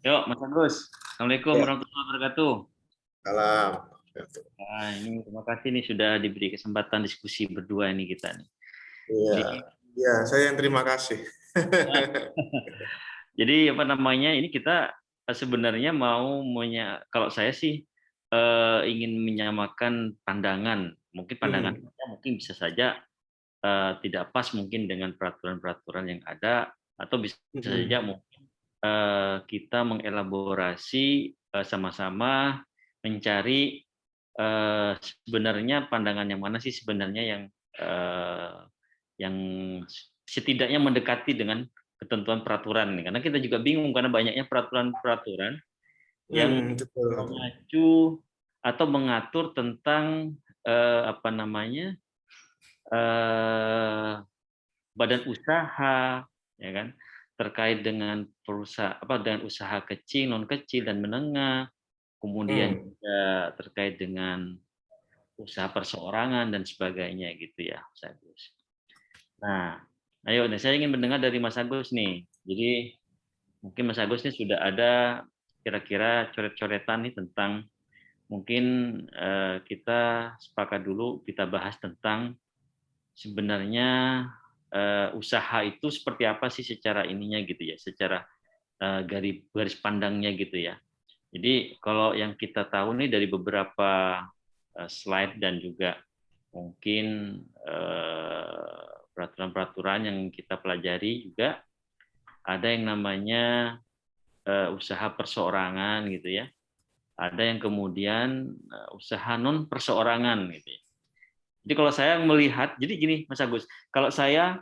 Yuk, Mas Agus. Assalamualaikum Ya, warahmatullahi wabarakatuh. salam. Nah, ini terima kasih nih sudah diberi kesempatan diskusi berdua ini kita nih. Iya, Jadi, ya, saya yang terima kasih. jadi apa namanya? Ini kita sebenarnya mau kalau saya sih ingin menyamakan pandangan. Mungkin pandangan Hmm, saya mungkin bisa saja tidak pas mungkin dengan peraturan-peraturan yang ada atau bisa saja hmm, mungkin kita mengelaborasi sama-sama mencari sebenarnya pandangan yang mana sih sebenarnya eh, yang setidaknya mendekati dengan ketentuan peraturan ini. Karena kita juga bingung karena banyaknya peraturan-peraturan yang betul. mengacu atau mengatur tentang apa namanya eh, badan usaha, ya kan, terkait dengan perusahaan apa dengan usaha kecil, non kecil dan menengah, kemudian Hmm, juga terkait dengan usaha perseorangan dan sebagainya gitu ya, Mas Agus. Nah, ayo nih saya ingin mendengar dari Mas Agus nih. Jadi mungkin Mas Agus nih sudah ada kira-kira coret-coretan nih tentang mungkin kita sepakat dulu kita bahas tentang sebenarnya usaha itu seperti apa sih secara ininya gitu ya, secara garis garis pandangnya gitu ya. Jadi kalau yang kita tahu nih dari beberapa slide dan juga mungkin peraturan-peraturan yang kita pelajari juga ada yang namanya usaha perseorangan gitu ya. Ada yang kemudian usaha non perseorangan gitu ya. Jadi kalau saya melihat, jadi gini Mas Agus, kalau saya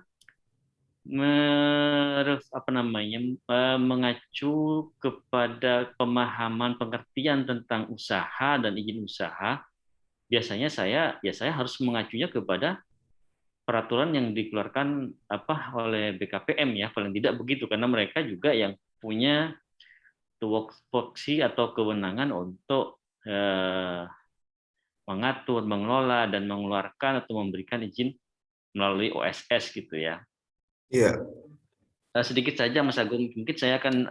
apa namanya mengacu kepada pemahaman pengertian tentang usaha dan izin usaha, biasanya saya harus mengacunya kepada peraturan yang dikeluarkan oleh BKPM ya, paling tidak begitu karena mereka juga yang punya tupoksi atau kewenangan untuk mengatur, mengelola dan mengeluarkan atau memberikan izin melalui OSS gitu ya. iya, Sedikit saja Mas Agung, mungkin saya akan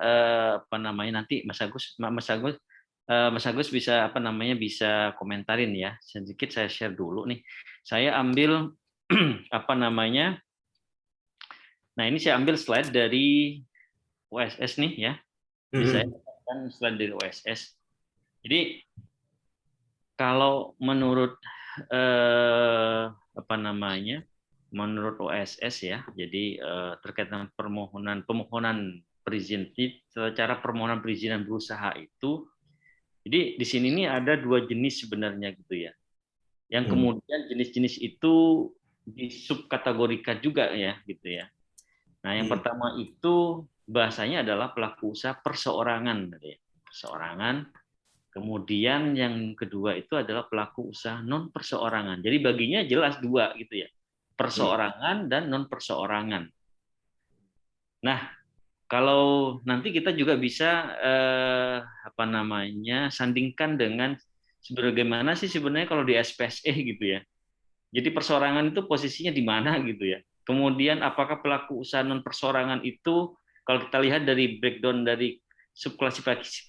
apa namanya nanti Mas Agus bisa apa namanya bisa komentarin ya. Sedikit saya share dulu nih. Saya ambil apa namanya. Nah, ini saya ambil slide dari OSS nih ya. Jadi saya hmm, dapatkan slide dari OSS. Jadi kalau menurut apa namanya? Menurut OSS ya. Jadi terkait dengan pemohonan perizinan, secara permohonan perizinan berusaha itu, jadi di sini nih ada dua jenis sebenarnya gitu ya. Yang hmm, kemudian jenis-jenis itu disubkategorikan juga ya gitu ya. Nah, yang hmm, pertama itu bahasanya adalah pelaku usaha perseorangan gitu ya. Perseorangan. Kemudian yang kedua itu adalah pelaku usaha non perseorangan. Jadi baginya jelas dua gitu ya. hmm. Perseorangan dan non perseorangan. Nah, kalau nanti kita juga bisa apa namanya sandingkan dengan sebagaimana sih sebenarnya kalau di SPSE gitu ya. Jadi perseorangan itu posisinya di mana gitu ya. Kemudian apakah pelaku usaha non perseorangan itu kalau kita lihat dari breakdown dari subklasifikasi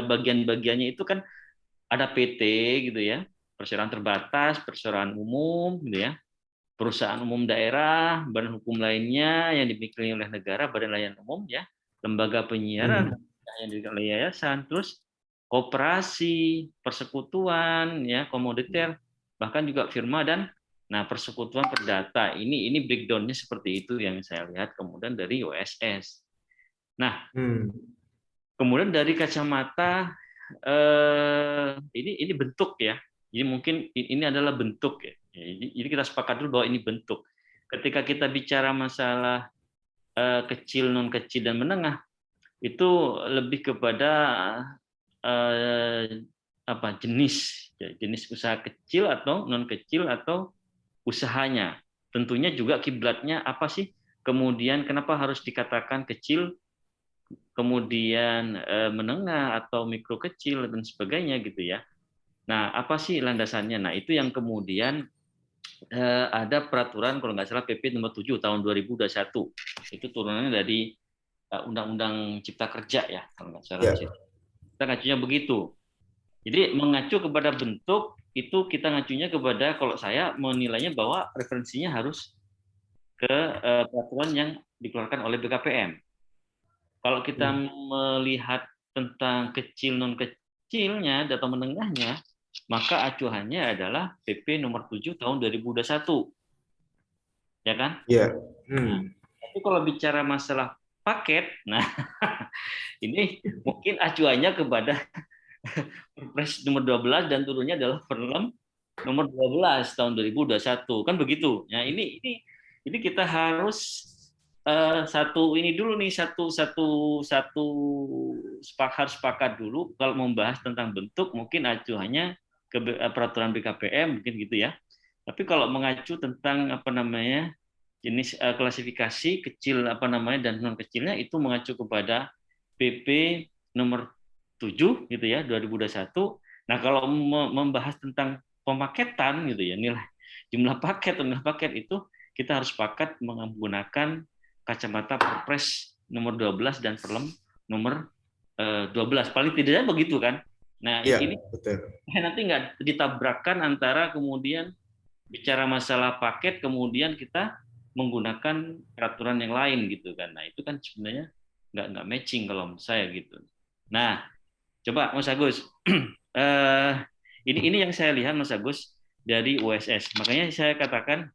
bagian-bagiannya itu kan ada PT gitu ya, perseroan terbatas, perseroan umum gitu ya, perusahaan umum daerah, badan hukum lainnya yang dimiliki oleh negara, badan layanan umum ya, lembaga penyiaran Hmm. yang dimiliki oleh yayasan, terus koperasi, persekutuan ya, komoditer, bahkan juga firma dan nah persekutuan perdata. Ini breakdown-nya seperti itu yang saya lihat kemudian dari OSS. Nah, Hmm. kemudian dari kacamata ini bentuk ya. Jadi mungkin ini adalah bentuk ya. Jadi kita sepakat dulu bahwa ini bentuk. Ketika kita bicara masalah kecil, non kecil dan menengah, itu lebih kepada eh, apa jenis jenis usaha kecil atau non kecil atau usahanya. Tentunya juga kiblatnya apa sih? Kemudian kenapa harus dikatakan kecil, kemudian menengah atau mikro kecil dan sebagainya gitu ya. Nah, apa sih landasannya? Nah, itu yang kemudian ada peraturan kalau nggak salah PP nomor 7 tahun 2021. Itu turunannya dari Undang-Undang Cipta Kerja ya, kalau nggak salah Ya. di situ. Kita ngacunya begitu. Jadi mengacu kepada bentuk itu kita ngacunya kepada, kalau saya menilainya bahwa referensinya harus ke peraturan yang dikeluarkan oleh BKPM. Kalau kita melihat tentang kecil non kecilnya atau menengahnya, maka acuannya adalah PP nomor 7 tahun 2021. Ya kan? Ya. Nah, tapi kalau bicara masalah paket, nah ini mungkin acuannya kepada Perpres nomor 12 dan turunnya adalah Perlem nomor 12 tahun 2021. Kan begitu. Nah, ini kita harus satu ini dulu nih, satu sepakat dulu kalau membahas tentang bentuk, mungkin acuannya ke peraturan BKPM mungkin gitu ya. Tapi kalau mengacu tentang apa namanya jenis klasifikasi kecil apa namanya dan non kecilnya, itu mengacu kepada PP nomor 7 gitu ya 2021. Nah, kalau membahas tentang pemaketan gitu ya, nilai jumlah paket itu kita harus sepakat menggunakan kacamata Perpres nomor 12 dan Perlem nomor 12. Paling tidaknya begitu kan. Nah, Ya, ini betul. nanti nggak ditabrakkan antara kemudian bicara masalah paket kemudian kita menggunakan peraturan yang lain gitu kan. Nah, itu kan sebenarnya nggak matching kalau menurut saya gitu. Nah, coba Mas Agus, ini yang saya lihat Mas Agus dari USS. Makanya saya katakan,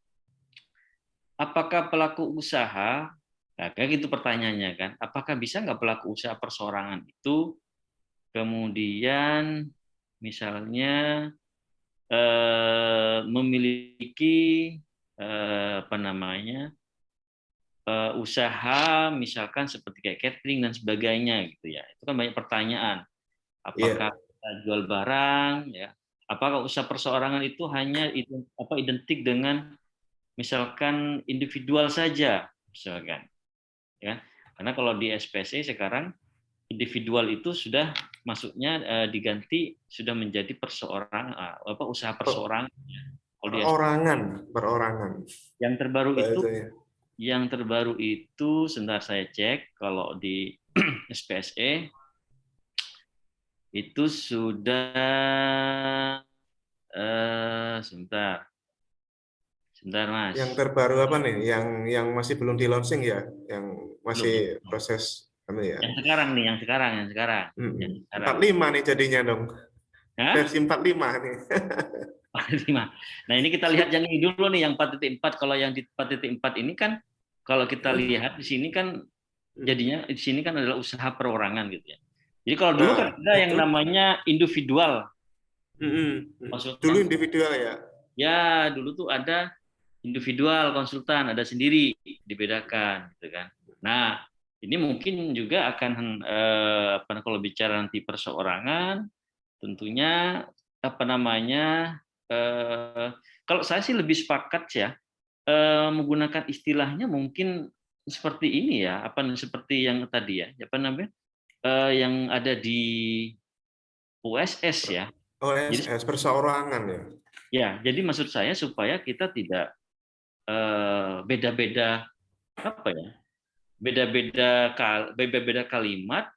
apakah pelaku usaha, nah, kayak gitu pertanyaannya kan, apakah bisa nggak pelaku usaha perseorangan itu kemudian misalnya memiliki apa namanya usaha misalkan seperti kayak catering dan sebagainya gitu ya. Itu kan banyak pertanyaan. Apakah kita jual barang ya? Apakah usaha perseorangan itu hanya identik dengan misalkan individual saja misalkan ya. Karena kalau di SPSE sekarang individual itu sudah masuknya diganti sudah menjadi usaha perseorangan. Kalau di Perorangan. yang terbaru itu Bahasanya. sebentar saya cek, kalau di SPSE itu sudah sebentar Mas. Yang terbaru apa nih? Yang masih belum di launching ya? Yang masih Belum. proses ya? Yang sekarang nih, yang sekarang. Yang sekarang. 45 nih jadinya dong. Hah? Versi 45 nih. 45. Nah, ini kita lihat yang ini dulu nih, yang 4.4. Kalau yang di 4.4 ini kan, kalau kita lihat di sini kan, jadinya di sini kan adalah usaha perorangan gitu ya. Jadi kalau dulu kan Nah, ada yang namanya individual. Maksudnya, dulu individual ya? ya dulu tuh ada individual konsultan, ada sendiri, dibedakan gitu kan. Nah, ini mungkin juga akan kalau bicara nanti perseorangan, tentunya apa namanya kalau saya sih lebih sepakat ya menggunakan istilahnya mungkin seperti ini ya, seperti yang tadi ya, apa namanya yang ada di USS ya. Jadi OSS, perseorangan ya? ya, jadi maksud saya supaya kita tidak beda-beda apa ya, beda-beda kalimat,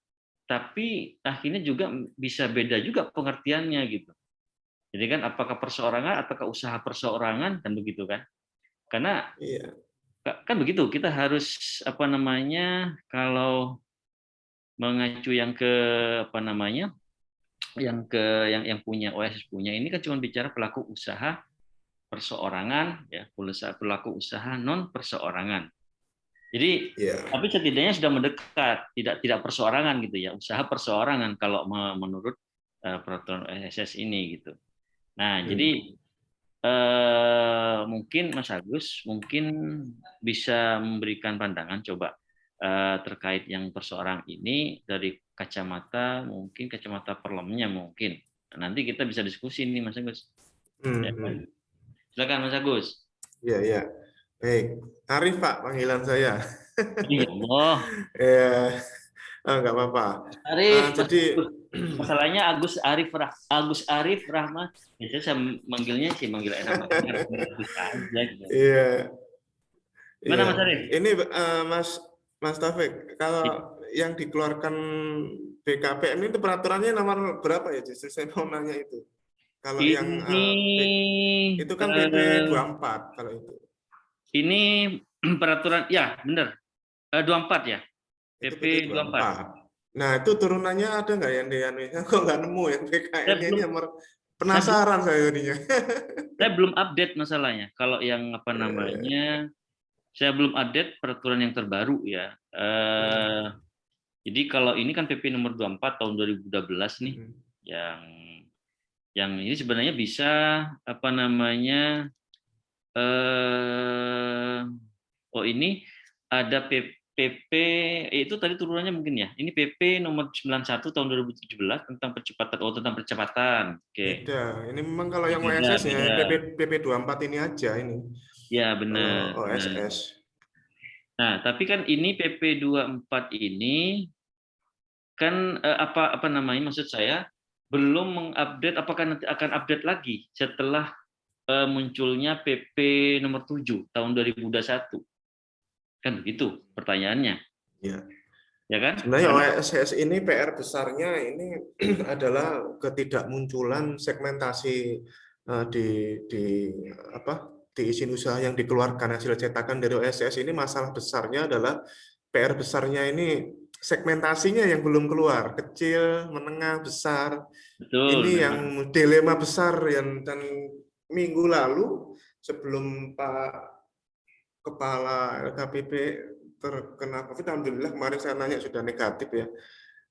tapi akhirnya juga bisa beda juga pengertiannya gitu. Jadi kan apakah perseorangan ataukah usaha perseorangan kan begitu kan? Karena Iya. kan begitu, kita harus apa namanya kalau mengacu yang ke apa namanya yang punya OSS punya ini kan cuma bicara pelaku usaha perseorangan ya, pelaku usaha non perseorangan. Jadi Iya. tapi setidaknya sudah mendekat, tidak perseorangan gitu ya, usaha perseorangan kalau menurut peraturan OSS ini gitu. Nah, jadi mungkin Mas Agus mungkin bisa memberikan pandangan coba terkait yang perseorangan ini dari kacamata perlemnya mungkin. Nanti kita bisa diskusi nih Mas Agus. Ya. Silakan Mas Agus. Iya, iya. Baik. Arif Pak panggilan saya. Ya Allah. Ya, nggak apa-apa. Arif, Jadi masalahnya Agus Arif Rahmat. Biasanya saya manggil namanya Agus aja gitu. iya, Gimana iya. Mas Arif? Ini Mas Mas Taufik, kalau yang dikeluarkan BKPM itu peraturannya nomor berapa ya? Justru saya mau nanya itu. Kalau yang Ini itu kan PP 24 kalau itu. ini peraturan ya benar 24 ya Itu PP PP 24. 24. Nah, itu turunannya ada nggak yang di anunya? Kok nggak nemu yang Saya PKM-nya ini belum nomor saya belum penasaran saya jadinya. saya belum update masalahnya. Kalau yang apa Eh, namanya saya belum update peraturan yang terbaru ya. Jadi kalau ini kan PP nomor 24 tahun 2012 nih mm, yang ini sebenarnya bisa apa namanya eh oh ini ada PP itu tadi turunannya mungkin ya. Ini PP nomor 91 tahun 2017 tentang percepatan tentang percepatan. Oke. beda. Ini memang kalau yang Beda, OSS ya beda. PP 24 ini aja ini. Ya, Kalau benar, benar. OSS. Nah, tapi kan ini PP 24 ini kan apa namanya maksud saya belum mengupdate apakah nanti akan update lagi setelah munculnya PP nomor 7 tahun 2021. Kan begitu pertanyaannya, Ya. ya kan? Sebenarnya Karena OSS ini PR besarnya ini adalah ketidakmunculan segmentasi di apa di izin usaha yang dikeluarkan hasil cetakan dari OSS ini masalah besarnya adalah PR besarnya ini segmentasinya yang belum keluar, kecil, menengah, besar. betul Ini yang memang. dilema besar yang dan minggu lalu sebelum Pak Kepala LKPP terkena COVID, alhamdulillah kemarin saya nanya sudah negatif ya.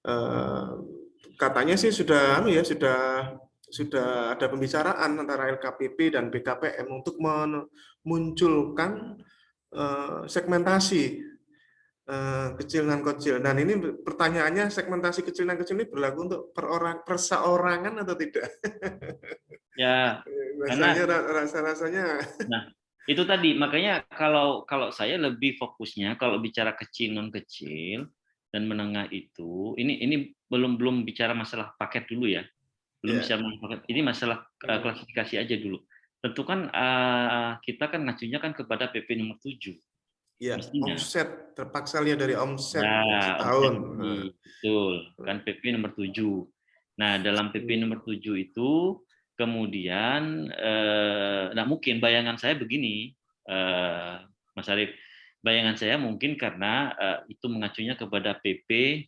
Eh, Katanya sih sudah sudah ada pembicaraan antara LKPP dan BKPM untuk memunculkan segmentasi kecil dan kecil. Dan ini pertanyaannya segmentasi kecil dan kecil ini berlaku untuk perseorangan atau tidak? Ya, Rasanya karena rasa-rasanya nah itu tadi makanya kalau kalau saya lebih fokusnya kalau bicara kecil non kecil dan menengah itu ini belum belum bicara masalah paket dulu ya. Belum ya. bisa paket. Ini masalah klasifikasi aja dulu. Tentu kan kita kan ngacunya kan kepada PP nomor 7 Ya, mestinya. omset terpaksa lihat dari omset Ya, ya, omset setahun. ini betul kan PP nomor 7. Nah, dalam PP nomor 7 itu kemudian nah mungkin bayangan saya begini eh, Mas Arief, bayangan saya mungkin karena itu mengacunya kepada PP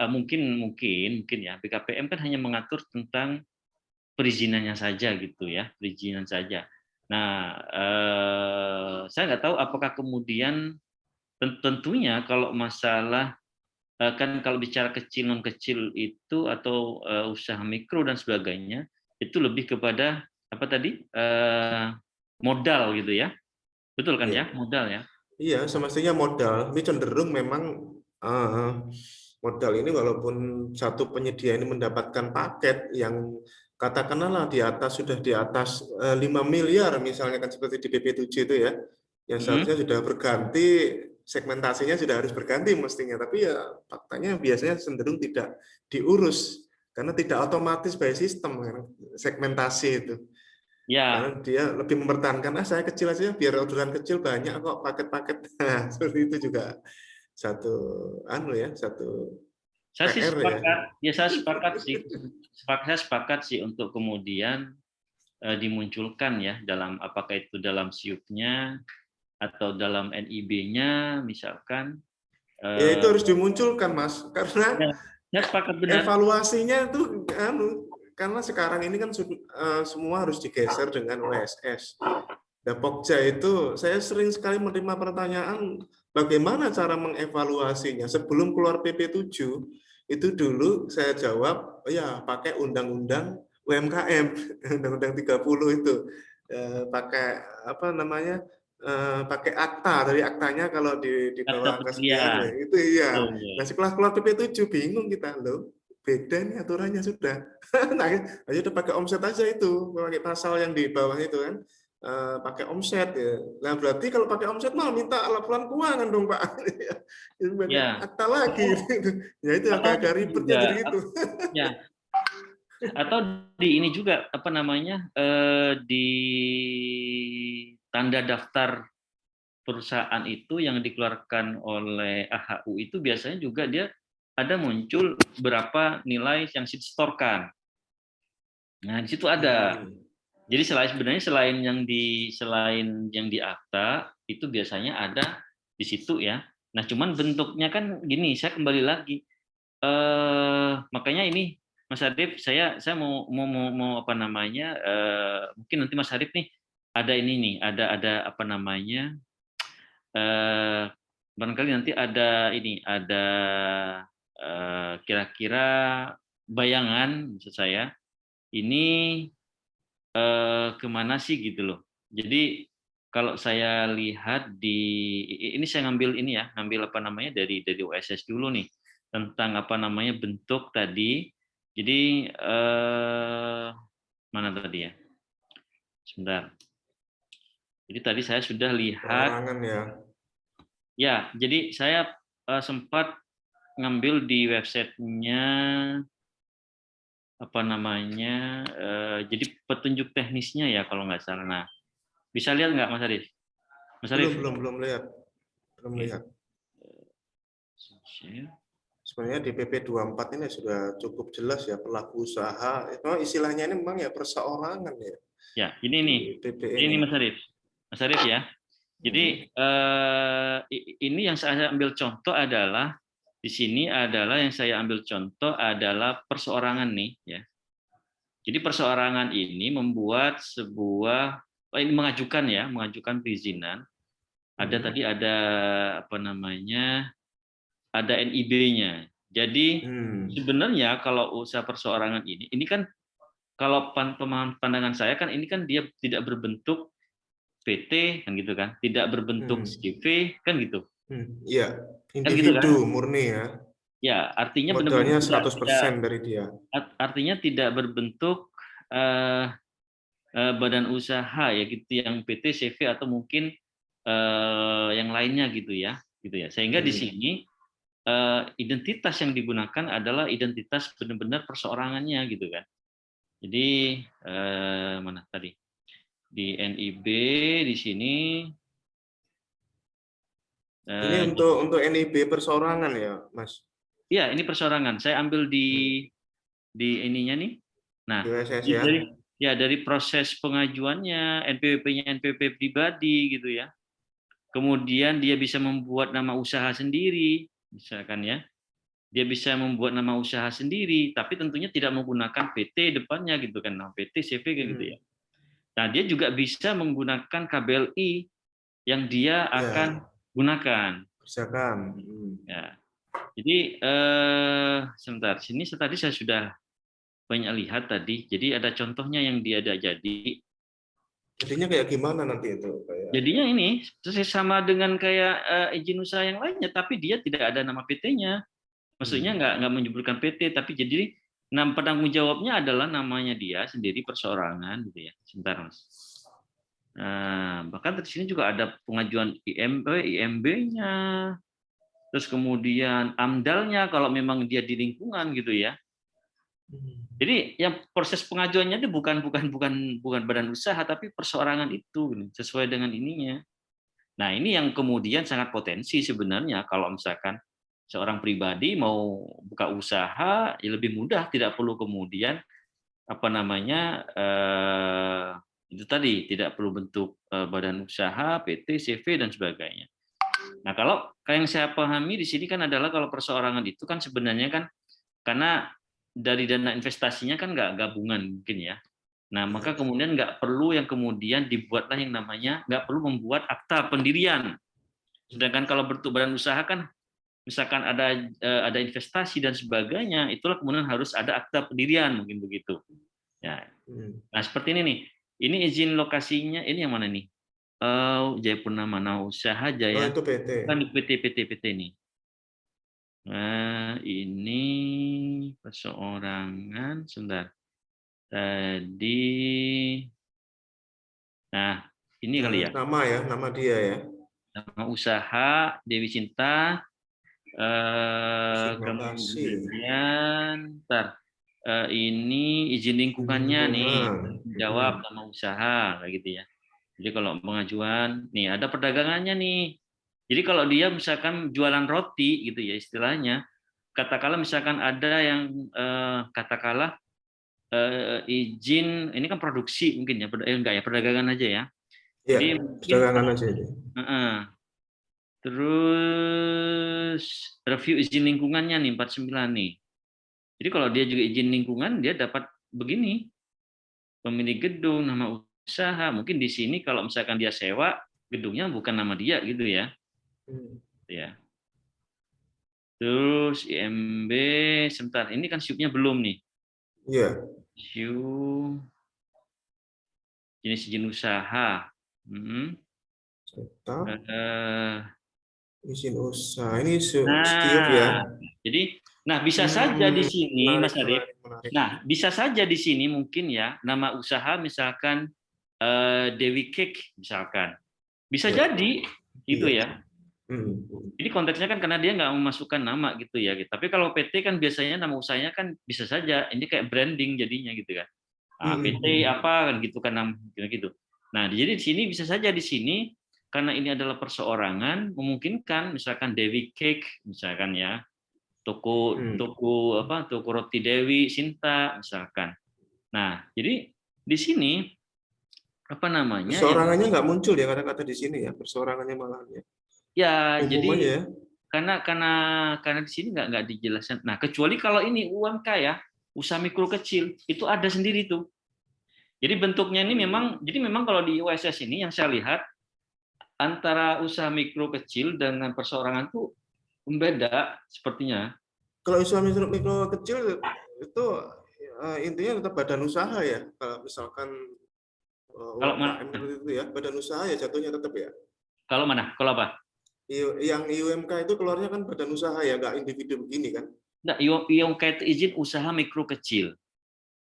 mungkin mungkin mungkin ya BKPM kan hanya mengatur tentang perizinannya saja gitu ya, perizinan saja. Nah, saya nggak tahu apakah kemudian tentunya kalau masalah kan kalau bicara kecil non kecil itu atau usaha mikro dan sebagainya itu lebih kepada apa tadi modal gitu ya, betul kan Iya, ya modal ya. iya, semestinya modal. Ini cenderung memang eh, modal ini walaupun satu penyedia ini mendapatkan paket yang katakanlah di atas sudah di atas 5 miliar misalnya kan seperti di BP7 itu ya, yang Mm-mm. seharusnya sudah berganti segmentasinya sudah harus berganti mestinya, tapi ya faktanya biasanya cenderung tidak diurus karena tidak otomatis by sistem kan, segmentasi itu. Karena Ya, dia lebih mempertahankan, saya kecil aja biar orderan kecil banyak kok paket-paket. Nah, seperti itu juga satu satu saya sih PR ya. sepakat, ya saya sepakat sih untuk kemudian dimunculkan ya dalam apakah itu dalam SIUP-nya atau dalam NIB-nya misalkan Ya itu eh, harus dimunculkan, Mas, karena ya, saya sepakat benar. evaluasinya itu karena sekarang ini kan semua harus digeser dengan OSS. Nah, Pokja itu saya sering sekali menerima pertanyaan bagaimana cara mengevaluasinya. Sebelum keluar PP7 itu dulu saya jawab, oh ya pakai undang-undang UMKM, undang-undang 30 itu. Pakai apa namanya? Pakai akta, dari aktanya kalau di Kata bawah angka sekian ya, ya, itu iya. Nah, betul. setelah keluar PP7 bingung kita loh. Beda nih aturannya sudah. Nah, ayo udah pakai omset aja itu, pakai pasal yang di bawah itu kan. Pakai omset ya. Nah berarti kalau pakai omset mah minta laporan keuangan dong Pak. Itu pakai Ya, akta lagi. atau Gitu. Ya itu atau agak-agak ini ribetnya juga jadi gitu. ya, atau di ini juga apa namanya di tanda daftar perusahaan itu yang dikeluarkan oleh AHU itu biasanya juga dia ada muncul berapa nilai yang disetorkan. Nah, di situ ada. Jadi selain yang di akta itu biasanya ada di situ ya. Nah, cuman bentuknya kan gini, saya kembali lagi. Makanya ini Mas Arif, saya mau apa namanya? Mungkin nanti Mas Arif nih ada ini nih, ada apa namanya? Barangkali nanti ada kira-kira bayangan maksud saya ini kemana sih gitu loh. Jadi kalau saya lihat ini saya ngambil ini ya, ngambil apa namanya dari OSS dulu nih tentang apa namanya bentuk tadi. Jadi mana tadi ya? Sebentar. Jadi tadi saya sudah lihat. Perorangan ya. Ya, jadi saya sempat ngambil di websitenya apa namanya, jadi petunjuk teknisnya ya kalau nggak salah. Nah, bisa lihat nggak Mas Arif? Mas Arif? Belum lihat. Belum Oke. lihat. Sebenarnya di PP 24 ini sudah cukup jelas ya, pelaku usaha. Itu istilahnya ini memang ya perseorangan ya. Ya, ini nih. Ini Mas Arif. Mas Arif ya. Jadi ini yang saya ambil contoh adalah di sini adalah yang saya ambil contoh adalah perseorangan nih ya. Jadi perseorangan ini membuat sebuah ini mengajukan perizinan. Tadi ada apa namanya? Ada NIB-nya. Jadi sebenarnya kalau usaha perseorangan ini kan kalau pandangan saya kan ini kan dia tidak berbentuk PT kan gitu kan, tidak berbentuk CV kan gitu. Iya, Kan gitu kan? individu murni ya. Ya, artinya Modalnya benar-benar 100% dari dia. artinya tidak berbentuk badan usaha ya gitu yang PT, CV atau mungkin yang lainnya gitu ya. Sehingga di sini identitas yang digunakan adalah identitas benar-benar perseorangannya gitu kan. Jadi mana tadi? Di NIB di sini Ini untuk NIB perseorangan ya, Mas? Iya, ini perseorangan. Saya ambil di ininya nih. Nah, USS ya? dari proses pengajuannya, NPWP-nya NPWP pribadi gitu ya. Kemudian dia bisa membuat nama usaha sendiri, misalkan ya. Dia bisa membuat nama usaha sendiri, tapi tentunya tidak menggunakan PT depannya gitu kan. Nah, PT, CV kayak gitu ya. Nah, dia juga bisa menggunakan KBLI yang dia akan gunakan. Kerjakan. Ya. Jadi sebentar, tadi saya sudah banyak lihat tadi. Jadi ada contohnya yang dia ada jadi. Jadinya kayak gimana nanti itu? Jadinya ini sama dengan kayak izin usaha yang lainnya, tapi dia tidak ada nama PT-nya. Maksudnya nggak menyebutkan PT, tapi jadi penanggung jawabnya adalah namanya dia sendiri perseorangan gitu ya. Sebentar Mas. Nah, bahkan di sini juga ada pengajuan IMB-nya, terus kemudian AMDAL-nya kalau memang dia di lingkungan gitu ya. Jadi yang proses pengajuannya itu bukan badan usaha tapi perseorangan itu sesuai dengan ininya. Nah, ini yang kemudian sangat potensi sebenarnya kalau misalkan seorang pribadi mau buka usaha ya lebih mudah, tidak perlu kemudian apa namanya itu tadi tidak perlu bentuk badan usaha, PT, CV dan sebagainya. Nah, kalau yang saya pahami di sini kan adalah kalau perseorangan itu kan sebenarnya kan karena dari dana investasinya kan nggak gabungan mungkin ya. Nah, maka kemudian nggak perlu yang kemudian dibuatlah yang namanya nggak perlu membuat akta pendirian. Sedangkan kalau bentuk badan usaha kan misalkan ada investasi dan sebagainya, itulah kemudian harus ada akta pendirian mungkin begitu. Ya. Nah, seperti ini nih. Ini izin lokasinya ini yang mana nih? Jayapurnama Mana Usaha Jaya. Oh, itu PT. Kan PT ini. Nah, ini perseorangan sebentar. Tadi nah, ini kali ya. Nama dia ya. Nama usaha Dewi Cinta kemudian ini izin lingkungannya nih, jawab nama usaha kayak gitu ya. Jadi kalau pengajuan, nih ada perdagangannya nih. Jadi kalau dia misalkan jualan roti gitu ya istilahnya, katakanlah misalkan ada yang katakanlah izin, ini kan produksi mungkin ya, enggak ya perdagangan aja ya. Iya, Jadi mungkin perdagangan aja ini. terus review izin lingkungannya nih 49 nih. Jadi kalau dia juga izin lingkungan, dia dapat begini, pemilik gedung, nama usaha. Mungkin di sini kalau misalkan dia sewa, gedungnya bukan nama dia gitu ya. Ya. Terus IMB, sebentar, ini kan SIUP-nya belum nih. Iya. SIUP, jenis izin usaha. Izin usaha. Ini STIUP ya. Nah, jadi, bisa saja di sini, Menarik, Mas Arif. menarik, menarik. Nah, bisa saja di sini mungkin ya nama usaha misalkan Dewi Cake misalkan, bisa Ya. jadi gitu Iya. ya. Jadi konteksnya kan karena dia nggak memasukkan nama gitu ya. Tapi kalau PT kan biasanya nama usahanya kan bisa saja ini kayak branding jadinya gitu kan. PT apa kan gitu kan gitu. Nah, jadi di sini bisa saja di sini karena ini adalah perseorangan memungkinkan misalkan Dewi Cake misalkan ya. Toko roti Dewi Sinta misalkan. Nah, jadi di sini apa namanya yang perseorangannya nggak muncul ya kata-kata di sini ya, perseorangannya malah ya. ya Umum jadi aja ya. karena di sini nggak dijelaskan. Nah, kecuali kalau ini UMK ya, usaha mikro kecil itu ada sendiri tuh. Jadi bentuknya ini memang kalau di USS ini yang saya lihat antara usaha mikro kecil dengan perseorangan tuh beda sepertinya. Kalau usaha mikro kecil itu intinya tetap badan usaha ya. Kalau misalkan Kalau UMKM mana? seperti itu ya, badan usaha ya jatuhnya tetap ya. Kalau mana? Kalau apa? Yang IUMK itu keluarnya kan badan usaha ya, nggak individu begini kan? Nah, yang kait izin usaha mikro kecil.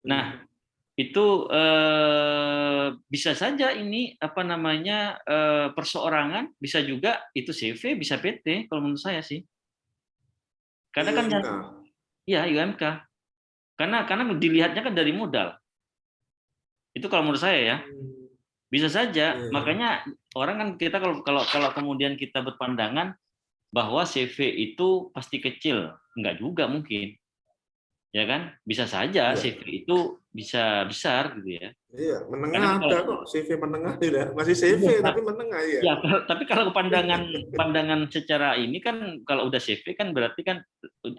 Nah, itu bisa saja ini apa namanya perseorangan, bisa juga itu CV, bisa PT kalau menurut saya sih. Karena kan IUMK. ya UMK. Karena dilihatnya kan dari modal. Itu kalau menurut saya ya. Bisa saja. Makanya orang kan kita kalau kemudian kita berpandangan bahwa CV itu pasti kecil, enggak juga mungkin. Ya kan? Bisa saja CV itu bisa besar gitu ya. Iya, Karena menengah ada kok, CV menengah tidak. Masih iya, CV tapi menengah ya. ya, tapi kalau pandangan secara ini kan kalau udah CV kan berarti kan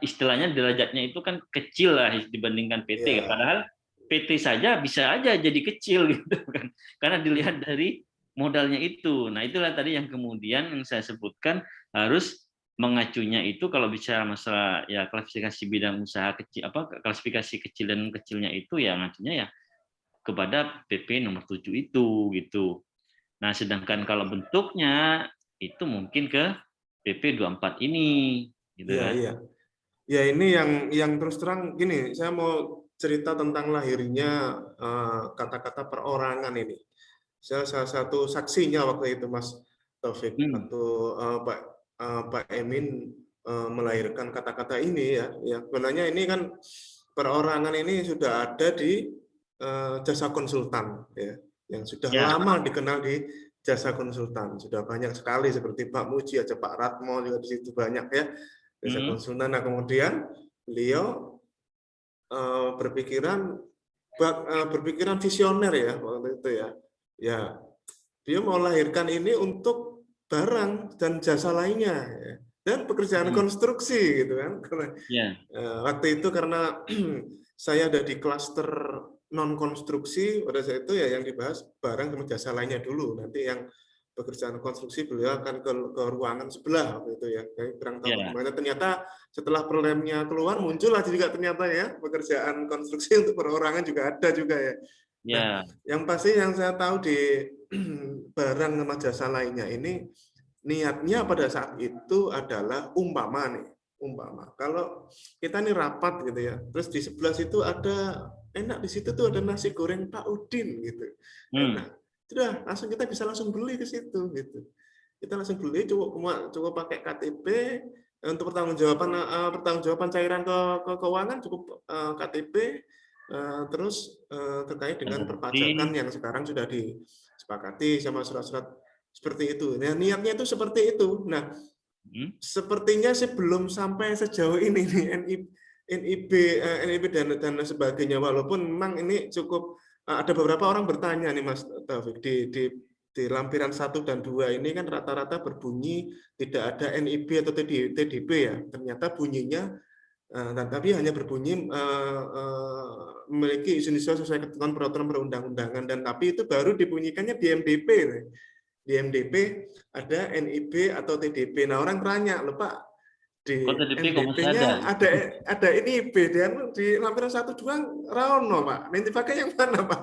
istilahnya derajatnya itu kan kecil lah dibandingkan PT. Ya. Padahal PT saja bisa aja jadi kecil gitu kan. Karena dilihat dari modalnya itu. Nah, itulah tadi yang kemudian yang saya sebutkan harus mengacunya itu kalau bicara masalah ya klasifikasi bidang usaha kecil klasifikasi kecil dan kecilnya itu ya ngacunya ya kepada PP nomor 7 itu gitu. Nah, sedangkan kalau bentuknya itu mungkin ke PP 24 ini gitu Iya, kan. iya. Ya ini yang terus terang gini, saya mau cerita tentang lahirnya kata-kata perorangan ini. Saya salah satu saksinya waktu itu Mas Taufik waktu Pak Emin melahirkan kata-kata ini ya. Ya sebenarnya ini kan perorangan ini sudah ada di jasa konsultan ya, yang sudah Ya. lama dikenal di jasa konsultan. Sudah banyak sekali seperti Pak Muji, aja Pak Ratmo juga di situ banyak ya jasa konsultan. Nah kemudian beliau berpikiran visioner ya waktu itu ya. Ya dia mau lahirkan ini untuk barang dan jasa lainnya ya. Dan pekerjaan konstruksi gitu kan. Waktu itu karena saya ada di klaster non konstruksi pada saat itu ya yang dibahas barang sama jasa lainnya dulu. Nanti yang pekerjaan konstruksi beliau akan ke ruangan sebelah waktu itu ya. Jadi kurang tahu bagaimana. Ternyata setelah perlemnya keluar muncul aja juga ternyata ya pekerjaan konstruksi untuk perorangan juga ada juga ya. Nah, yang pasti yang saya tahu di barang sama jasa lainnya ini niatnya pada saat itu adalah umpama kalau kita nih rapat gitu ya, terus di sebelah situ ada enak di situ tuh ada nasi goreng Pak Udin gitu, enak, sudah langsung kita bisa langsung beli ke situ gitu, kita langsung beli cukup pakai KTP untuk pertanggungjawaban cairan ke keuangan cukup KTP terus terkait dengan perpajakan yang sekarang sepakati sama surat-surat seperti itu. Nah, niatnya itu seperti itu. Nah, sepertinya sih belum sampai sejauh ini nih NIB dan sebagainya. Walaupun memang ini cukup ada beberapa orang bertanya nih Mas Taufik di lampiran 1 dan 2 ini kan rata-rata berbunyi tidak ada NIB atau TDB ya. Ternyata bunyinya tapi hanya berbunyi memiliki izin usaha sesuai ketentuan peraturan perundang-undangan, dan tapi itu baru dibunyikannya di MDP. Di MDP ada NIB atau TDB. Nah, orang tanya, "Loh Pak, di Kok TDP kok masih ada? MDP-nya ada NIB dan di lampiran 1 2 raono, Pak. Nanti pakai yang mana, Pak?"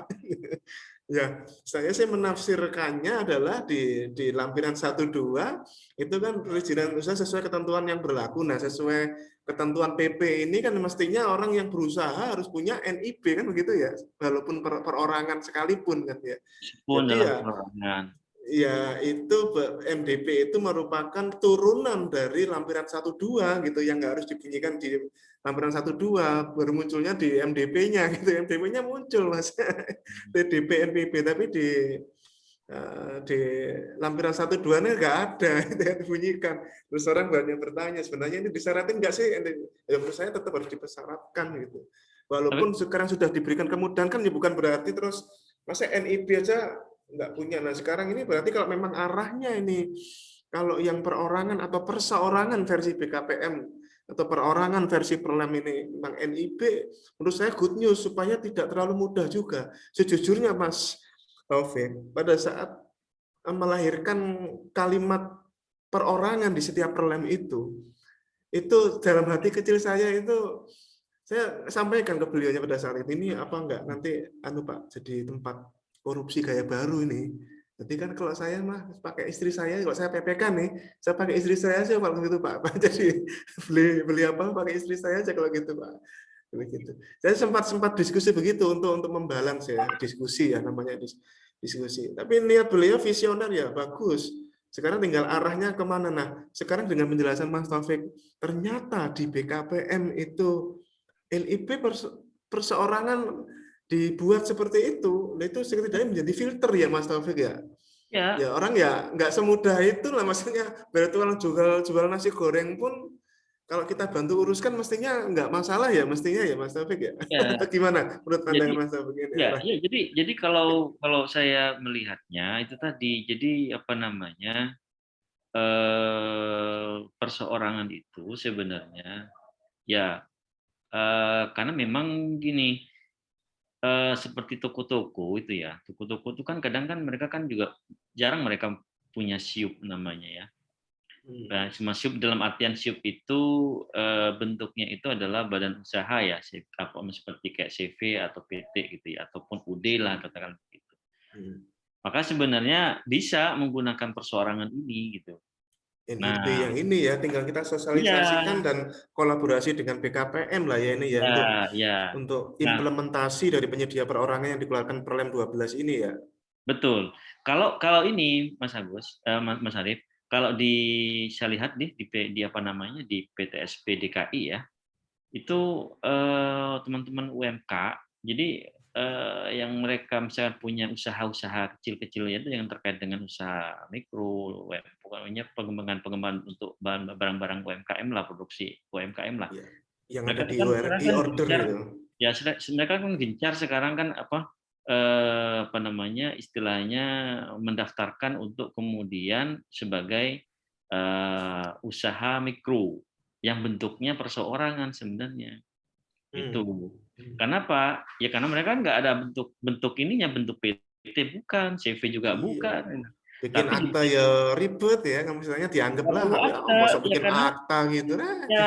Ya, saya sih menafsirkannya adalah di lampiran 1 2 itu kan perizinan usaha sesuai ketentuan yang berlaku. Nah, sesuai ketentuan PP ini kan mestinya orang yang berusaha harus punya NIB kan begitu ya, walaupun perorangan sekalipun kan ya. Pun Jadi dalam ya perorangan. ya itu MDP itu merupakan turunan dari lampiran 1 2 gitu yang nggak harus dibunyikan di lampiran 1 2, baru munculnya di MDP-nya gitu. MDP-nya muncul Mas. TDP NPB tapi di lampiran 1 2 nya nggak ada itu yang dibunyikan. Terus orang banyak bertanya, sebenarnya ini disyaratkan nggak sih? Ya menurut saya tetap harus dipersyaratkan gitu. Walaupun sekarang sudah diberikan kemudahan kan ya bukan berarti terus masa NIB aja nggak punya. Nah, sekarang ini berarti kalau memang arahnya ini kalau yang perorangan atau perseorangan versi BKPM atau perorangan versi Perlem ini memang NIB, menurut saya good news supaya tidak terlalu mudah juga. Sejujurnya Mas Taufik, pada saat melahirkan kalimat perorangan di setiap Perlem itu dalam hati kecil saya itu saya sampaikan ke beliaunya pada saat itu, ini apa enggak nanti Pak jadi tempat korupsi gaya baru ini. Jadi kan kalau saya mah pakai istri saya, kalau saya PPK nih, saya pakai istri saya aja kalau gitu Pak. Jadi beli apa pakai istri saya aja kalau gitu Pak. Begitu. Saya sempat diskusi begitu untuk membalance ya, diskusi ya namanya diskusi. Tapi niat beliau visioner ya bagus. Sekarang tinggal arahnya kemana. Nah, sekarang dengan penjelasan Mas Taufik, ternyata di BKPM itu NIB perseorangan dibuat seperti itu. Nah, itu setidaknya menjadi filter ya Mas Taufik ya. Ya, Ya orang ya nggak semudah itu lah, maksudnya berarti orang jual nasi goreng pun kalau kita bantu uruskan mestinya nggak masalah ya, mestinya ya Mas Taufik ya. ya. Gimana menurut pandangan Jadi Mas Taufik ini ya, arah? ya jadi kalau saya melihatnya itu tadi, jadi apa namanya, perseorangan itu sebenarnya ya, karena memang gini, seperti toko-toko itu ya, toko-toko itu kan kadang kan mereka kan juga jarang mereka punya SIUP namanya ya. Nah, SIUP dalam artian SIUP itu bentuknya itu adalah badan usaha ya, apa seperti kayak CV atau PT gitu ya, ataupun UD lah katakan begitu. Maka sebenarnya bisa menggunakan perseorangan ini gitu. NIB Nah, yang ini ya, tinggal kita iya, sosialisasikan dan kolaborasi dengan BKPM lah ya ini ya ya, ya. untuk Nah, implementasi dari penyedia perorangan yang dikeluarkan Perlem 12 ini ya. betul. Kalau kalau ini Mas Agus, Mas Arif, kalau saya lihat di apa namanya di PTSP DKI ya, itu teman-teman UMK, jadi yang mereka misalnya punya usaha-usaha kecil-kecil itu yang terkait dengan usaha mikro, pokoknya pengembangan untuk barang-barang UMKM lah, produksi UMKM lah. Ya, yang ada Mereka di kan sekarang kan order gencar, itu. ya mereka kan gencar sekarang kan apa namanya istilahnya mendaftarkan untuk kemudian sebagai usaha mikro yang bentuknya perseorangan sebenarnya. Itu. Kenapa? Ya karena mereka nggak ada bentuk ininya, bentuk PT bukan, CV juga Iya. bukan. Bikin Tapi akta ya ribet ya, kalau misalnya nggak dianggaplah perlu ya akta, masa ya bikin karena akta gitu nah. ya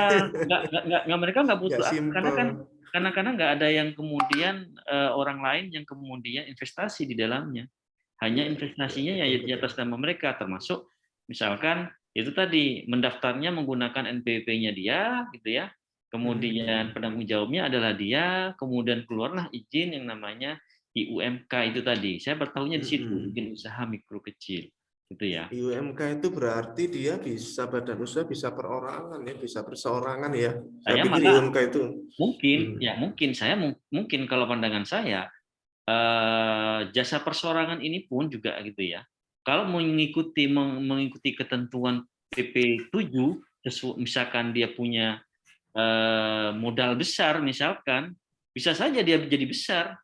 nggak mereka nggak Nggak butuh akta karena simple. kan karena nggak ada yang kemudian orang lain yang kemudian investasi di dalamnya. Hanya Iya, iya, investasinya ya betul di betul. atas nama mereka, termasuk misalkan itu tadi mendaftarnya menggunakan NPWP-nya dia, gitu ya. Kemudian penanggung jawabnya adalah dia, kemudian keluarlah izin yang namanya IUMK itu tadi. Saya bertahunya di situ, bikin usaha mikro kecil, gitu ya. IUMK itu berarti dia bisa badan usaha, bisa perorangan ya, bisa perseorangan ya. Saya Saya pikir malah IUMK itu. mungkin, ya mungkin saya mungkin kalau pandangan saya jasa perseorangan ini pun juga gitu ya. Kalau mengikuti ketentuan PP 7, misalkan dia punya modal besar, misalkan bisa saja dia jadi besar.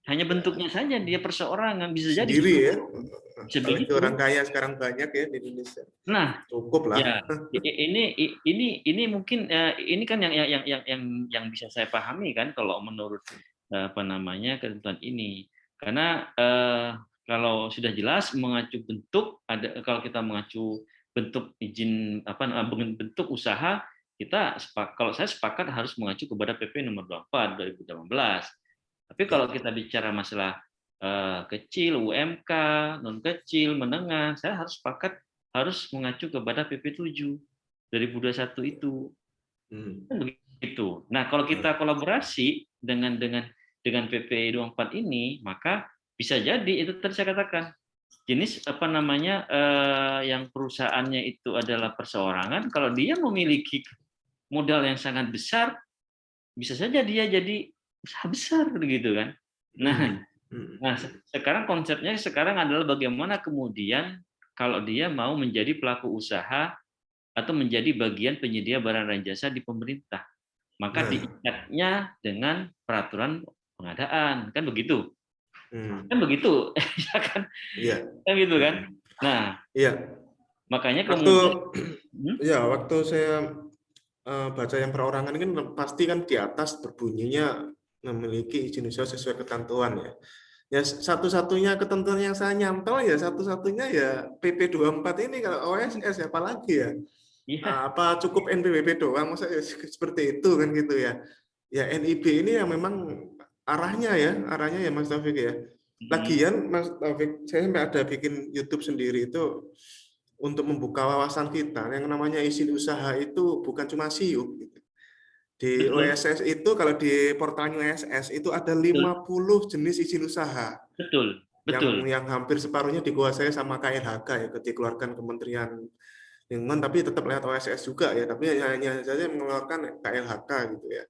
Hanya bentuknya saja dia perseorangan, bisa jadi Sendiri gitu. ya. Bisa Apalagi orang begitu. kaya sekarang banyak ya di Indonesia. Nah, Cukup lah. ya, ini mungkin ini kan yang bisa saya pahami kan kalau menurut apa namanya ketentuan ini. Karena kalau sudah jelas mengacu bentuk ada kalau kita mengacu bentuk izin bentuk usaha kita kalau saya sepakat harus mengacu kepada PP nomor 24 2018. Tapi Ya. kalau kita bicara masalah kecil, UMK, non kecil, menengah, saya harus sepakat harus mengacu kepada PP 7 2021 itu. Kan begitu. Nah, kalau kita kolaborasi dengan PP 24 ini, maka bisa jadi itu tadi saya katakan jenis apa namanya yang perusahaannya itu adalah perseorangan, kalau dia memiliki modal yang sangat besar, bisa saja dia jadi usaha besar begitu kan. Nah, sekarang konsepnya sekarang adalah bagaimana kemudian kalau dia mau menjadi pelaku usaha atau menjadi bagian penyedia barang dan jasa di pemerintah. Maka Nah, diikatnya dengan peraturan pengadaan, kan begitu? Kan hmm, begitu, ya kan? iya, Kan gitu kan? Nah, iya. makanya Waktu kemudian ya, waktu saya baca yang perorangan ini kan pasti kan di atas berbunyinya memiliki izin usaha sesuai ketentuan ya. Ya satu-satunya ketentuan yang saya nyantol ya satu-satunya ya PP 24 ini kalau OSS ya apalagi ya. iya, Apa cukup NPWP doang masa ya seperti itu kan gitu ya. Ya NIB ini yang memang arahnya ya Mas Taufik ya. Lagian Mas Taufik saya sampai ada bikin YouTube sendiri itu untuk membuka wawasan kita yang namanya izin usaha itu bukan cuma SIUP gitu. Di betul, OSS itu kalau di portalnya OSS itu ada betul, 50 jenis izin usaha betul, betul, yang hampir separuhnya dikuasai sama KLHK ya, dikeluarkan Kementerian Lingkungan tapi tetap lewat OSS juga ya, tapi hanya saja mengeluarkan KLHK gitu ya.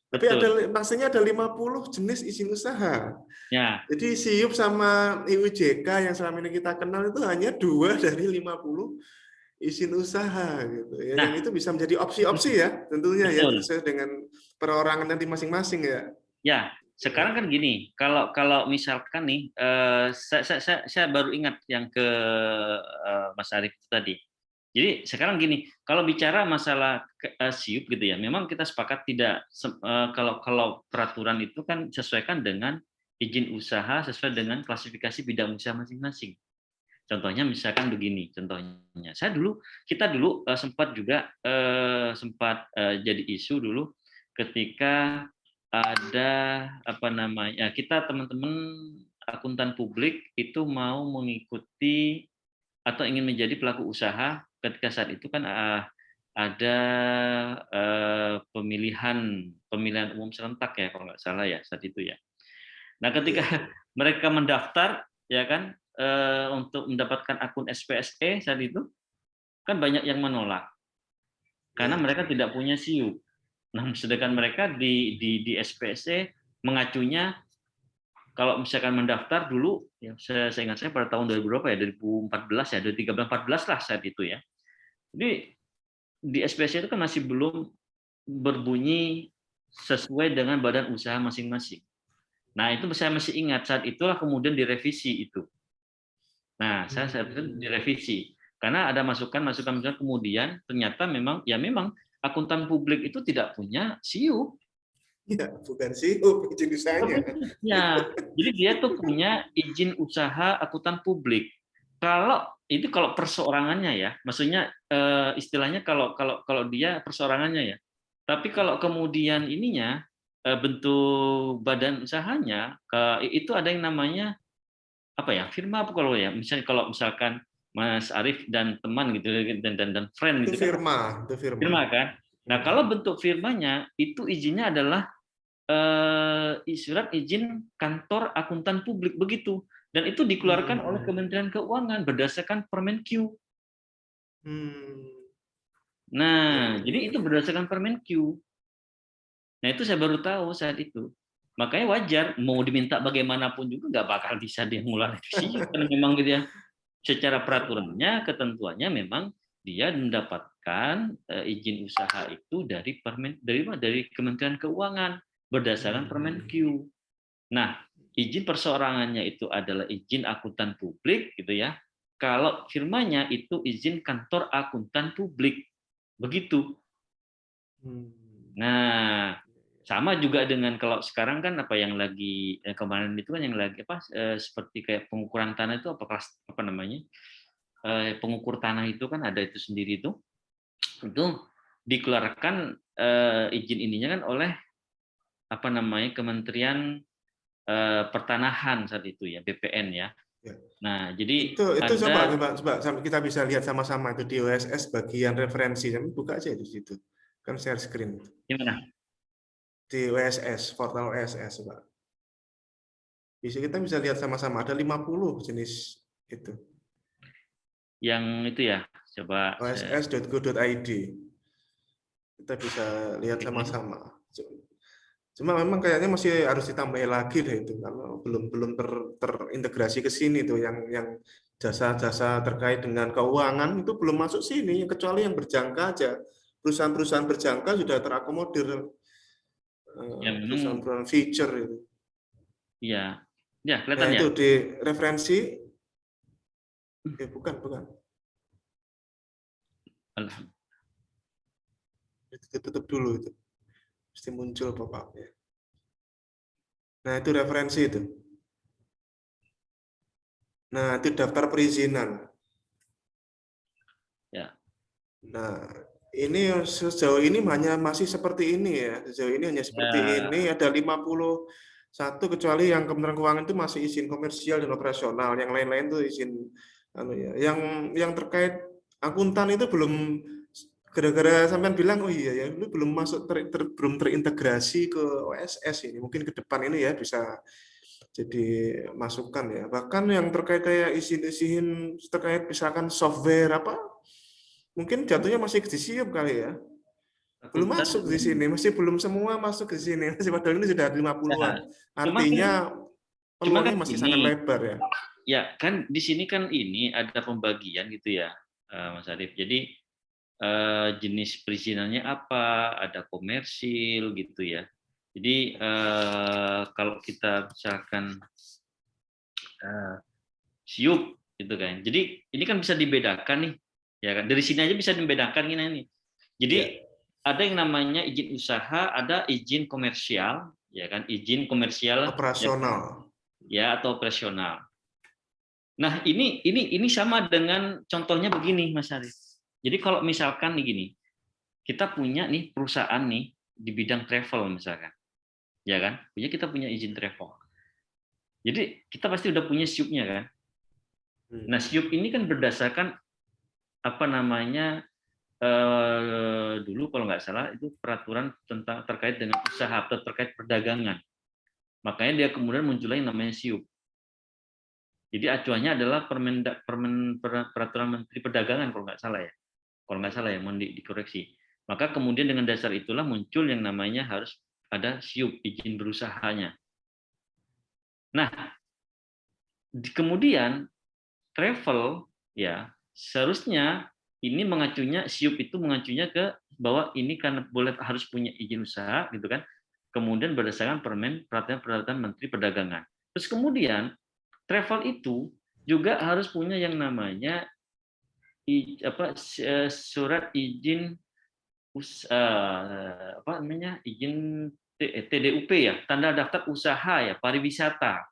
Tapi ada betul. maksudnya ada 50 jenis izin usaha. Ya, Jadi SIUP sama IUJK yang selama ini kita kenal itu hanya 2 dari 50 izin usaha gitu ya. Yang nah, itu bisa menjadi opsi-opsi ya tentunya ya betul. sesuai dengan perorangan nanti masing-masing ya. Ya, sekarang kan gini, kalau kalau misalkan nih, saya baru ingat yang ke Mas Arief itu tadi. Jadi sekarang gini, kalau bicara masalah SIUP gitu ya, memang kita sepakat tidak kalau kalau peraturan itu kan sesuaikan dengan izin usaha sesuai dengan klasifikasi bidang usaha masing-masing. Contohnya misalkan begini, contohnya kita dulu sempat juga sempat jadi isu dulu ketika ada apa namanya kita teman-teman akuntan publik itu mau mengikuti atau ingin menjadi pelaku usaha ketika saat itu kan ada pemilihan umum serentak ya kalau nggak salah ya saat itu ya. Nah ketika Iya. mereka mendaftar ya kan untuk mendapatkan akun SPSE saat itu kan banyak yang menolak karena Ya. mereka tidak punya SIUP. Nah, sedangkan mereka di SPSE mengacunya kalau misalkan mendaftar dulu ya saya ingat saya pada tahun 2000 berapa ya 2014 ya 2013 14 lah saat itu ya. Jadi di SPSE itu kan masih belum berbunyi sesuai dengan badan usaha masing-masing. Nah, itu saya masih ingat saat itulah kemudian direvisi itu. Nah, saya pikir direvisi karena ada masukan-masukan kemudian ternyata memang akuntan publik itu tidak punya SIUP. Ya, bukan SIUP izin usahanya. Ya, jadi dia tuh punya izin usaha akuntan publik. Kalau perseorangannya ya, maksudnya istilahnya kalau dia perseorangannya ya. Tapi kalau kemudian ininya bentuk badan usahanya itu ada yang namanya apa ya firma apa kalau ya misalnya kalau misalkan Mas Arief dan teman gitu dan friend Itu gitu kan firma, itu firma. firma kan. Nah kalau bentuk firmanya itu izinnya adalah surat izin kantor akuntan publik begitu dan itu dikeluarkan oleh Hmm. Kementerian Keuangan berdasarkan Permenq. Hmm. Ya, Nah ya, jadi ya. itu berdasarkan Permenq. Nah itu saya baru tahu saat itu. Makanya wajar mau diminta bagaimanapun juga nggak bakal bisa dia ngeluarin SIUP karena memang gitu ya. Secara peraturannya, ketentuannya memang dia mendapatkan izin usaha itu dari Kementerian Keuangan berdasarkan Permenq. Nah, izin perseorangannya itu adalah izin akuntan publik gitu ya. Kalau firmanya itu izin kantor akuntan publik. Begitu. Nah, sama juga dengan kalau sekarang kan apa yang lagi kemarin itu kan yang lagi apa seperti kayak pengukuran tanah itu apa namanya? Pengukur tanah itu kan ada itu sendiri itu dikeluarkan izin ininya kan oleh apa namanya Kementerian Pertanahan saat itu ya BPN ya. Ya. Nah jadi Itu ada coba kita bisa lihat sama-sama itu di OSS bagian referensi. Kami buka aja di situ. Kan share screen. gimana? Di OSS, portal OSS, Pak. Kita bisa lihat sama-sama ada 50 jenis itu. Yang itu ya coba oss.go.id. Kita bisa lihat sama-sama. Cuma memang kayaknya masih harus ditambahin lagi deh itu karena belum terintegrasi ke sini tuh yang jasa-jasa terkait dengan keuangan itu belum masuk sini kecuali yang berjangka aja. Perusahaan-perusahaan berjangka sudah terakomodir ya memang perusahaan-perusahaan feature itu. ya ya Nah, kelihatan ya. itu di referensi bukan. Itu tutup dulu itu. Mesti muncul pop-up-nya. Nah, itu referensi itu. Nah, itu daftar perizinan. Ya. Nah, ini sejauh ini masih seperti ini ya. Sejauh ini hanya seperti ini. Ada 51 kecuali yang Kementerian Keuangan itu masih izin komersial dan operasional. Yang lain-lain itu izin yang terkait akuntan itu belum gara-gara sampean bilang oh iya ya lu belum masuk belum terintegrasi ke OSS ini. Mungkin ke depan ini ya bisa jadi masukan ya. Bahkan yang terkait kayak izin terkait misalkan software apa mungkin jatuhnya masih di SIUP kali ya. Belum Akuntan masuk di sini, masih belum semua masuk ke sini. Masih padahal ini sudah 50-an. nah, Artinya cuma kan peluangnya masih sangat ini lebar ya. ya kan di sini kan ini ada pembagian gitu ya Mas Arif. Jadi jenis perizinannya apa, ada komersil gitu ya. Jadi kalau kita misalkan SIUP gitu kan. Jadi ini kan bisa dibedakan nih, ya kan. Dari sini aja bisa dibedakan gini nih. Jadi Ya. ada yang namanya izin usaha, ada izin komersial, ya kan. Izin komersial Operasional. ya atau operasional. Nah, ini sama dengan contohnya begini, Mas Arif. Jadi kalau misalkan nih gini, kita punya nih perusahaan nih di bidang travel misalkan, ya kan? Kita punya izin travel. Jadi kita pasti udah punya SIUP-nya kan. Nah, SIUP ini kan berdasarkan apa namanya dulu kalau nggak salah itu peraturan tentang terkait dengan usaha atau terkait perdagangan. Makanya dia kemudian munculnya yang namanya SIUP. Jadi acuannya adalah peraturan Menteri Perdagangan kalau nggak salah ya. Kalau nggak salah ya, mohon dikoreksi. Maka kemudian dengan dasar itulah muncul yang namanya harus ada SIUP, izin berusahanya. Nah, kemudian travel ya seharusnya ini mengacunya SIUP itu mengacunya ke bahwa ini karena harus punya izin usaha gitu kan. Kemudian berdasarkan peraturan Menteri Perdagangan. Terus kemudian travel itu juga harus punya yang namanya surat izin apa namanya izin TDUP ya, tanda daftar usaha ya pariwisata.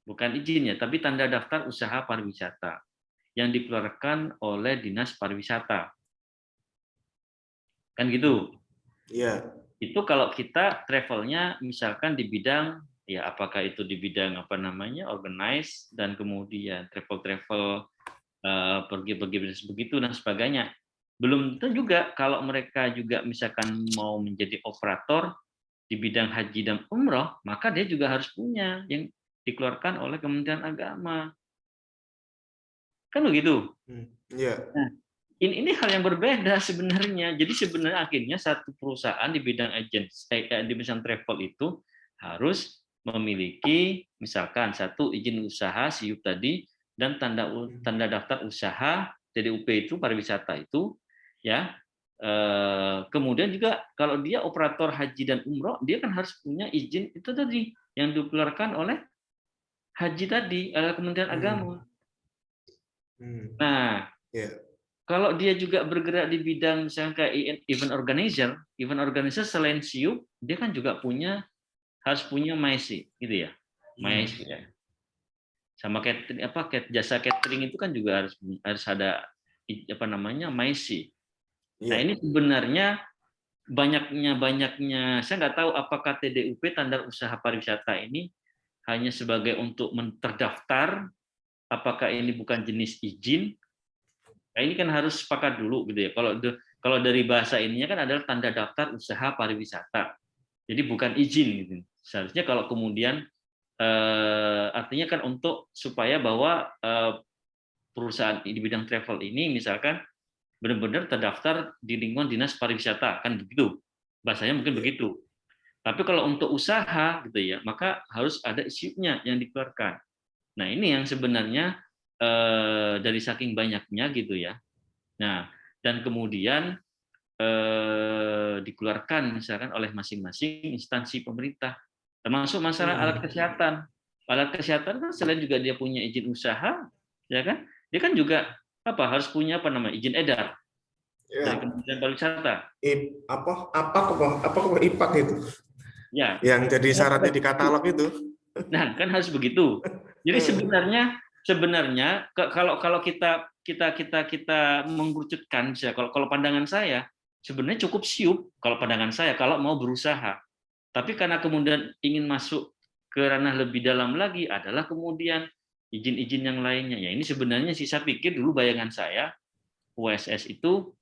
Bukan izin ya, tapi tanda daftar usaha pariwisata yang dikeluarkan oleh Dinas Pariwisata. Kan gitu. Iya. Itu kalau kita travelnya misalkan di bidang ya apakah itu di bidang apa namanya organize dan kemudian travel pergi-pergi begitu dan sebagainya. Belum tentu juga kalau mereka juga misalkan mau menjadi operator di bidang haji dan umroh, maka dia juga harus punya yang dikeluarkan oleh Kementerian Agama. Kan begitu. Iya. Nah, ini hal yang berbeda sebenarnya. Jadi sebenarnya akhirnya satu perusahaan di bidang di bidang travel itu harus memiliki misalkan satu izin usaha SIUP tadi dan tanda daftar usaha TDUP itu pariwisata itu ya. Kemudian juga kalau dia operator haji dan umroh dia kan harus punya izin itu tadi yang dikeluarkan oleh haji tadi Kementerian Agama. Nah, Ya. kalau dia juga bergerak di bidang misalnya kayak event organizer selain SIUP, dia kan juga harus punya MySI, gitu ya, MySI ya. Sama catering jasa catering itu kan juga harus ada MySI. Nah ini sebenarnya banyaknya saya nggak tahu apakah TDUP tanda usaha pariwisata ini hanya sebagai untuk terdaftar, apakah ini bukan jenis izin. Nah, ini kan harus sepakat dulu gitu ya. Kalau dari bahasa ininya kan adalah tanda daftar usaha pariwisata. Jadi bukan izin gitu. Seharusnya kalau kemudian artinya kan untuk supaya bahwa perusahaan di bidang travel ini misalkan benar-benar terdaftar di lingkungan dinas pariwisata kan begitu. Bahasanya mungkin begitu. Tapi kalau untuk usaha gitu ya, maka harus ada isunya yang dikeluarkan. Nah, ini yang sebenarnya dari saking banyaknya gitu ya. Nah, dan kemudian dikeluarkan misalkan oleh masing-masing instansi pemerintah, termasuk masalah alat kesehatan. Alat kesehatan kan selain juga dia punya izin usaha, ya kan? Dia kan juga harus punya izin edar dari Ya. Kementerian Pariwisata. Apa IPAK itu? Ya. Yang jadi syaratnya di katalog itu. Nah, kan harus begitu. Jadi sebenarnya kalau kita mengerucutkan, kalau pandangan saya sebenarnya cukup SIUP kalau pandangan saya kalau mau berusaha. Tapi karena kemudian ingin masuk ke ranah lebih dalam lagi adalah kemudian izin-izin yang lainnya. Ya ini sebenarnya sih saya pikir dulu bayangan saya USS itu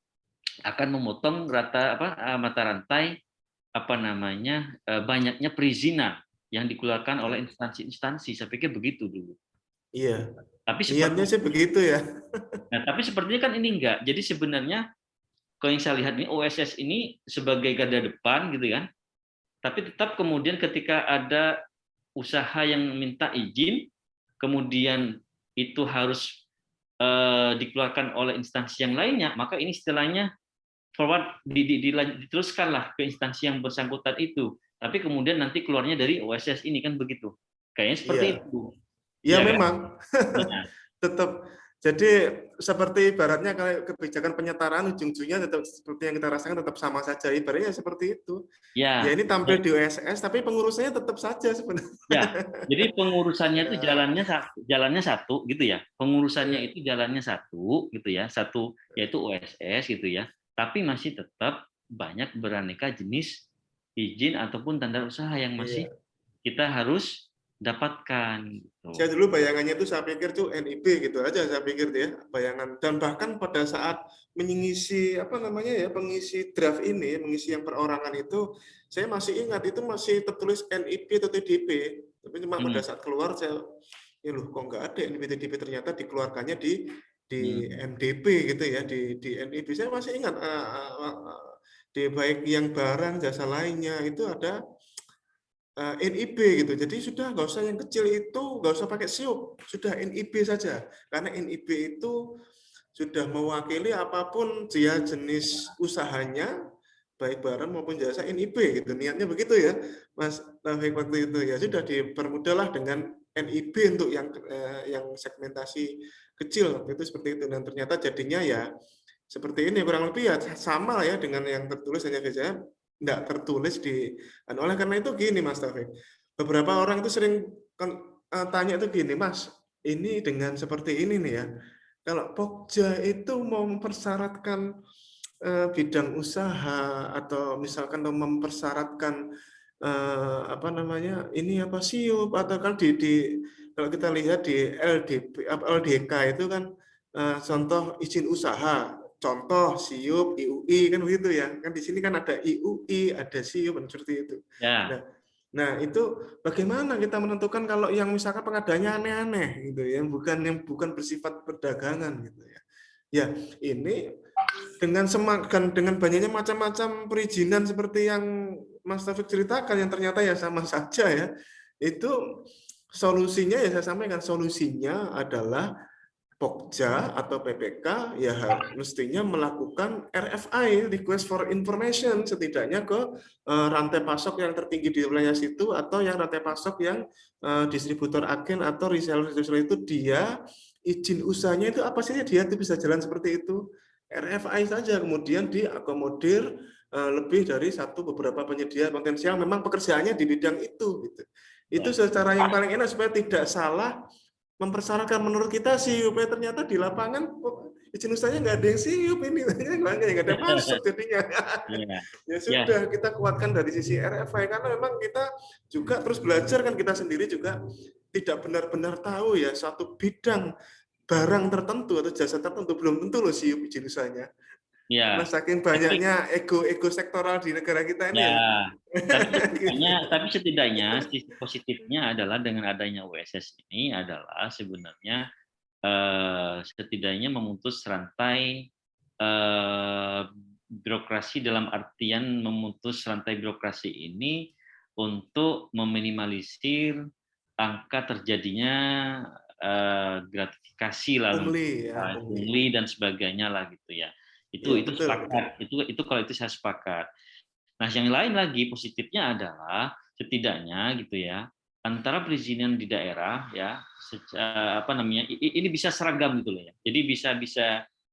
akan memotong mata rantai banyaknya perizinan yang dikeluarkan oleh instansi-instansi. Saya pikir begitu dulu. Iya. Tapi Niatnya sih begitu ya. tapi sepertinya kan ini enggak. Jadi sebenarnya kalau yang saya lihat ini OSS ini sebagai garda depan gitu kan. Tapi tetap kemudian ketika ada usaha yang minta izin, kemudian itu harus dikeluarkan oleh instansi yang lainnya, maka ini istilahnya forward diteruskanlah ke instansi yang bersangkutan itu. Tapi kemudian nanti keluarnya dari OSS ini kan begitu. Kayaknya seperti Iya. itu. Iya Ya kan? memang. Ya. Tetap. Jadi seperti ibaratnya kalau kebijakan penyetaraan ujung-ujungnya tetap seperti yang kita rasakan tetap sama saja. Ibaratnya seperti itu. Ya Ya. ini tampil di OSS tapi pengurusannya tetap saja sebenarnya. Ya. Jadi pengurusannya itu Ya. jalannya satu gitu ya. Pengurusannya Ya. itu jalannya satu gitu ya. Satu yaitu OSS gitu ya. Tapi masih tetap banyak beraneka jenis izin ataupun tanda usaha yang masih Iya. kita harus dapatkan gitu. Saya dulu bayangannya itu saya pikir tuh NIB gitu aja saya pikir ya bayangan, dan bahkan pada saat mengisi pengisi draft ini, mengisi yang perorangan itu saya masih ingat itu masih tertulis NIB atau TDP, tapi cuma pada saat keluar saya loh kok nggak ada NIB TDP, ternyata dikeluarkannya di MDP gitu ya, di NIB. Saya masih ingat di baik yang barang jasa lainnya itu ada NIB gitu. Jadi sudah nggak usah yang kecil itu, nggak usah pakai SIUP, sudah NIB saja. Karena NIB itu sudah mewakili apapun dia jenis usahanya, baik barang maupun jasa NIB gitu. Niatnya begitu ya, Mas Taufik waktu itu ya. Sudah dipermudahlah dengan NIB untuk yang segmentasi kecil waktu itu seperti itu. Dan ternyata jadinya ya seperti ini kurang lebih ya sama ya dengan yang tertulis, hanya saja nggak tertulis oleh karena itu gini Mas Taufik, beberapa orang itu sering tanya itu gini, Mas, ini dengan seperti ini nih ya, kalau Pokja itu mau mempersyaratkan bidang usaha atau misalkan mempersyaratkan SIUP atau kan kalau kita lihat di LDK itu kan contoh izin usaha, contoh SIUP, IUI kan begitu ya. Kan di sini kan ada IUI, ada SIUP seperti itu. Ya. Nah, itu bagaimana kita menentukan kalau yang misalkan pengadanya aneh-aneh gitu ya, yang bukan bersifat perdagangan gitu ya. Ya, ini dengan banyaknya macam-macam perizinan seperti yang Mas Taufik ceritakan yang ternyata ya sama saja ya. Itu solusinya ya saya sampaikan, solusinya adalah Pokja atau PPK ya mestinya melakukan RFI, request for information, setidaknya ke rantai pasok yang tertinggi di wilayah situ, atau yang rantai pasok yang distributor agen atau reseller itu dia izin usahanya itu apa sih, dia itu bisa jalan seperti itu. RFI saja kemudian diakomodir lebih dari satu beberapa penyedia potensial memang pekerjaannya di bidang itu gitu. Itu Ya. secara yang paling enak supaya tidak salah mempersyaratkan menurut kita siup, ternyata di lapangan izin usahanya nggak ada yang siup ini, nggak ada masuk jadinya. Ya. Ya Ya. sudah, kita kuatkan dari sisi RFI karena memang kita juga terus belajar kan, kita sendiri juga tidak benar-benar tahu ya satu bidang barang tertentu atau jasa tertentu belum tentu loh siup izin usahanya. Karena Ya. saking Tapi banyaknya ego sektoral di negara kita ini ya, ya. tapi setidaknya sisi positifnya adalah dengan adanya USS ini adalah sebenarnya setidaknya memutus rantai birokrasi, dalam artian memutus rantai birokrasi ini untuk meminimalisir angka terjadinya gratifikasi lah, Pungli ya, pungli. pungli dan sebagainya lah gitu ya. Ya Itu betul, betul. sepakat. Itu kalau itu saya sepakat. Nah, yang lain lagi positifnya adalah setidaknya gitu ya, antara perizinan di daerah ya, apa namanya, ini bisa seragam gitu loh ya. Jadi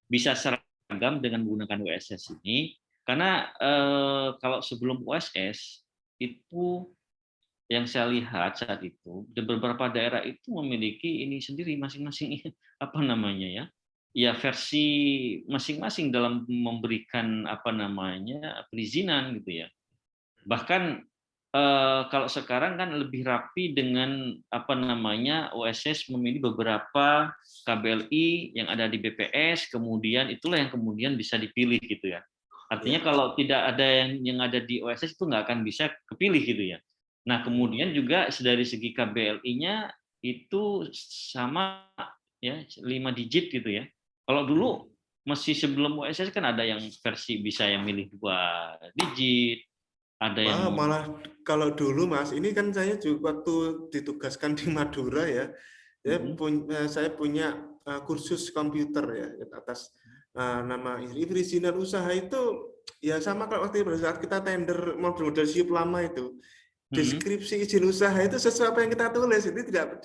bisa seragam dengan menggunakan USS ini, karena kalau sebelum USS itu yang saya lihat saat itu, di beberapa daerah itu memiliki ini sendiri masing-masing apa namanya ya, ya versi masing-masing dalam memberikan apa namanya perizinan gitu ya. Bahkan kalau sekarang kan lebih rapi dengan apa namanya, OSS memilih beberapa KBLI yang ada di BPS, kemudian itulah yang kemudian bisa dipilih gitu ya. Artinya Ya. kalau tidak ada yang ada di OSS itu nggak akan bisa kepilih gitu ya. Nah kemudian juga dari segi KBLI-nya itu sama ya, 5 digit gitu ya. Kalau dulu masih sebelum OSS kan ada yang versi bisa yang milih 2 digit, ada yang Wah, malah kalau dulu Mas, ini kan saya juga waktu ditugaskan di Madura ya, saya punya kursus komputer ya atas nama perizinan usaha itu ya sama kalau waktu pada saat kita tender model-model siup lama itu. Deskripsi izin usaha itu sesuai apa yang kita tulis, ini tidak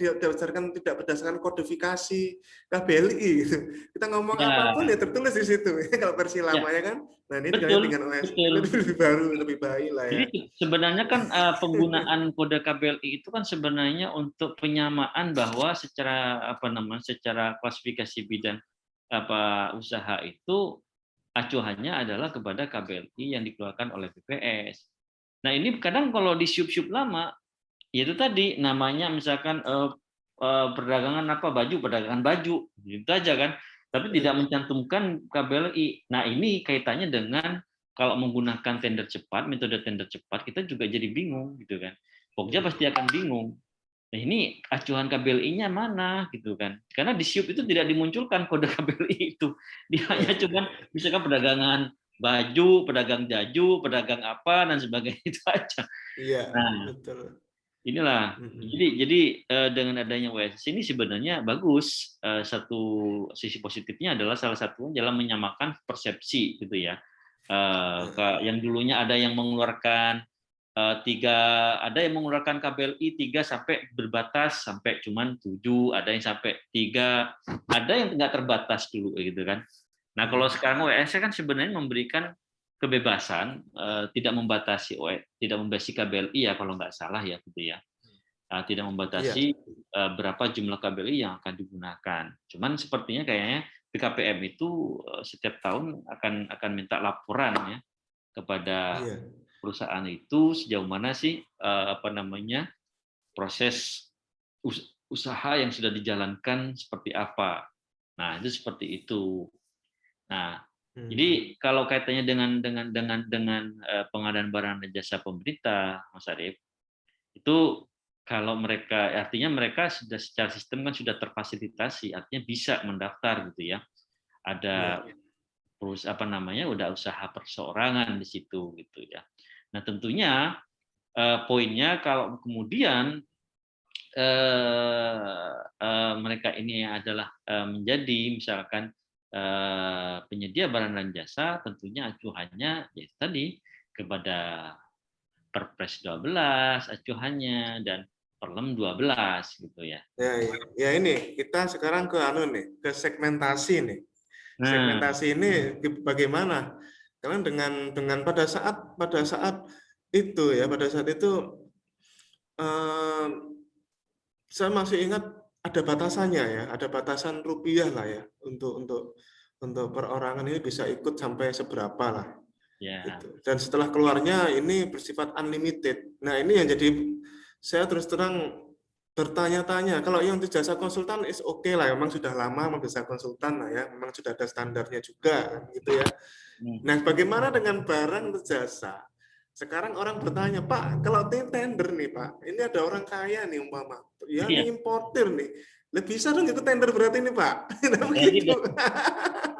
berdasarkan kodifikasi KBLI gitu. Kita ngomong apapun ya ya tertulis di situ. Kalau versi ya lama ya kan. Nah, ini betul dengan OS betul. lebih baru, lebih baik lah ya. Jadi sebenarnya kan penggunaan kode KBLI itu kan sebenarnya untuk penyamaan bahwa secara apa namanya, secara klasifikasi bidang apa usaha itu acuannya adalah kepada KBLI yang dikeluarkan oleh BPS. Nah ini kadang kalau di siup-siup lama, ya itu tadi namanya misalkan perdagangan apa, perdagangan baju, gitu aja kan. Tapi tidak mencantumkan KBLI. Nah ini kaitannya dengan kalau menggunakan tender cepat, metode tender cepat, kita juga jadi bingung gitu kan. Pokja pasti akan bingung. Nah ini acuan KBLI-nya mana gitu kan? Karena di SIUP itu tidak dimunculkan kode KBLI itu. Dia hanya cuma misalkan perdagangan baju, pedagang jaju, pedagang apa dan sebagainya itu aja. Iya, Nah, betul. inilah. Jadi dengan adanya WSS ini sebenarnya bagus. Satu sisi positifnya adalah salah satunya dalam menyamakan persepsi gitu ya. Yang dulunya ada yang mengeluarkan ada yang mengeluarkan KBLI 3 sampai berbatas sampai cuman 7, ada yang sampai 3, ada yang nggak terbatas dulu gitu kan. Nah kalau sekarang WSS kan sebenarnya memberikan kebebasan, tidak membatasi KBLI ya kalau nggak salah ya gitu ya. Tidak Iya. membatasi berapa jumlah KBLI yang akan digunakan. Cuman sepertinya kayaknya BKPM itu setiap tahun akan minta laporan ya kepada Iya. perusahaan itu sejauh mana sih apa namanya, proses usaha yang sudah dijalankan seperti apa. Nah, itu seperti itu. Nah, jadi kalau kaitannya dengan pengadaan barang dan jasa pemerintah, Mas Arief, itu kalau mereka artinya mereka sudah secara sistem kan sudah terfasilitasi, artinya bisa mendaftar gitu ya. ada udah usaha perseorangan di situ gitu ya. Nah tentunya poinnya kalau kemudian mereka ini adalah menjadi misalkan penyedia barang dan jasa, tentunya acuannya ya tadi kepada Perpres 12 acuannya dan Perlem 12 gitu ya. Ya ini kita sekarang ke ke segmentasi nih. Nah, Segmentasi ini bagaimana? Karena dengan pada saat itu ya, pada saat itu eh, saya masih ingat ada batasannya ya, ada batasan rupiah lah ya untuk perorangan ini bisa ikut sampai seberapa lah ya. gitu. Dan setelah keluarnya ini bersifat unlimited. Nah ini yang jadi saya terus terang bertanya-tanya. Kalau yang untuk jasa konsultan is oke lah, memang sudah lama memang jasa konsultan lah ya, memang sudah ada standarnya juga kan gitu ya. Nah bagaimana dengan barang atau jasa? Sekarang orang bertanya, Pak, kalau tender nih Pak, ini ada orang kaya nih umpama, ya Iya. nih importir nih, lebih bisa dong ikut tender berarti nih Pak, nah,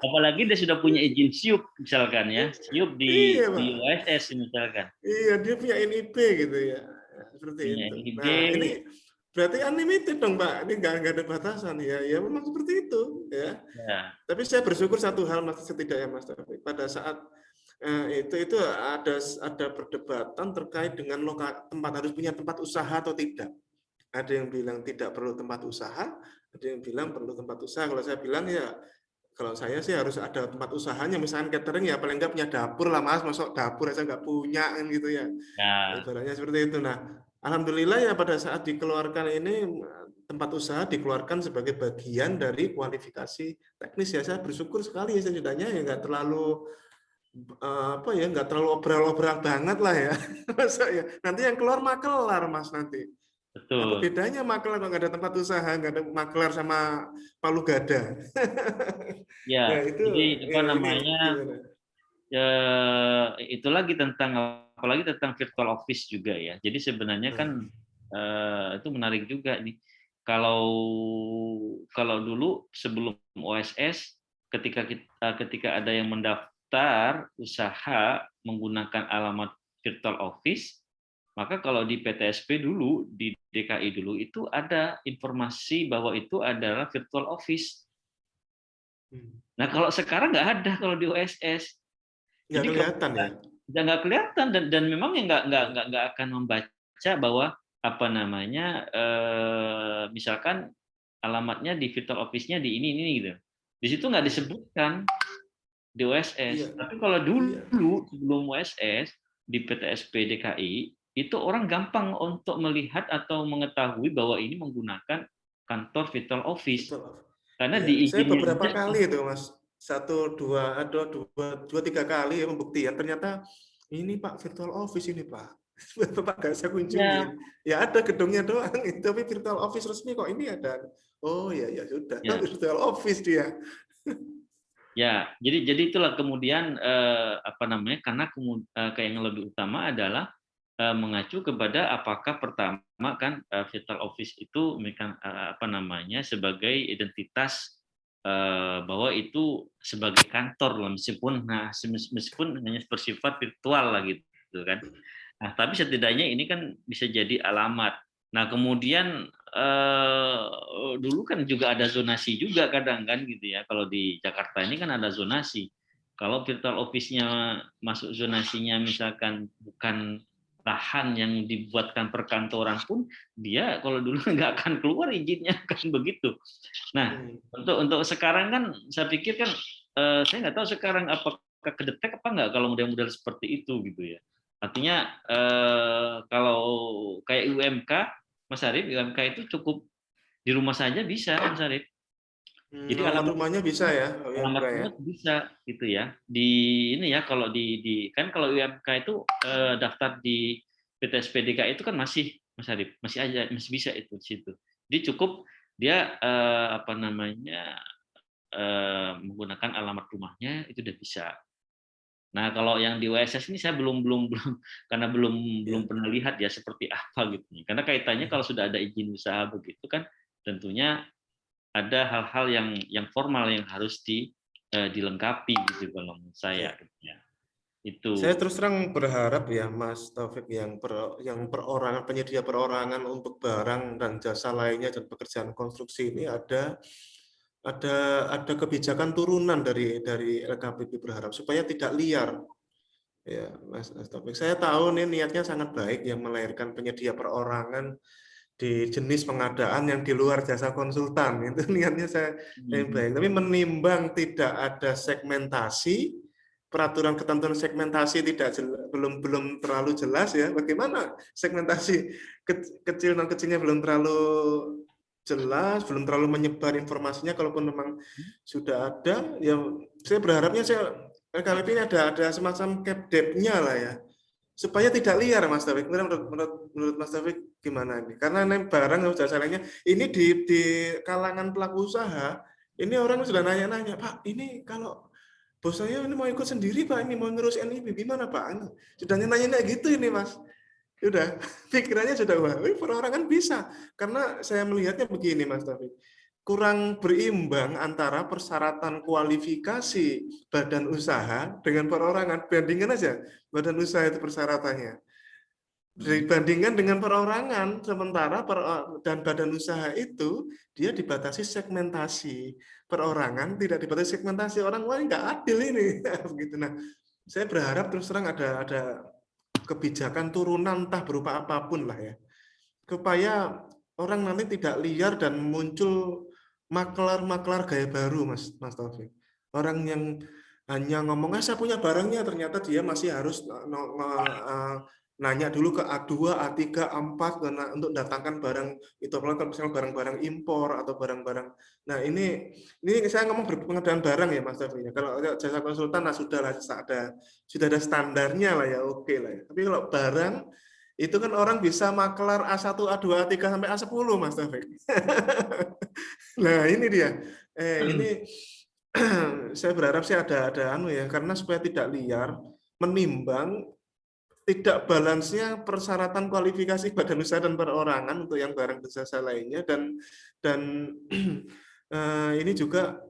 Apalagi begitu. dia sudah punya izin SIUP misalkan ya, SIUP Iya di Pak, OSS misalkan, iya dia punya NIB gitu ya, seperti punya itu. NIB. Nah ini berarti unlimited dong Pak, ini nggak ada batasan ya, ya memang seperti itu ya. Ya, Tapi saya bersyukur satu hal Mas, setidaknya Mas Taufik, pada saat itu ada perdebatan terkait dengan tempat harus punya tempat usaha atau tidak. Ada yang bilang tidak perlu tempat usaha, ada yang bilang perlu tempat usaha. Kalau saya bilang ya, kalau saya sih harus ada tempat usahanya. Misalkan catering ya paling nggak punya dapur lah Mas, masuk dapur aja nggak punya kan gitu ya. ya, Ibaratnya seperti itu. Nah, alhamdulillah ya pada saat dikeluarkan ini tempat usaha dikeluarkan sebagai bagian dari kualifikasi teknis ya. Saya bersyukur sekali ya setidaknya ya nggak terlalu apa ya nggak terlalu obral-obral banget lah ya. Masa ya nanti yang keluar makelar Mas nanti. Apa betul. bedanya makelar kalau nggak ada tempat usaha, nggak ada makelar sama palu gada? Nah Ya, itu jadi apa ya, ini namanya, gimana? itu lagi tentang apalagi tentang virtual office juga ya. Jadi sebenarnya kan Nah, itu menarik juga nih. Kalau kalau dulu sebelum OSS, ketika ada yang mendaftar usaha menggunakan alamat virtual office, maka kalau di PTSP dulu, di DKI dulu itu ada informasi bahwa itu adalah virtual office. hmm, Nah kalau sekarang nggak ada kalau di OSS. nggak Jadi kalau kelihatan ya. nggak kelihatan dan memang yang nggak akan membaca bahwa apa namanya misalkan alamatnya di virtual office-nya di ini gitu. Di situ nggak Hmm, disebutkan di iya, OSS. Tapi kalau iya. dulu sebelum OSS di PTSP DKI itu orang gampang untuk melihat atau mengetahui bahwa ini menggunakan kantor virtual office Betul. karena Iya, di saya izinnya beberapa aja. kali itu Mas, dua tiga kali ya pembuktian. Ternyata ini Pak virtual office ini Pak. Bapak nggak saya kunjungin. Ya, Ya ada gedungnya doang, tapi virtual office resmi kok ini ada. Oh ya ya sudah, ya. virtual office dia. Ya, jadi itulah kemudian apa namanya? Karena kayak yang lebih utama adalah mengacu kepada apakah pertama kan virtual office itu apa namanya sebagai identitas bahwa itu sebagai kantor loh, meskipun hanya bersifat virtual lah gitu kan. Nah, tapi setidaknya ini kan bisa jadi alamat. Nah, kemudian dulu kan juga ada zonasi juga kadang kan gitu ya. Kalau di Jakarta ini kan ada zonasi. Kalau virtual office-nya masuk zonasinya misalkan bukan lahan yang dibuatkan perkantoran pun dia kalau dulu nggak akan keluar izinnya kan begitu. Nah, Hmm. untuk sekarang kan saya pikir kan saya nggak tahu sekarang apakah kedetek apa nggak kalau model-model seperti itu gitu ya. Artinya kalau kayak UMK, Mas Arif, UMK itu cukup di rumah saja bisa, Mas Arif. Jadi Alamat rumahnya bisa ya, alamat UMK ya. rumah bisa gitu ya. Di ini ya kalau kan kalau UMK itu daftar di PTSP DKI itu kan masih Mas Arif, masih bisa itu di situ. Jadi cukup dia apa namanya menggunakan alamat rumahnya itu udah bisa. Nah, kalau yang di OSS ini saya belum karena belum Ya. pernah lihat ya seperti apa gitu. Karena kaitannya kalau sudah ada izin usaha begitu kan tentunya ada hal-hal yang formal yang harus dilengkapi gitu kalau menurut saya gitu ya. Itu. Saya terus terang berharap ya Mas Taufik yang perorangan, penyedia perorangan untuk barang dan jasa lainnya dan pekerjaan konstruksi ini ada kebijakan turunan dari LKPP, berharap supaya tidak liar ya Mas Taufik. Saya tahu nih niatnya sangat baik yang melahirkan penyedia perorangan di jenis pengadaan yang di luar jasa konsultan, itu niatnya saya baik. Tapi menimbang tidak ada segmentasi, peraturan ketentuan segmentasi belum terlalu jelas ya. Bagaimana segmentasi kecil dan kecilnya belum terlalu jelas, belum terlalu menyebar informasinya. Kalaupun memang sudah ada, ya saya berharapnya LKPP ini ada semacam capdep-nya lah ya, supaya tidak liar Mas Taufik. Menurut Mas Taufik gimana ini? Karena ini barang jasa lainnya ini di kalangan pelaku usaha ini orang sudah nanya-nanya, Pak, ini kalau bos saya ini mau ikut sendiri Pak, ini mau ngurus NIB gimana Pak? Sudah nanya-nanya gitu ini Mas. Sudah pikirannya sudah wah, perorangan bisa. Karena saya melihatnya begini Mas Taufik, kurang berimbang antara persyaratan kualifikasi badan usaha dengan perorangan. Bandingkan aja badan usaha itu persyaratannya, dibandingkan dengan perorangan, sementara dan badan usaha itu dia dibatasi segmentasi, perorangan tidak dibatasi segmentasi. Orang lain nggak adil ini. Begitu. Nah, saya berharap terus terang ada kebijakan turunan entah berupa apapun lah ya, supaya orang nanti tidak liar dan muncul maklar gaya baru, Mas Taufik. Orang yang hanya ngomong, saya punya barangnya, ternyata dia masih harus nanya dulu ke A2, A3, A4 untuk datangkan barang itu, apalagi misalnya barang-barang impor atau barang-barang. Nah ini saya ngomong pengadaan barang ya Mas Taufik. Kalau jasa konsultan sudah ada standarnya lah ya, oke lah ya. Tapi kalau barang itu kan orang bisa maklar A1, A2, A3 sampai A10 Mas Taufik. Nah, ini dia. Ini saya berharap sih ada ya, karena supaya tidak liar, menimbang tidak balansnya persyaratan kualifikasi badan usaha dan perorangan untuk yang barang dan jasa lainnya, dan ini juga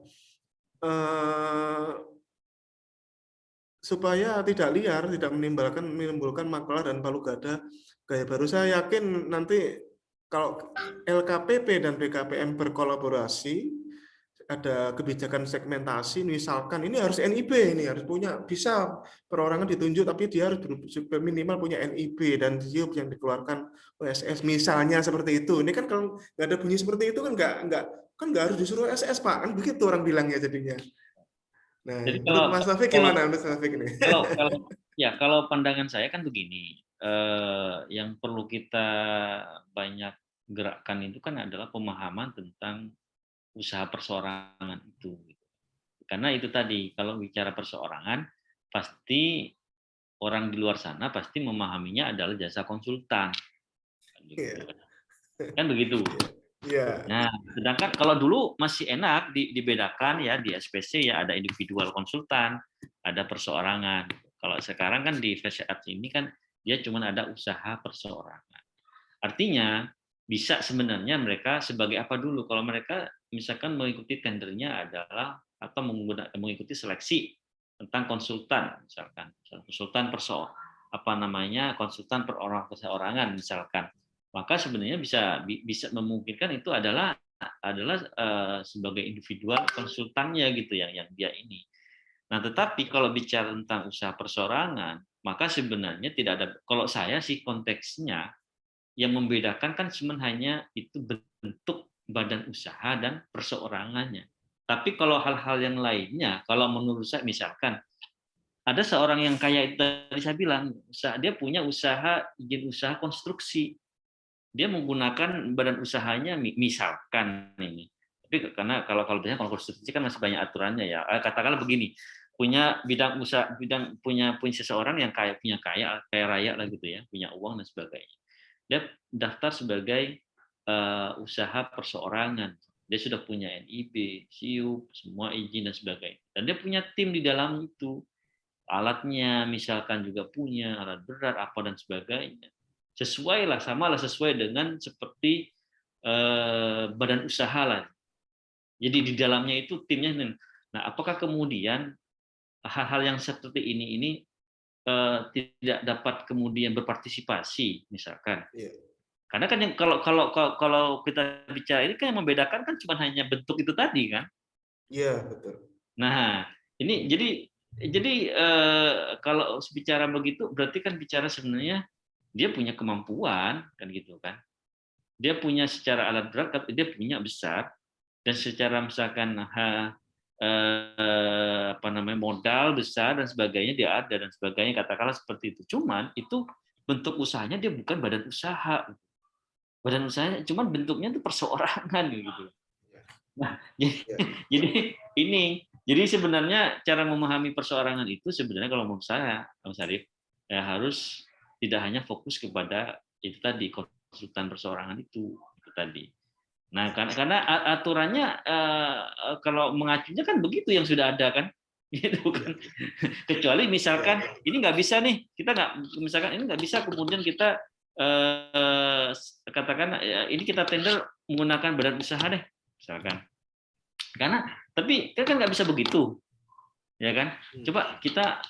supaya tidak liar, tidak menimbulkan maklar dan palu gada gaya baru. Saya yakin nanti kalau LKPP dan BKPM berkolaborasi, ada kebijakan segmentasi, misalkan ini harus NIB, ini harus bisa perorangan ditunjuk, tapi dia harus minimal punya NIB dan ZIUP yang dikeluarkan OSS, misalnya seperti itu. Ini kan kalau nggak ada bunyi seperti itu kan nggak harus disuruh SS Pak, kan begitu orang bilangnya jadinya. Nah, Jadi menurut Mas Taufik gimana? Menurut Mas Taufik ini? Kalau pandangan saya kan begini, yang perlu kita banyak gerakkan itu kan adalah pemahaman tentang usaha perseorangan itu. Karena itu tadi, kalau bicara perseorangan, pasti orang di luar sana pasti memahaminya adalah jasa konsultan. Kan begitu. Nah, sedangkan kalau dulu masih enak dibedakan ya, di SPC ya ada individual konsultan, ada perseorangan. Kalau sekarang kan di VCAT ini kan dia cuma ada usaha perseorangan. Artinya bisa sebenarnya mereka sebagai apa dulu? Kalau mereka misalkan mengikuti tendernya adalah atau mengikuti seleksi tentang konsultan, misalkan konsultan konsultan perseorangan misalkan, maka sebenarnya bisa memungkinkan itu adalah sebagai individual konsultannya gitu yang dia ini. Nah, tetapi kalau bicara tentang usaha perseorangan, maka sebenarnya tidak ada, kalau saya sih konteksnya yang membedakan kan cuma hanya itu bentuk badan usaha dan perseorangannya. Tapi kalau hal-hal yang lainnya, kalau menurut saya misalkan ada seorang yang kaya itu tadi saya bilang, dia punya izin usaha konstruksi. Dia menggunakan badan usahanya misalkan ini. Tapi karena kalau biasanya konstruksi kan masih banyak aturannya ya. Katakanlah begini, punya punya seseorang yang punya kaya raya lah gitu ya, punya uang dan sebagainya. Dia daftar sebagai usaha perseorangan. Dia sudah punya NIB, SIUP, semua izin dan sebagainya. Dan dia punya tim di dalam itu. Alatnya misalkan juga punya, alat berat, apa dan sebagainya. Sesuai dengan seperti badan usaha lah. Jadi di dalamnya itu timnya. Nah, apakah kemudian hal-hal yang seperti ini tidak dapat kemudian berpartisipasi, misalkan? Iya. Karena kan yang kalau kita bicara ini kan yang membedakan kan cuma hanya bentuk itu tadi kan. Iya, betul. Nah, ini jadi kalau bicara begitu berarti kan bicara sebenarnya dia punya kemampuan kan gitu kan. Dia punya secara alat berat, tapi dia punya besar dan secara misalkan apa namanya modal besar dan sebagainya dia ada dan sebagainya katakanlah seperti itu. Cuman itu bentuk usahanya dia bukan badan usaha. Badan usahanya cuman bentuknya itu perseorangan gitu. Nah, Iya. jadi jadi sebenarnya cara memahami perseorangan itu sebenarnya kalau menurut saya, Bang Sarif, ya harus tidak hanya fokus kepada itu tadi konsultan perseorangan itu tadi. Nah, karena aturannya kalau mengacunya kan begitu yang sudah ada kan, gitu Iya. kan. Kecuali Iya. misalkan ini nggak bisa nih, kita nggak misalkan ini nggak bisa kemudian kita katakan ya, ini kita tender menggunakan badan usaha deh, misalkan. Karena tapi kan nggak bisa begitu, ya kan? Hmm. Coba kita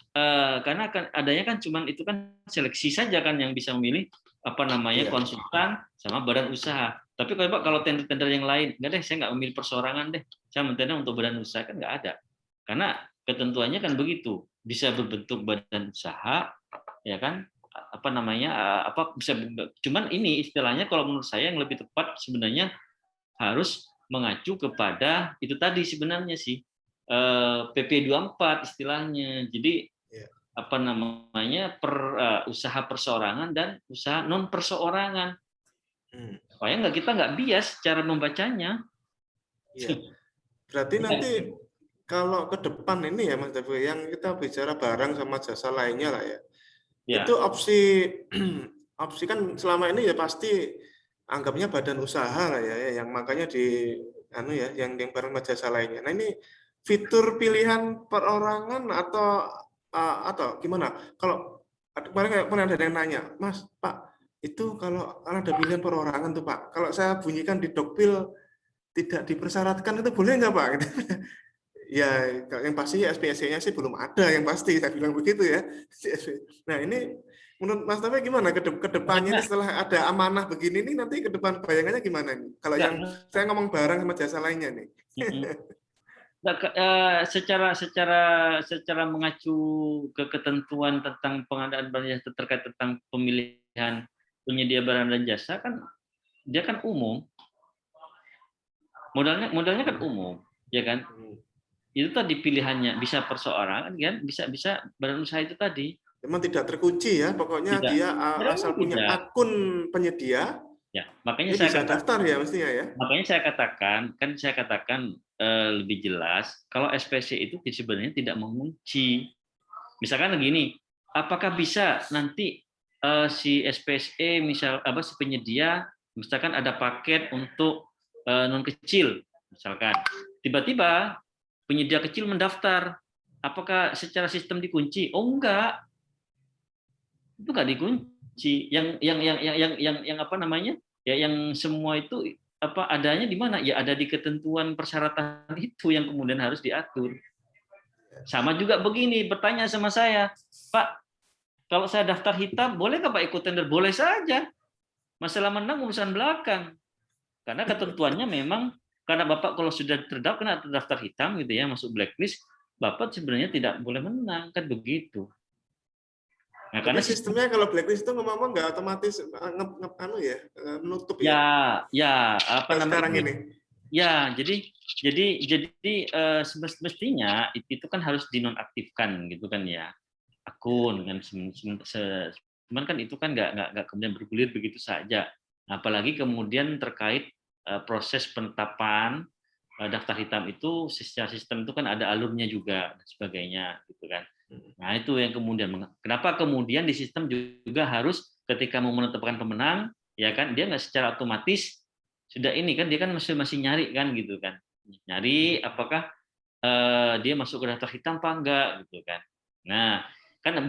karena kan adanya kan cuman itu kan seleksi saja kan yang bisa memilih apa namanya Iya. konsultan sama badan usaha. Tapi kalau tender-tender yang lain, nggak deh, saya nggak memilih perseorangan deh, saya mentender untuk badan usaha kan nggak ada. Karena ketentuannya kan begitu, bisa berbentuk badan usaha, ya kan? Apa namanya apa bisa cuman ini istilahnya kalau menurut saya yang lebih tepat sebenarnya harus mengacu kepada itu tadi sebenarnya sih PP 24 istilahnya. Jadi Iya. apa namanya usaha perseorangan dan usaha non perseorangan. Hmm. Supaya kita nggak bias cara membacanya. Iya. Berarti nanti kalau ke depan ini ya Mas Devi, yang kita bicara barang sama jasa lainnya lah ya. Itu Ya, opsi opsi kan selama ini ya pasti anggapnya badan usaha lah ya, yang makanya di anu ya, yang barang sama jasa lainnya. Nah ini fitur pilihan perorangan atau gimana? Kalau kemarin pernah ada yang nanya, Mas, Pak, itu kalau ada pilihan perorangan tuh Pak, kalau saya bunyikan di Dokpil tidak dipersyaratkan itu boleh nggak Pak? Ya, yang pasti SPSC-nya sih belum ada yang pasti, saya bilang begitu ya. Nah ini menurut Mas Taufik gimana ke depannya ini enggak, setelah ada amanah begini nih nanti ke depan bayangannya gimana nih? Kalau enggak, yang saya ngomong barang sama jasa lainnya nih. secara secara mengacu ke ketentuan tentang pengadaan barang jasa terkait tentang pemilihan penyedia barang dan jasa kan dia kan umum, modalnya kan umum, ya kan? Itu tadi pilihannya bisa perseorangan kan, bisa bisa badan usaha itu tadi. Memang tidak terkunci ya, pokoknya Tidak, dia memang asal punya tidak. akun penyedia, Ya, makanya dia saya bisa daftar ya mestinya ya. saya katakan lebih jelas kalau SPC itu sebenarnya tidak mengunci. Misalkan begini, apakah bisa nanti si SPSE misal apa si penyedia misalkan ada paket untuk non kecil misalkan tiba-tiba penyedia kecil mendaftar, apakah secara sistem dikunci? Oh enggak, itu enggak dikunci. Yang apa namanya? Ya yang semua itu apa adanya di mana? Ya ada di ketentuan persyaratan itu yang kemudian harus diatur. Sama juga begini, bertanya sama saya, Pak, kalau saya daftar hitam, boleh nggak Pak ikut tender? Boleh saja. Masalah menang urusan belakang. Karena ketentuannya memang karena Bapak kalau sudah terdaftar hitam gitu ya, masuk blacklist, Bapak sebenarnya tidak boleh menang kan begitu. Nah, Tapi karena sistem sistemnya kalau blacklist itu ngomong nggak otomatis anu ya, menutup ya ya. ya apa Kalau namanya sekarang ini ini. ya jadi semestinya itu kan harus dinonaktifkan gitu kan ya Ya. akun kan cuman kan itu kan nggak kemudian bergulir begitu saja. Apalagi kemudian terkait proses penetapan daftar hitam itu secara sistem itu kan ada alurnya juga dan sebagainya gitu kan. Nah itu yang kemudian kenapa kemudian di sistem juga harus ketika mau menetapkan pemenang ya kan dia nggak secara otomatis sudah ini kan dia kan masih masih nyari kan gitu kan nyari apakah dia masuk ke daftar hitam apa enggak gitu kan. Nah, kan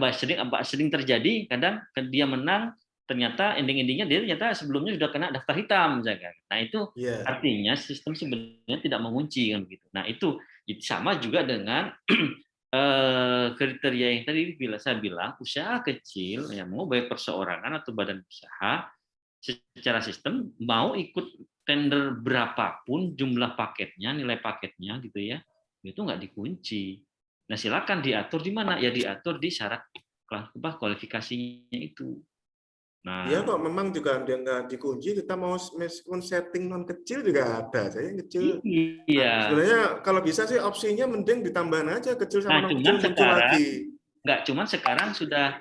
sering terjadi kadang dia menang ternyata ending-endingnya dia ternyata sebelumnya sudah kena daftar hitam misalkan. Nah, itu Iya. artinya sistem sebenarnya tidak mengunci kan begitu. Nah, itu Itu sama juga dengan kriteria yang tadi saya bilang, usaha kecil, ya mau baik perseorangan atau badan usaha, secara sistem mau ikut tender berapapun jumlah paketnya, nilai paketnya gitu ya, itu nggak dikunci. Nah silakan diatur di mana? Ya diatur di syarat kualifikasinya itu. Iya Nah, kok, memang juga dia nggak dikunci, kita mau meskipun setting non kecil juga ada. Saya yang kecil, iya. sebenarnya kalau bisa sih opsinya mending ditambahin aja kecil sama Nah, non kecil muncul lagi. cuman sekarang sudah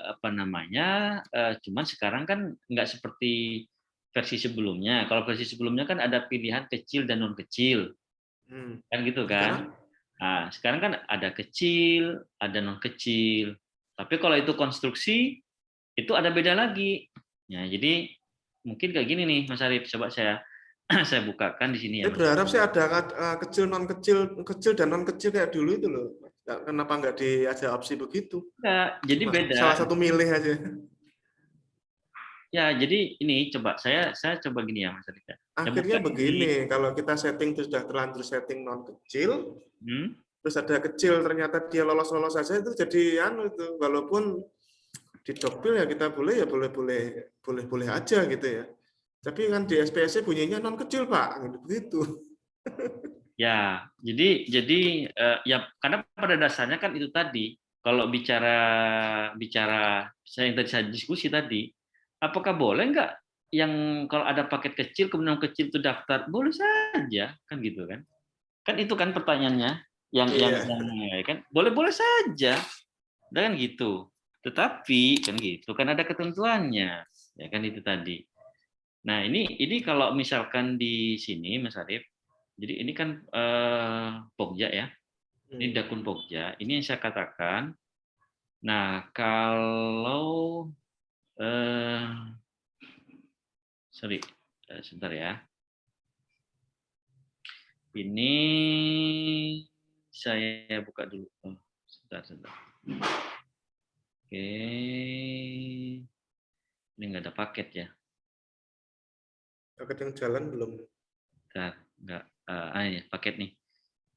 apa namanya? Cuman sekarang kan nggak seperti versi sebelumnya. Kalau versi sebelumnya kan ada pilihan kecil dan non kecil, kan gitu kan? Sekarang Nah, sekarang kan ada kecil, ada non kecil. Tapi kalau itu konstruksi itu ada beda lagi. Ya, jadi mungkin kayak gini nih, Mas Arif. Coba saya saya bukakan di sini ya, saya Mas. berharap sih ada kecil non kecil, kecil dan non kecil kayak dulu itu loh. Kenapa nggak ada opsi begitu? Enggak, jadi Cuma beda. salah satu milih aja. Ya, jadi ini coba saya coba gini ya, Mas Arif. Saya buka Akhirnya di begini, kalau kita setting itu sudah terlanjur setting non kecil, hmm, terus ada kecil ternyata dia lolos-lolos saja, itu jadi itu walaupun di dogbil ya kita boleh ya boleh aja gitu ya. Tapi kan di SPSC bunyinya non kecil Pak, begitu. ya, jadi ya karena pada dasarnya kan itu tadi kalau bicara bicara saya yang tadi saya diskusi tadi, apakah boleh nggak yang kalau ada paket kecil kemudian kecil itu daftar boleh saja kan gitu kan? Kan itu kan pertanyaannya Iya. yang ya kan boleh-boleh saja dan kan gitu. Tetapi kan gitu kan ada ketentuannya ya kan itu tadi. Nah, ini kalau misalkan di sini Mas Arif, jadi ini kan Pokja ya. Ini Dakun Pokja. Ini yang saya katakan. Nah, kalau sorry, sebentar ya. Ini saya buka dulu. Oh, sebentar. Oke. Ini nggak ada paket ya. Paket yang jalan belum. Nggak. Ya, paket nih.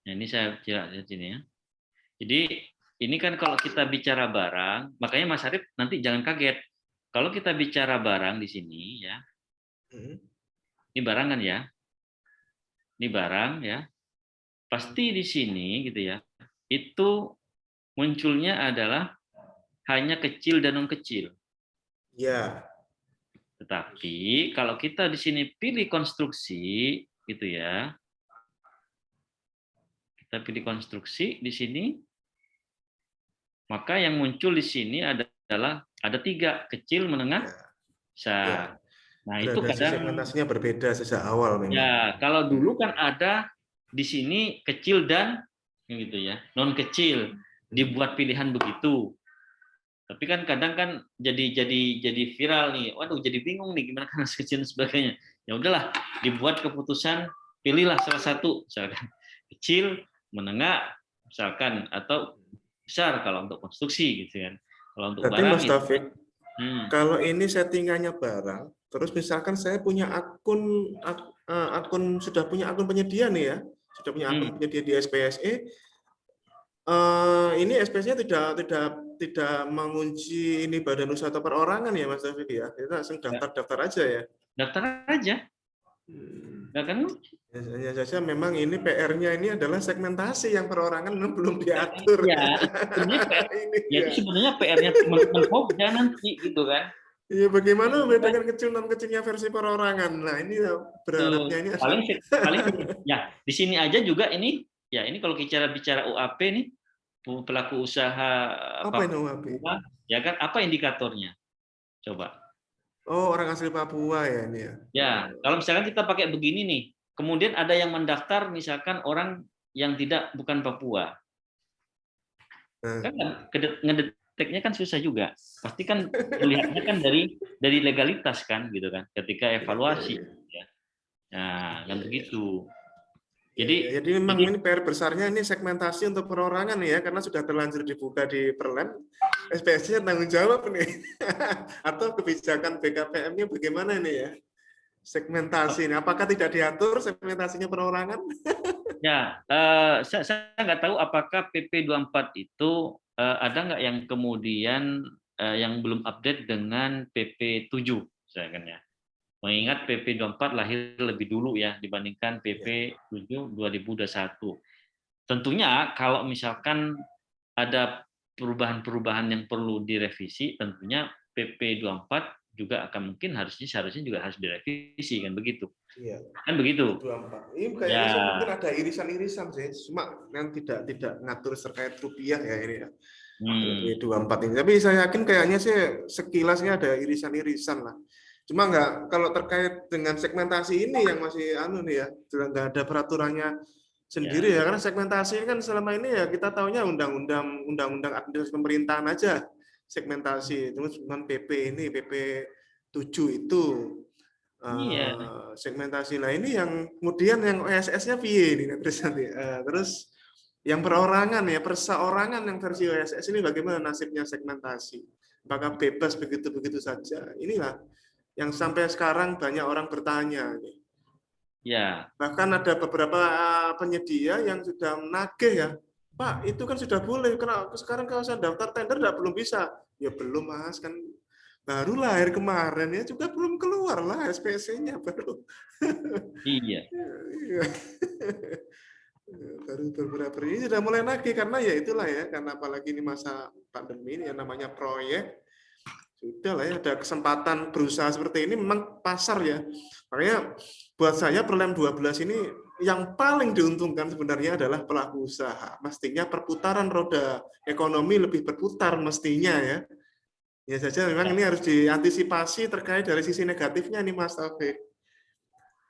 Nah, ini saya lihat di sini ya. Jadi ini kan kalau kita bicara barang, makanya Mas Arif nanti jangan kaget. Kalau kita bicara barang di sini ya, ini barang kan ya, ini barang ya, pasti di sini gitu ya, itu munculnya adalah hanya kecil dan non kecil. Ya. Tetapi kalau kita di sini pilih konstruksi gitu ya, kita pilih konstruksi di sini, maka yang muncul di sini adalah ada 3, kecil, menengah, besar. Ya. Nah, itu Gradasi kadang segmentasinya berbeda sejak awal memang. ya, kalau dulu kan ada di sini kecil dan gitu ya, non kecil, dibuat pilihan begitu. Tapi kan kadang kan jadi viral nih. Waduh, jadi bingung nih gimana kan kecil dan sebagainya. Ya udahlah, dibuat keputusan, pilihlah salah satu, misalkan kecil, menengah, misalkan atau besar kalau untuk konstruksi gitu kan. Kalau untuk Berarti barang Mas itu Taufik, kalau ini settingannya barang, terus misalkan saya punya akun sudah punya akun penyedia nih ya, sudah punya akun penyedia di SPSE, ini SPSE tidak mengunci ini badan usaha atau perorangan ya Mas Taufik ya, kita langsung daftar aja ya. Daftar aja, nggak kan? Hanya saja memang ini PR-nya ini adalah segmentasi yang perorangan belum diatur. Ya, itu sebenarnya PR-nya teman-teman Pokja nanti gitu kan. Iya, bagaimana membedakan kecil non kecilnya versi perorangan? Nah, ini berharapnya ini ada. Paling ya di sini aja juga ini ya ini kalau bicara UAP nih pelaku usaha Apa ini UAP? Papua ya kan apa indikatornya? Coba. Oh, orang asli Papua ya ini ya. Ya, kalau misalkan kita pakai begini nih, kemudian ada yang mendaftar misalkan orang yang bukan Papua. Kan ngedeteknya kan susah juga. Pasti kan melihatnya kan dari legalitas kan gitu kan ketika evaluasi ya. Nah, kan begitu. Jadi memang ini PR besarnya ini segmentasi untuk perorangan ya, karena sudah terlanjur dibuka di Perlem. SPSC tanggung jawab nih. Atau kebijakan BKPM-nya bagaimana ini ya? Segmentasi ini, apakah tidak diatur segmentasinya perorangan? Ya, saya nggak tahu apakah PP 24 itu ada nggak yang kemudian yang belum update dengan PP 7, misalkan ya. Mengingat PP 24 lahir lebih dulu ya dibandingkan Ya, PP 7 2021. Tentunya kalau misalkan ada perubahan-perubahan yang perlu direvisi, tentunya PP 24 juga akan mungkin seharusnya juga harus direvisi kan begitu. iya. Kan begitu. 24. Ini kayaknya Ya. sih mungkin ada irisan-irisan sih, cuma yang tidak ngatur terkait rupiah ya ini ya. Kalau Hmm. P24 ini. Tapi saya yakin kayaknya sih sekilasnya ada irisan-irisan lah. Cuma kalau terkait dengan segmentasi ini yang masih nih ya, nggak ada peraturannya sendiri Ya. ya, karena segmentasi ini kan selama ini ya kita taunya undang-undang administrasi pemerintahan aja segmentasi. Terus dengan PP ini PP 7 itu Iya. segmentasi. Nah ini yang kemudian yang OSS-nya piye ini terus nanti. Terus yang perorangan ya, perseorangan yang versi OSS ini bagaimana nasibnya segmentasi? Apakah bebas begitu-begitu saja? Inilah yang sampai sekarang banyak orang bertanya. Ya. Bahkan ada beberapa penyedia yang sudah menagih ya, Pak, itu kan sudah boleh. Kenapa sekarang kalau saya daftar tender belum bisa? Ya belum Mas, kan baru lahir kemarin ya, juga belum keluar lah SPC-nya baru. Iya. Iya. Baru beberapa ini sudah mulai nagih karena ya itulah ya, karena apalagi ini masa pandemi ini yang namanya proyek, sudah lah ya, ada kesempatan berusaha seperti ini memang pasar ya. Makanya buat saya Perlem 12 ini yang paling diuntungkan sebenarnya adalah pelaku usaha. Mestinya perputaran roda ekonomi lebih berputar mestinya ya. Ya saja memang ini harus diantisipasi terkait dari sisi negatifnya nih Mas Taufik.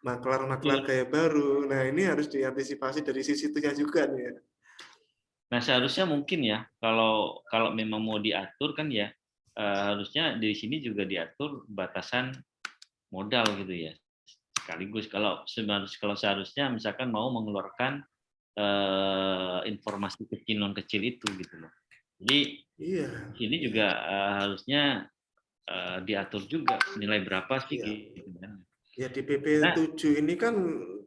Maklar-maklar Betul. gaya baru. Nah, ini harus diantisipasi dari sisi itunya juga nih ya. Nah, seharusnya mungkin ya kalau kalau memang mau diatur kan ya harusnya di sini juga diatur batasan modal gitu ya. Sekaligus kalau seharusnya misalkan mau mengeluarkan informasi kecil non kecil itu gitu loh. Jadi Iya, ini iya, juga harusnya diatur juga nilai berapa sih iya. gitu kan. Ya di PP Nah, 7 ini kan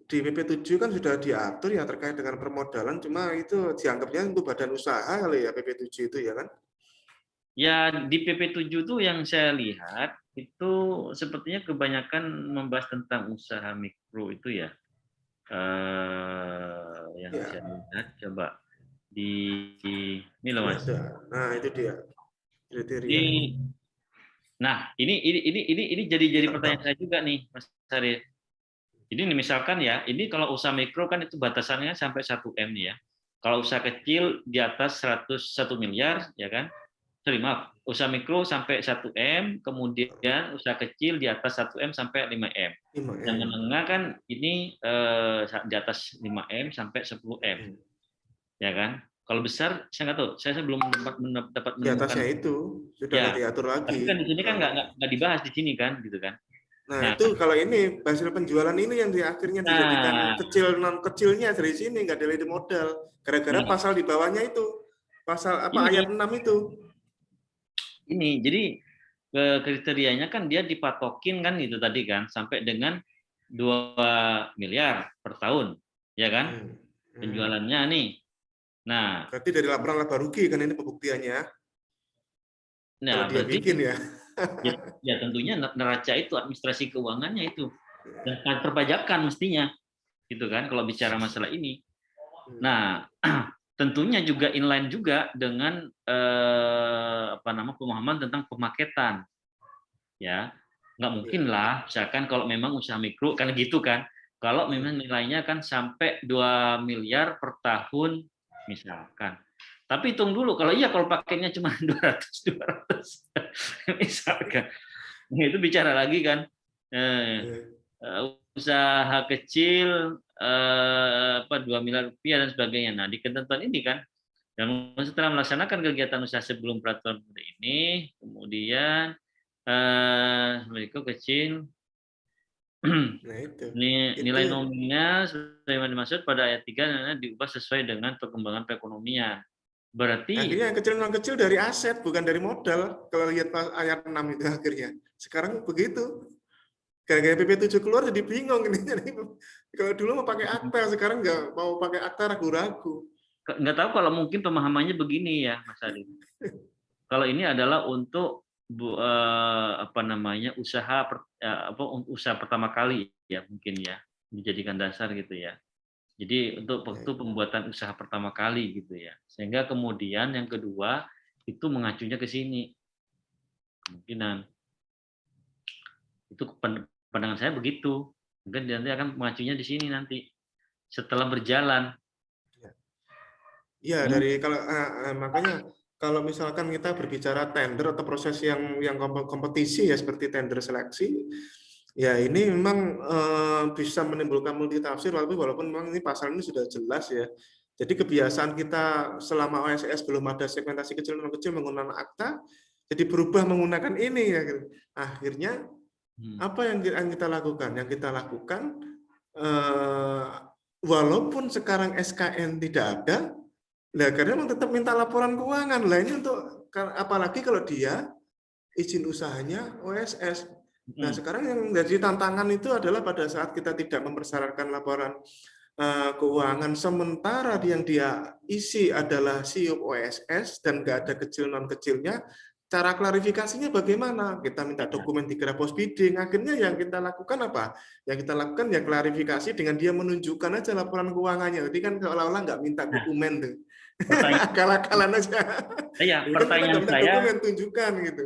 di PP 7 kan sudah diatur ya terkait dengan permodalan, cuma itu dianggapnya untuk badan usaha kali ya PP 7 itu ya kan? ya di PP 7 tuh yang saya lihat itu sepertinya kebanyakan membahas tentang usaha mikro itu ya. Yang Ya, saya lihat coba di ini loh ini Mas. ada. Nah, itu dia kriteria. Ini nah ini jadi pertanyaan saya juga nih Mas Sarif. Jadi misalkan ya, ini kalau usaha mikro kan itu batasannya sampai 1 M ya. Kalau usaha kecil di atas 101 miliar ya kan. Sorry, maaf, usaha mikro sampai 1 M, kemudian usaha kecil di atas 1 M sampai 5 M. Yang 5M. menengah kan ini di atas 5 M sampai 10 M, Hmm. ya kan? Kalau besar saya nggak tahu, saya belum dapat Di menemukan. atasnya itu sudah nggak Ya, diatur tapi lagi. kan di sini kan Nah, nggak dibahas di sini kan, gitu kan? nah, Nah, itu kalau ini hasil penjualan ini yang akhirnya dijadikan nah, kecil non kecilnya dari sini nggak dari modal. Gara-gara nah pasal di bawahnya itu. Pasal apa ini ayat 6 itu. jadi kriterianya kan dia dipatokin kan itu tadi kan sampai dengan 2 miliar per tahun, ya kan? Hmm. Hmm. Penjualannya nih. Nah, Berarti dari laporan laba rugi kan ini pembuktiannya. Kalau nah dia berarti bikin ya. ya, ya tentunya neraca itu administrasi keuangannya itu dan perpajakan mestinya gitu kan kalau bicara masalah ini. Hmm. Nah, tentunya juga inline juga dengan pemahaman tentang pemaketan ya. Nggak mungkin Iya. lah misalkan kalau memang usaha mikro kan gitu kan. Kalau Hmm. memang nilainya kan sampai 2 miliar per tahun misalkan. Tapi hitung dulu kalau kalau pakainya cuma 200 misalkan. Nah, itu bicara lagi kan Iya. usaha kecil 2 miliar rupiah dan sebagainya. Nah, di ketentuan ini kan dan setelah melaksanakan kegiatan usaha sebelum peraturan ini, kemudian risiko kecil Nah itu. Itu nilai nominal sebagaimana dimaksud pada ayat 3 diubah sesuai dengan perkembangan perekonomian. Berarti akhirnya yang kecil non kecil dari aset bukan dari modal. Kalau lihat ayat 6 itu akhirnya. Sekarang begitu. Gara-gara PP7 keluar jadi bingung ini. Jadi, kalau dulu mau pakai akta, sekarang nggak mau pakai akta, ragu-ragu. Nggak tahu kalau mungkin pemahamannya begini ya, Mas Adit. Kalau ini adalah untuk apa namanya usaha pertama kali ya mungkin ya dijadikan dasar gitu ya. Jadi untuk waktu pembuatan usaha pertama kali gitu ya. Sehingga kemudian yang kedua itu mengacunya ke sini kemungkinan. Itu pandangan saya begitu. Mungkin nanti akan mengacunya di sini nanti setelah berjalan. Iya, dari kalau makanya kalau misalkan kita berbicara tender atau proses yang kompetisi ya seperti tender seleksi, ya ini memang bisa menimbulkan multitafsir walaupun memang ini pasal ini sudah jelas ya. Jadi kebiasaan kita selama OSS belum ada segmentasi kecil non kecil menggunakan akta, jadi berubah menggunakan ini ya. Akhirnya apa yang kita lakukan? Yang kita lakukan walaupun sekarang SKN tidak ada, nah, karena memang tetap minta laporan keuangan. Lah ini untuk apalagi kalau dia izin usahanya OSS. Nah, sekarang yang jadi tantangan itu adalah pada saat kita tidak mempersyaratkan laporan keuangan sementara yang dia isi adalah SIUP OSS dan nggak ada kecil non kecilnya. Cara klarifikasinya bagaimana? Kita minta dokumen di pos bidding. Akhirnya yang kita lakukan apa? Yang kita lakukan ya klarifikasi dengan dia menunjukkan aja laporan keuangannya. Jadi kan seolah-olah nggak minta dokumen deh. Akal-akalan aja. Ya, Kan kita nggak minta dokumen, tunjukkan gitu.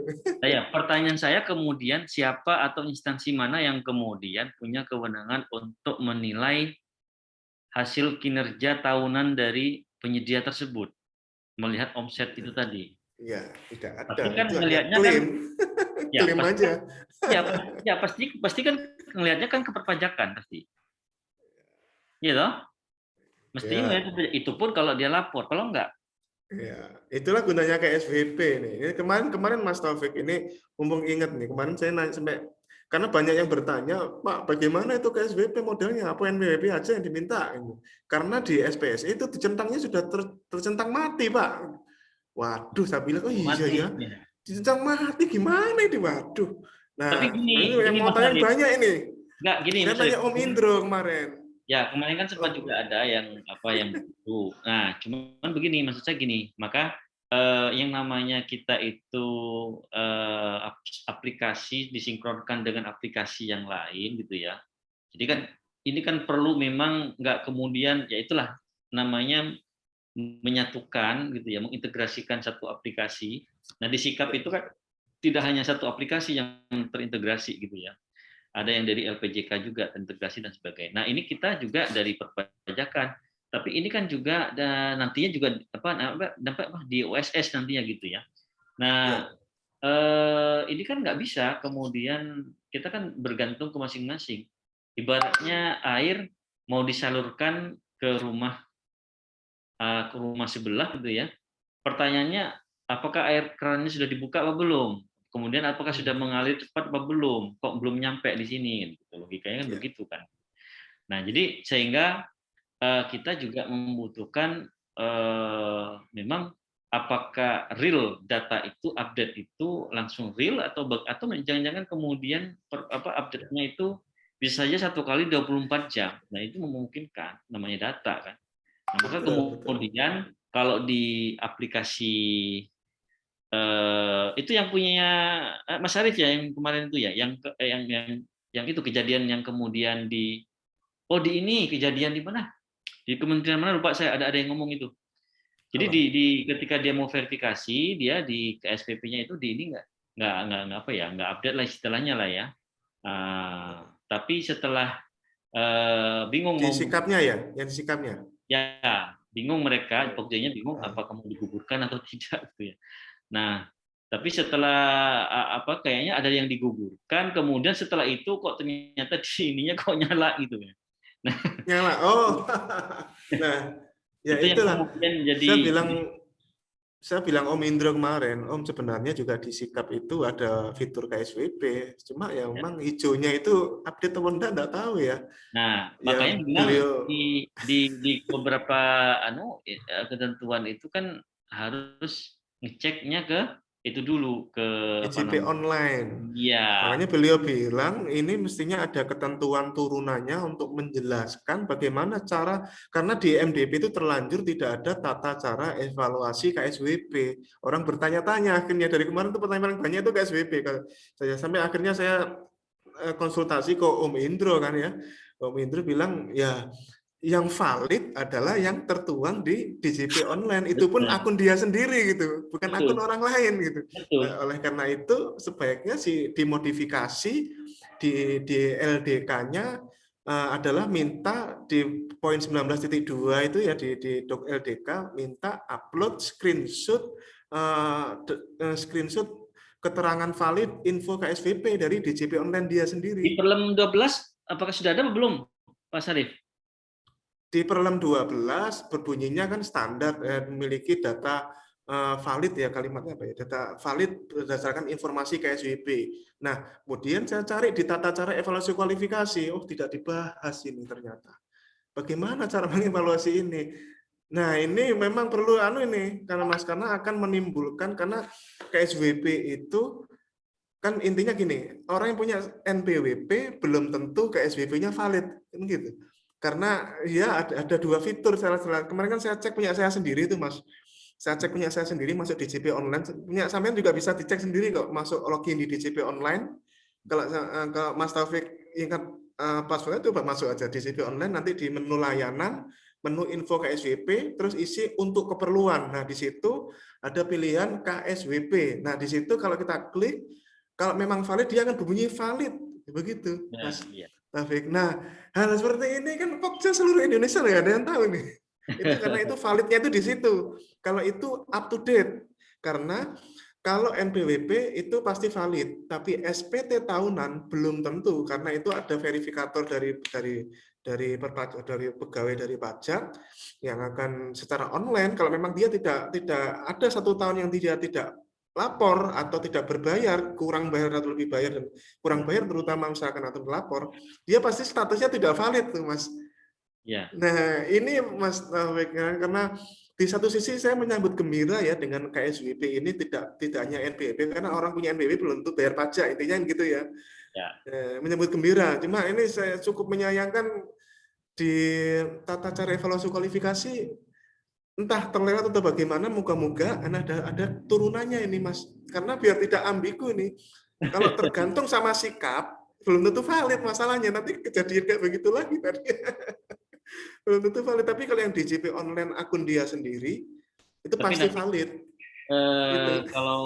Pertanyaan saya kemudian siapa atau instansi mana yang kemudian punya kewenangan untuk menilai hasil kinerja tahunan dari penyedia tersebut melihat omset itu tadi? Ya, tidak ada. Pasti kan itu ngelihatnya klaim. kan, ya, klaim pasti, aja. ya pasti kan ngelihatnya kan ke perpajakan pasti, iya toh? Mestinya Ya. itu pun kalau dia lapor, kalau enggak. Ya, itulah gunanya KSBP nih. Ini kemarin Mas Taufik ini mumpung ingat nih, kemarin saya nanya sampai karena banyak yang bertanya, Pak, bagaimana itu KSBP modelnya? Apa NPWP aja yang diminta? Karena di SPSI itu centangnya sudah tercentang mati, Pak. Waduh, saya bilang, oh iya Mati. ya, dicentang mati gimana ini? Waduh. Tapi Nah, ini yang gini mau Mas tanya Adit. banyak ini. Enggak, gini Saya Mas tanya Adit. Om Indro kemarin. Ya, kemarin kan sempat Oh, juga ada yang itu. Nah, cuman begini, maksud saya gini, maka yang namanya kita itu aplikasi disinkronkan dengan aplikasi yang lain gitu ya. Jadi kan ini kan perlu memang nggak kemudian ya itulah namanya menyatukan gitu ya, mengintegrasikan satu aplikasi. Nah, di Sikap itu kan tidak hanya satu aplikasi yang terintegrasi gitu ya. Ada yang dari LPJK juga terintegrasi dan sebagainya. Nah, ini kita juga dari perpajakan. Tapi ini kan juga nantinya juga dampak di OSS nantinya gitu ya. Nah, ini kan nggak bisa kemudian kita kan bergantung ke masing-masing. Ibaratnya air mau disalurkan ke rumah sebelah gitu ya. Pertanyaannya apakah air kerannya sudah dibuka apa belum? Kemudian apakah sudah mengalir cepat apa belum? Kok belum nyampe di sini? Gitu. Logikanya kan begitu kan. Nah, jadi sehingga kita juga membutuhkan memang apakah real data itu update itu langsung real atau jangan-jangan kemudian update-nya itu bisa saja 1 kali 24 jam. Nah, itu memungkinkan namanya data kan. Nah, maka kemudian kalau di aplikasi itu yang punya Mas Arief ya yang kemarin itu ya, yang itu kejadian yang kemudian di ini kejadian di mana? Di kementerian mana lupa saya ada yang ngomong itu. Jadi di ketika dia mau verifikasi dia di KSPP-nya itu di ini nggak apa ya nggak update lah istilahnya lah ya. Tapi setelah bingung di mau Sikapnya ya, yang di Sikapnya. ya bingung mereka pokoknya bingung apakah mau digugurkan atau tidak gitu ya. Nah, tapi setelah kayaknya ada yang digugurkan, kemudian setelah itu kok ternyata di sininya kok nyala gitu ya. Nah, Nyala. Oh. Nah, ya itu yang itulah. kemudian jadi Saya bilang Om Indro kemarin, Om sebenarnya juga di Sikap itu ada fitur KSWP. Cuma ya memang hijaunya itu update atau enggak tahu ya. Nah, makanya Yang bilang beliau di beberapa ketentuan itu kan harus ngeceknya ke itu dulu ke apa DJP namanya? online. Iya, Makanya beliau bilang ini mestinya ada ketentuan turunannya untuk menjelaskan bagaimana cara, karena di MDP itu terlanjur tidak ada tata cara evaluasi KSWP. Orang bertanya-tanya akhirnya dari kemarin tuh pertanyaan banyak itu KSWP. Saya sampai akhirnya saya konsultasi ke Om Indro kan ya. Om Indro bilang ya yang valid adalah yang tertuang di DJP online. Itu pun benar, akun dia sendiri gitu, bukan akun betul, orang lain gitu. betul. Oleh karena itu sebaiknya dimodifikasi di LDK-nya adalah minta di poin 19.2 itu ya di doc LDK minta upload screenshot keterangan valid info KSVP dari DJP online dia Di sendiri. Perlem 12 apakah sudah ada atau belum, Pak Sarif? Di Perlem 12 berbunyinya kan standar memiliki data valid ya, kalimatnya apa ya, data valid berdasarkan informasi KSWP. Nah, kemudian saya cari di tata cara evaluasi kualifikasi, oh tidak dibahas ini ternyata. Bagaimana cara mengevaluasi ini? Nah, ini memang perlu ini karena Mas, karena akan menimbulkan, karena KSWP itu kan intinya gini, orang yang punya NPWP belum tentu KSWP-nya valid, kan gitu. Karena ya ada dua fitur salah. Kemarin kan saya cek punya saya sendiri itu Mas. Saya cek punya saya sendiri masuk DJP online. Punya sampean juga bisa dicek sendiri kok masuk login di DJP online. Kalau Mas Taufik ingat passwordnya coba masuk aja DJP online, nanti di menu layanan, menu info KSWP, terus isi untuk keperluan. Nah, di situ ada pilihan KSWP. Nah, di situ kalau kita klik, kalau memang valid dia akan berbunyi valid, begitu, Ya, Mas iya. Taufik. Nah, hal seperti ini kan pokoknya seluruh Indonesia nggak ada yang tahu nih. Itu karena itu validnya itu di situ. Kalau itu up to date, karena kalau NPWP itu pasti valid, tapi SPT tahunan belum tentu karena itu ada verifikator dari pegawai dari pajak yang akan secara online. Kalau memang dia tidak ada 1 tahun yang dia tidak lapor atau tidak berbayar, kurang bayar atau lebih bayar, dan kurang bayar terutama misalkan atau melapor, dia pasti statusnya tidak valid tuh Mas. Ya, Nah, ini Mas Taufik, karena di satu sisi saya menyambut gembira ya dengan KSWP ini tidak hanya NPWP, karena orang punya NPWP belum tentu bayar pajak, intinya gitu ya. ya. Menyambut gembira. Cuma ini saya cukup menyayangkan di tata cara evaluasi kualifikasi entah terlewat atau bagaimana, moga-moga ada turunannya ini Mas. Karena biar tidak ambigu nih. Kalau tergantung sama sikap, belum tentu valid masalahnya. Nanti kejadian kayak begitu lagi tadi. Belum tentu valid, tapi kalau yang DJP online akun dia sendiri itu Tapi pasti nanti valid itu. kalau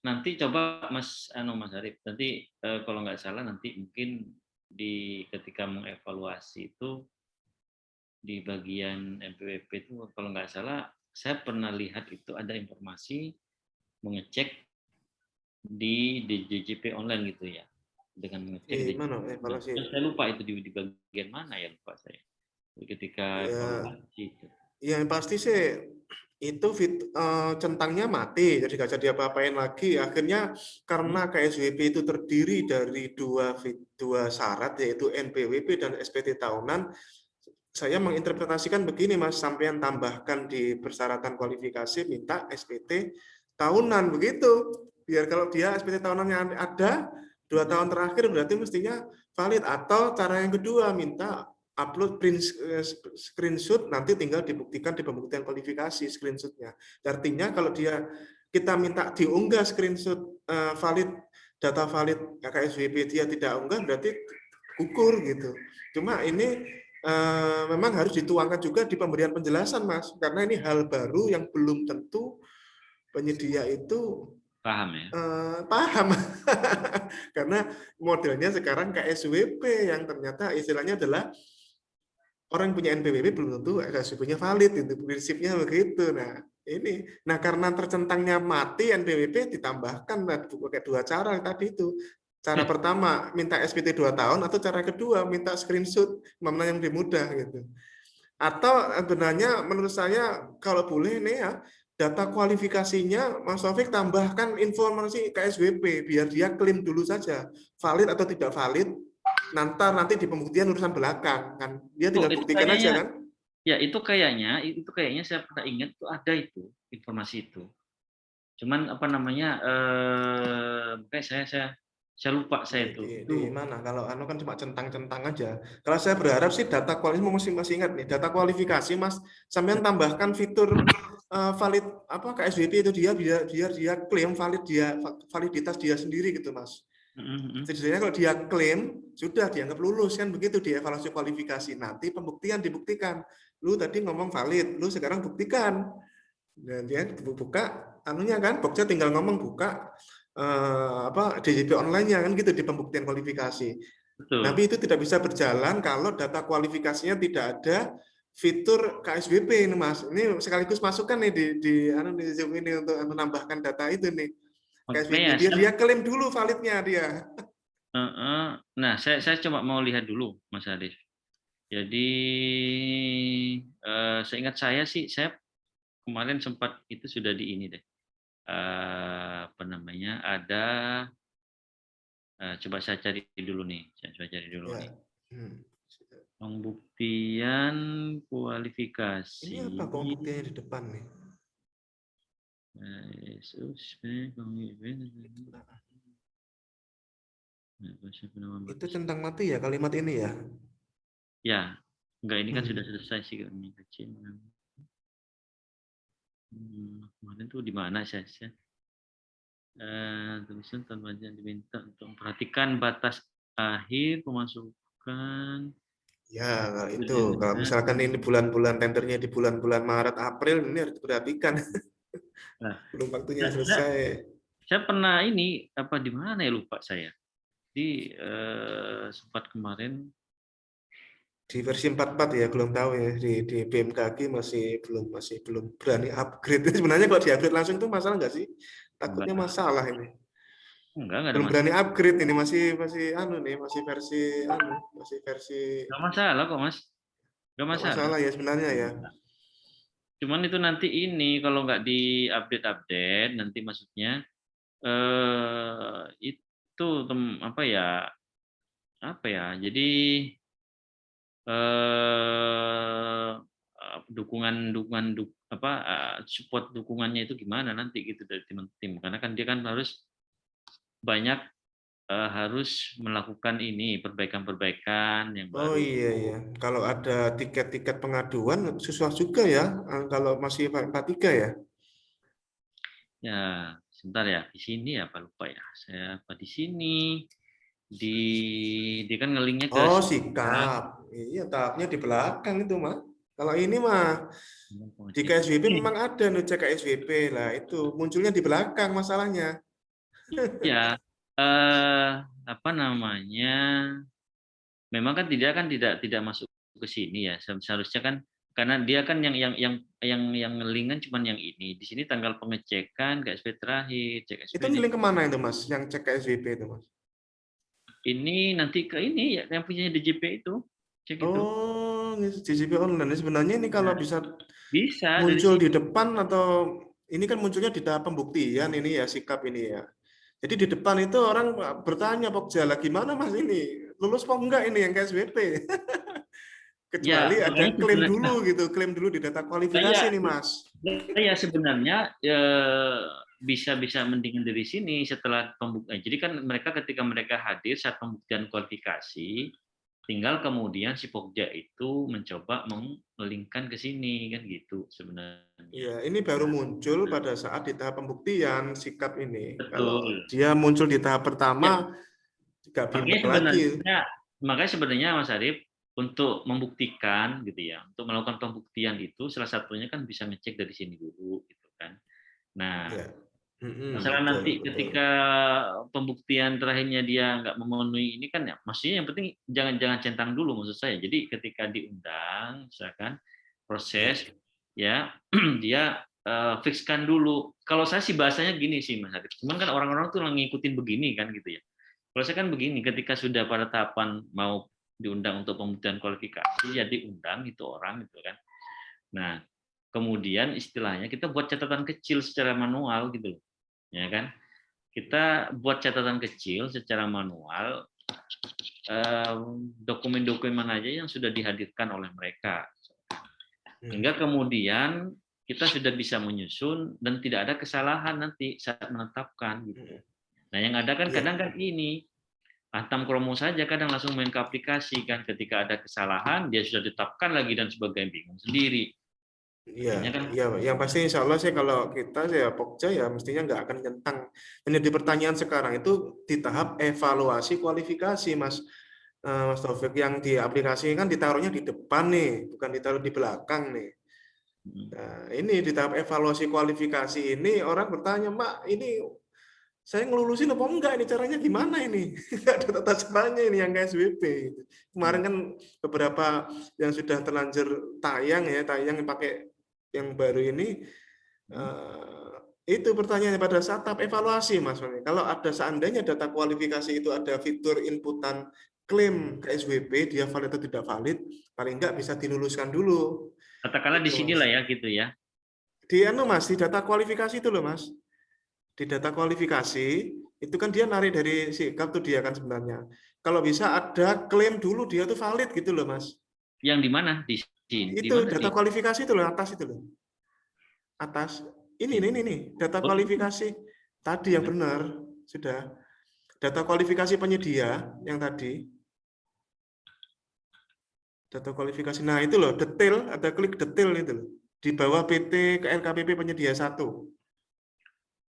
nanti coba Mas Arif nanti kalau nggak salah nanti mungkin ketika mengevaluasi itu di bagian MPWP itu kalau nggak salah saya pernah lihat itu ada informasi mengecek di DJP online gitu ya, dengan mengecek di Gimana evaluasi? saya lupa itu di bagian mana ya, lupa saya ketika Ya, evaluasi itu. yang pasti sih itu centangnya mati, jadi nggak jadi apa-apain lagi. Akhirnya Hmm? karena KSWP itu terdiri dari dua syarat, yaitu NPWP dan SPT tahunan. Saya menginterpretasikan begini Mas, sampean tambahkan di persyaratan kualifikasi minta SPT tahunan begitu. Biar kalau dia SPT tahunannya ada 2 tahun terakhir berarti mestinya valid, atau cara yang kedua minta upload print screenshot, nanti tinggal dibuktikan di pembuktian kualifikasi screenshotnya. Artinya kalau kita minta diunggah screenshot valid, data valid KSWP dia tidak unggah berarti gugur gitu. Cuma ini memang harus dituangkan juga di pemberian penjelasan Mas, karena ini hal baru yang belum tentu penyedia itu Paham ya? paham. Karena modelnya sekarang KSWP yang ternyata istilahnya adalah orang yang punya NPWP belum tentu KSWP-nya valid, itu prinsipnya begitu. Nah karena tercentangnya mati NPWP ditambahkan pakai 2 cara tadi itu. Cara pertama minta SPT 2 tahun, atau cara kedua minta screenshot, mana yang lebih mudah gitu. Atau sebenarnya menurut saya kalau boleh nih ya, data kualifikasinya Mas Taufik tambahkan informasi KSWP biar dia klaim dulu saja valid atau tidak valid, nanti di pembuktian urusan belakang kan, dia Oh, tinggal itu buktikan kayaknya aja kan. ya itu kayaknya saya pernah ingat tuh ada itu informasi itu. Cuman apa namanya, makanya saya lupa Ya, saya itu. di mana? Kalau anu kan cuma centang-centang aja. Kalau saya berharap sih data kualifikasi masih ingat nih, data kualifikasi Mas, sampean tambahkan fitur valid apa KSWP itu biar dia klaim validitas dia sendiri gitu Mas. Mhm, mhm. Setidaknya kalau dia klaim sudah dianggap lulus kan begitu di evaluasi kualifikasi. Nanti pembuktian dibuktikan. Lu tadi ngomong valid, lu sekarang buktikan. Dan dia buka anunya kan, Pokja tinggal ngomong buka apa DJP online-nya kan gitu di pembuktian kualifikasi. Tapi Betul. itu tidak bisa berjalan kalau data kualifikasinya tidak ada fitur KSWP ini Mas. Ini sekaligus masukkan nih di Zoom ini untuk menambahkan data itu nih. KSWP Makanya dia klaim dulu validnya dia. heeh. Nah, saya coba mau lihat dulu, Mas Arif. Jadi, seingat saya sih, saya kemarin sempat itu sudah di ini deh, apa namanya, ada, coba saya cari dulu nih, saya coba cari dulu Ya. nih. Hmm. Pembuktian Ini kualifikasi, apa pembuktiannya di depan nih? Itu centang mati ya kalimat ini ya? Ya, enggak, ini kan sudah Hmm. selesai sih kami kecil. Kemarin tuh di mana saya? Tulisan tanpa yang diminta untuk memperhatikan batas akhir pemasukan. Ya, itu kalau misalkan ini bulan-bulan tendernya di bulan-bulan Maret April ini harus diperhatikan. Nah, Belum waktunya saya, selesai. saya pernah ini apa di mana ya lupa saya. Di sempat kemarin. Di versi 44 ya, belum tahu ya. Di BMKG masih belum berani upgrade. Sebenarnya kalau di-upgrade langsung itu masalah nggak sih? Enggak, Takutnya masalah ini. enggak ada Belum masalah. berani upgrade ini, masih masih anu nih, masih versi Enggak masalah kok, Mas. Enggak nggak masalah. masalah ya sebenarnya ya. Cuman itu nanti ini kalau nggak di-update-update nanti maksudnya itu apa ya? Jadi eh dukungan support dukungannya itu gimana nanti gitu dari tim-tim karena kan dia kan harus banyak harus melakukan ini perbaikan-perbaikan yang Oh baru. iya iya. Kalau ada tiket-tiket pengaduan susah juga ya. Kalau masih 43 ya. Ya, sebentar ya. Di sini apa lupa ya. Saya apa di sini di dia kan ngelinknya ke Oh sikap. sikap. Iya tahapnya di belakang itu mah. Kalau ini mah di KSWP memang ada nih cek KSWP lah itu munculnya di belakang masalahnya. Ya, apa namanya? Memang kan tidak masuk ke sini ya. Seharusnya kan karena dia kan yang ngelink kan cuma yang ini. Di sini tanggal pengecekan, KSP terakhir, cek Itu SPD. ngiling kemana itu mas? Yang cek KSWP itu mas? Ini nanti ke ini ya yang punya DJP itu. Cek itu. Oh, ini CCP online. Sebenarnya ini kalau Nah, bisa bisa dari muncul sini. di depan atau ini kan munculnya di tahap pembuktian ini ya sikap ini ya. Jadi di depan itu orang bertanya Pokja lah gimana mas ini lulus kok enggak ini yang KSWP? Kecuali Ya, ada makanya klaim sebenarnya dulu gitu, klaim dulu di data kualifikasi ya, nih mas. ya sebenarnya bisa bisa mendingan dari sini setelah pembuktian. Jadi kan mereka ketika mereka hadir saat pembuktian kualifikasi, tinggal kemudian si Pokja itu mencoba mengelingkan ke sini kan gitu sebenarnya. Ya, ini baru Nah, muncul pada saat di tahap pembuktian sikap ini. Kalau betul. dia muncul di tahap pertama, Ya, nggak makanya bimbang lagi. sebenarnya makanya sebenarnya Mas Arief untuk membuktikan gitu ya, untuk melakukan pembuktian itu salah satunya kan bisa ngecek dari sini dulu gitu kan. Nah, Ya, masalah betul, nanti betul. ketika pembuktian terakhirnya dia nggak memenuhi ini kan ya, maksudnya yang penting jangan jangan centang dulu maksud saya. Jadi ketika diundang, misalkan Ya, proses ya dia fixkan dulu. Kalau saya sih bahasanya gini sih Mas Adit. Cuman kan orang-orang tuh ngikutin begini kan gitu ya. Kalau saya kan begini, ketika sudah pada tahapan mau diundang untuk pembuktian kualifikasi, ya diundang itu orang gitu kan. Nah, kemudian istilahnya kita buat catatan kecil secara manual gitu loh, ya kan? Kita buat catatan kecil secara manual dokumen-dokumen mana aja yang sudah dihadirkan oleh mereka. hmm. Hingga kemudian kita sudah bisa menyusun dan tidak ada kesalahan nanti saat menetapkan gitu. Nah, yang ada kan kadang kan ini Antam Kromo saja kadang langsung main ke aplikasi kan, ketika ada kesalahan dia sudah ditetapkan lagi dan sebagainya, bingung sendiri. Iya, Kan, iya, yang pasti insya Allah sih kalau kita ya Pokja ya mestinya nggak akan nyentang. Yang jadi pertanyaan sekarang itu di tahap evaluasi kualifikasi, Mas. Mas Taufik, yang di aplikasi kan ditaruhnya di depan nih, bukan ditaruh di belakang nih. Nah, ini di tahap evaluasi kualifikasi ini orang bertanya, Mbak, ini saya ngelulusin apa enggak, ini caranya gimana ini? Nggak ada tata caranya ini yang KSWP. Kemarin kan beberapa yang sudah terlanjur tayang yang pakai yang baru ini, itu pertanyaannya pada saat tahap evaluasi, Mas. Kalau ada seandainya data kualifikasi itu ada fitur inputan klaim KSWP, dia valid atau tidak valid, paling enggak bisa diluluskan dulu. katakanlah di Itu, sinilah ya gitu ya. Di Mas, di data kualifikasi itu loh, Mas. Di data kualifikasi itu kan dia narik dari sikap tuh dia kan sebenarnya. Kalau bisa ada klaim dulu dia tuh valid gitu loh, Mas. Yang di mana? Di sini. Di Itu mana data sih? kualifikasi itu loh, atas itu loh. Atas. Ini data Oh, kualifikasi tadi yang benar sudah. Data kualifikasi penyedia yang tadi. Data kualifikasi. Nah, itu loh, detail, ada klik detail itu loh. Di bawah PT ke LKPP penyedia 1.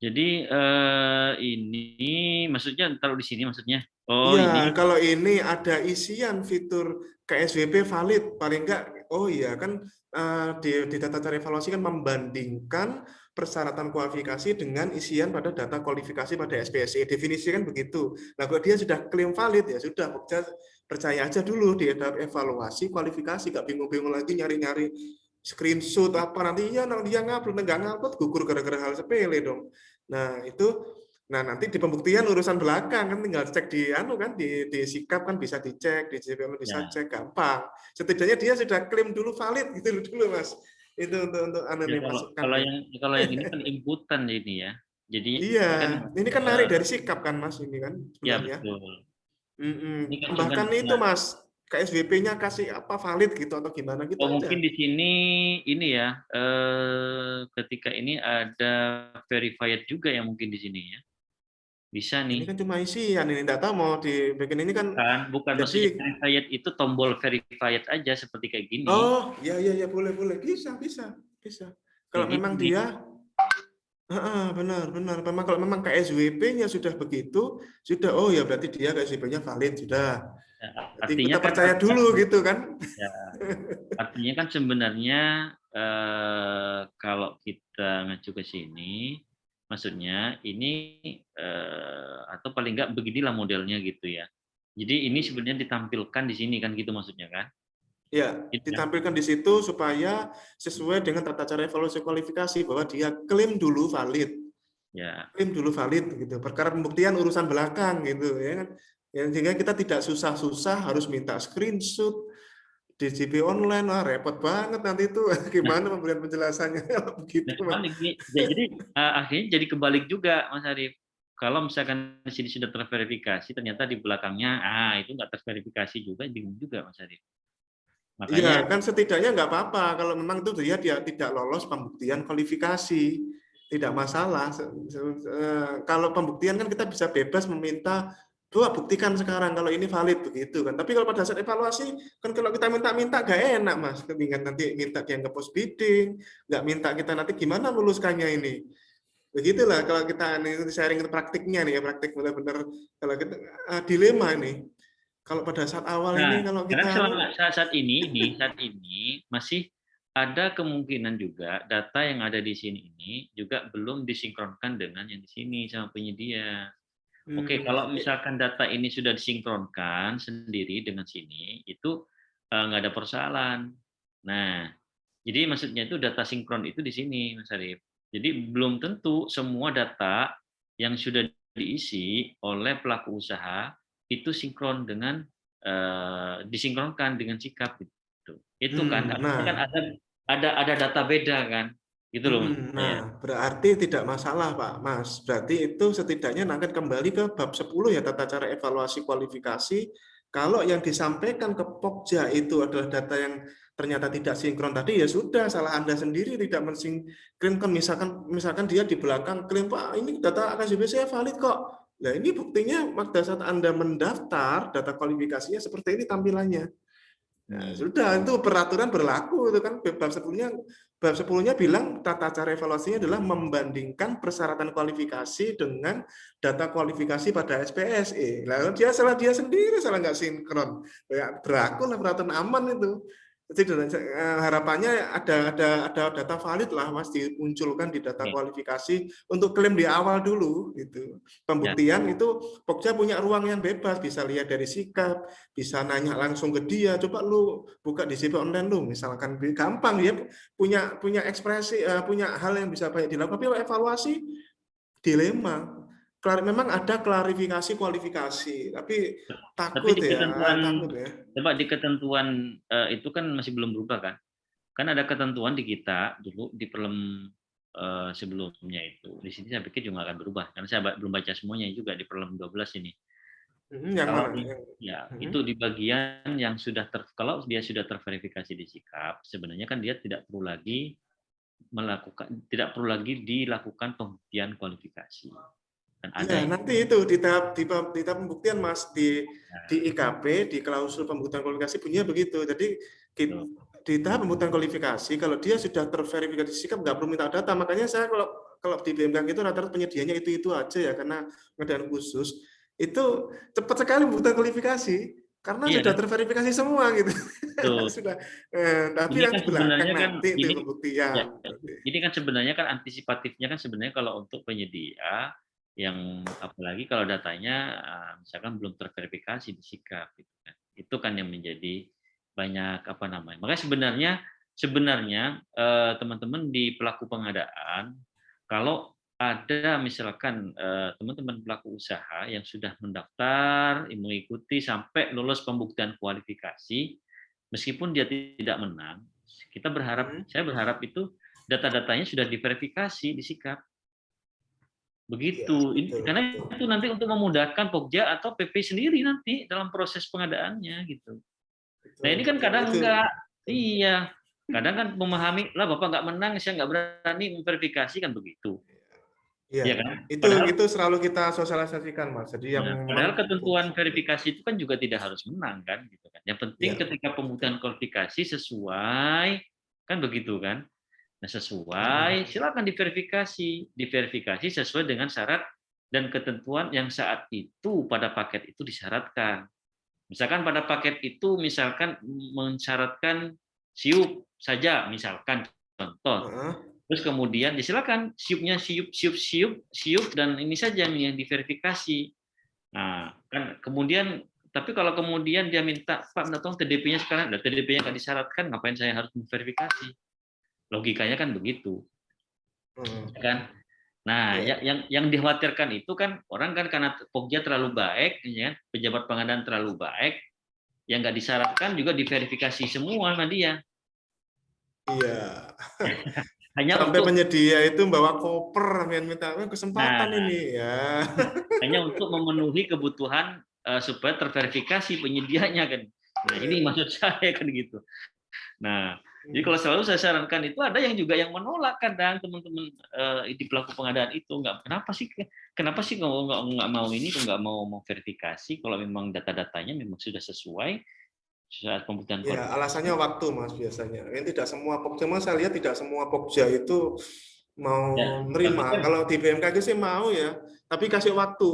jadi ini maksudnya taruh di sini maksudnya. Oh, Iya, ini. kalau ini ada isian fitur KSWP valid, paling enggak, oh iya kan di data cara evaluasi kan membandingkan persyaratan kualifikasi dengan isian pada data kualifikasi pada SPSE. Definisi kan begitu. Nah, kalau dia sudah klaim valid, ya sudah, percaya aja dulu di tahap evaluasi kualifikasi, nggak bingung-bingung lagi nyari-nyari screenshot apa, nanti dia ngupload, nggak ngupload, gugur gara-gara hal sepele dong. Nah, itu. Nah, nanti di pembuktian urusan belakang kan tinggal cek di di sikap kan bisa dicek, di JPM bisa cek, gampang. Setidaknya dia sudah klaim dulu valid gitu dulu, Mas. Itu untuk Ya, masukan kalau nih. kalau yang ini kan inputan ini ya. Jadi Iya, kan ini kan narik dari sikap kan, Mas, ini kan ya sebenarnya. betul. Ini kan cuma Bahkan itu, Mas, KSWP-nya kasih apa valid gitu atau gimana gitu mungkin aja. di sini ini ya ketika ini ada verified juga yang mungkin di sini ya. Bisa Ini nih. kan cuma isian, ini enggak tahu mau dibikin ini kan Bukan maksudnya jadi. verified itu tombol verified aja seperti kayak gini. Oh, iya, boleh. Bisa. Kalau Kayak memang gini. dia. Benar. Memang kalau memang KSWP-nya sudah begitu, sudah, oh ya berarti dia KSWP-nya valid sudah. Ya, Berarti artinya kita kan percaya dulu gitu kan? ya, artinya kan sebenarnya kalau kita ngacu ke sini, maksudnya ini atau paling nggak beginilah modelnya gitu ya. Jadi ini sebenarnya ditampilkan di sini kan gitu maksudnya kan? Ya, Gitu kan? ditampilkan di situ supaya sesuai dengan tata cara evaluasi kualifikasi bahwa dia klaim dulu valid. Ya. Klaim dulu valid gitu. Perkara pembuktian urusan belakang gitu ya kan. Ya, sehingga kita tidak susah-susah harus minta screenshot di DJP online, wah repot banget nanti itu Nah, gimana pemberian penjelasannya kalau begitu, Mas. kebalik nih. Jadi akhirnya jadi kebalik juga, Mas Arif. Kalau misalkan di sini sudah terverifikasi, ternyata di belakangnya itu nggak terverifikasi juga, bingung juga, Mas Arif. Makanya Iya, kan setidaknya nggak apa-apa kalau memang itu dia tidak lolos pembuktian kualifikasi, tidak masalah. Kalau pembuktian kan kita bisa bebas meminta, coba buktikan sekarang kalau ini valid begitu kan. Tapi kalau pada saat evaluasi kan kalau kita minta nggak enak, Mas. Ketinggian nanti minta dia nggak post bidding, nggak minta kita nanti gimana meluluskannya ini. Begitulah kalau kita sharing praktiknya nih ya, praktik benar-benar kalau kita dilema ini. Kalau pada saat awal ini kalau karena kita selama saat ini masih ada kemungkinan juga data yang ada di sini ini juga belum disinkronkan dengan yang di sini sama penyedia. Oke, kalau misalkan data ini sudah disinkronkan sendiri dengan sini, itu nggak ada persoalan. Nah, jadi maksudnya itu data sinkron itu di sini, Mas Arif. Jadi belum tentu semua data yang sudah diisi oleh pelaku usaha itu sinkron dengan disinkronkan dengan sikap gitu. Itu kan artinya kan nah, ada data beda kan, gitu loh Mas. nah, berarti tidak masalah, Pak Mas. Berarti itu setidaknya akan kembali ke bab 10 ya, tata cara evaluasi kualifikasi. Kalau yang disampaikan ke Pokja itu adalah data yang ternyata tidak sinkron tadi, ya sudah, salah Anda sendiri tidak mensinkronkan. Misalkan dia di belakang klaim, Pak, ini data KJP saya valid kok. Nah, ini buktinya pada saat Anda mendaftar, data kualifikasinya seperti ini tampilannya. Nah, sudah, itu peraturan berlaku itu kan. Bab 10-nya bilang tata cara evaluasinya adalah membandingkan persyaratan kualifikasi dengan data kualifikasi pada SPSE. Lalu dia sendiri salah nggak sinkron. Ya, berlaku lah peraturan aman itu. Jadi harapannya ada data valid lah Mas dimunculkan di data kualifikasi untuk klaim di awal dulu gitu. Pembuktian itu Pokja punya ruang yang bebas, bisa lihat dari sikap, bisa nanya langsung ke dia, coba lu buka di CP online lu, misalkan gampang ya, punya ekspresi, punya hal yang bisa banyak dilakukan. Tapi evaluasi dilema. Memang ada klarifikasi kualifikasi, tapi takut di ya, ketentuan, takut ya. coba di ketentuan itu kan masih belum berubah kan? Kan ada ketentuan di kita dulu di Perlem sebelumnya itu. Di sini saya pikir juga akan berubah karena saya belum baca semuanya juga di Perlem 12 ini. Yang Kalau mana? itu di bagian yang sudah kalau dia sudah terverifikasi di sikap, sebenarnya kan dia tidak perlu lagi dilakukan pembuktian kualifikasi. Dan ada Ya, nanti itu di tahap pembuktian Mas di IKP, di klausul pembuktian kualifikasi bunyinya begitu. Jadi di tahap pembuktian kualifikasi kalau dia sudah terverifikasi sikap nggak perlu minta data. Makanya saya kalau di BMKG itu rata-rata penyedianya itu aja ya, karena pengadaan khusus itu cepat sekali pembuktian kualifikasi karena sudah kan? terverifikasi semua gitu. Tuh. Sudah. Tapi Ini yang kan di belakang sebenarnya kan nanti itu ya, pembuktian. ini kan sebenarnya kan antisipatifnya kan sebenarnya kalau untuk penyedia yang apalagi kalau datanya misalkan belum terverifikasi di sikap gitu kan. Itu kan yang menjadi banyak apa namanya. Makanya sebenarnya teman-teman di pelaku pengadaan kalau ada misalkan teman-teman pelaku usaha yang sudah mendaftar mengikuti sampai lulus pembuktian kualifikasi meskipun dia tidak menang, saya berharap itu data-datanya sudah diverifikasi di sikap. Begitu. Karena itu nanti untuk memudahkan Pokja atau PP sendiri nanti dalam proses pengadaannya gitu. Nah ini kan kadang enggak, iya, kadang kan memahami lah Bapak nggak menang, saya nggak berani memverifikasi kan begitu. Iya, kan? itu selalu kita sosialisasikan Mas. Jadi yang Padahal ketentuan verifikasi itu kan juga tidak harus menang kan, gitu kan. Yang penting ketika pembuktian kualifikasi sesuai, kan begitu kan. Nah sesuai, silakan diverifikasi sesuai dengan syarat dan ketentuan yang saat itu pada paket itu disyaratkan. Misalkan pada paket itu misalkan mensyaratkan siup saja, misalkan contoh. Terus kemudian ya silakan siupnya siup dan ini saja yang diverifikasi. Nah, kan kemudian tapi kalau kemudian dia minta Pak minta tolong TDP-nya sekarang, TDP-nya nggak disyaratkan, ngapain saya harus memverifikasi? Logikanya kan begitu, kan? Nah, yang dikhawatirkan itu kan orang kan karena Pokja terlalu baik, ya, pejabat pengadaan terlalu baik, yang nggak disyaratkan juga diverifikasi semua sama dia. Iya. Hanya Sampai untuk penyedia itu bawa koper, minta kesempatan ini ya. Hanya untuk memenuhi kebutuhan supaya terverifikasi penyedianya kan. Nah, ini maksud saya kan gitu. Nah, jadi kalau selalu saya sarankan itu ada yang juga yang menolak kadang teman-teman di pelaku pengadaan itu kenapa sih nggak mau ini nggak mau verifikasi kalau memang data-datanya memang sudah sesuai saat pembuktian Ya, kualifikasi. alasannya waktu Mas biasanya. Ini tidak semua Pokja, Mas, saya lihat tidak semua Pokja itu mau menerima. Kalau di BMKG sih mau ya, tapi kasih waktu.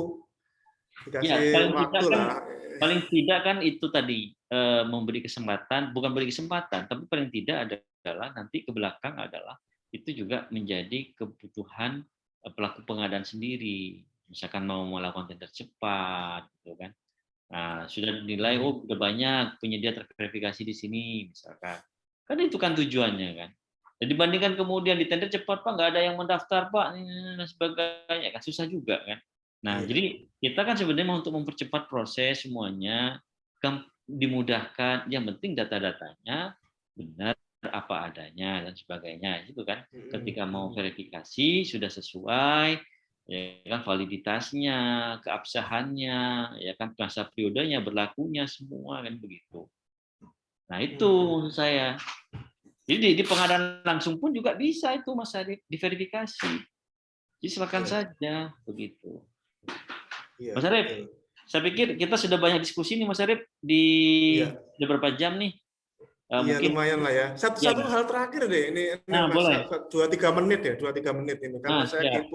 Dikasih waktu lah. Paling tidak kan itu tadi memberi kesempatan, bukan beri kesempatan, tapi paling tidak adalah nanti ke belakang adalah itu juga menjadi kebutuhan pelaku pengadaan sendiri. Misalkan mau melakukan tender cepat, gitu kan. Nah, sudah dinilai udah banyak penyedia terverifikasi di sini, misalkan. Kan itu kan tujuannya kan. Dan dibandingkan kemudian di tender cepat Pak nggak ada yang mendaftar Pak dan sebagainya kan susah juga kan. Nah, jadi kita kan sebenarnya untuk mempercepat proses semuanya kan dimudahkan. Yang penting data-datanya benar apa adanya dan sebagainya itu kan. Ketika mau verifikasi sudah sesuai ya kan validitasnya, keabsahannya, ya kan masa periodenya, berlakunya semua kan begitu. Nah itu menurut saya. Jadi di pengadaan langsung pun juga bisa itu Mas Arif diverifikasi. Jadi silakan Iya, saja begitu. iya Mas Arif, betul. saya pikir kita sudah banyak diskusi nih Mas Arif di Iya, beberapa jam nih. iya Mungkin lumayan lah ya. ya. Satu hal terakhir deh, ini Nah, Mas, boleh. 2-3 menit ya, 2-3 menit ini. Karena Nah, saya siap.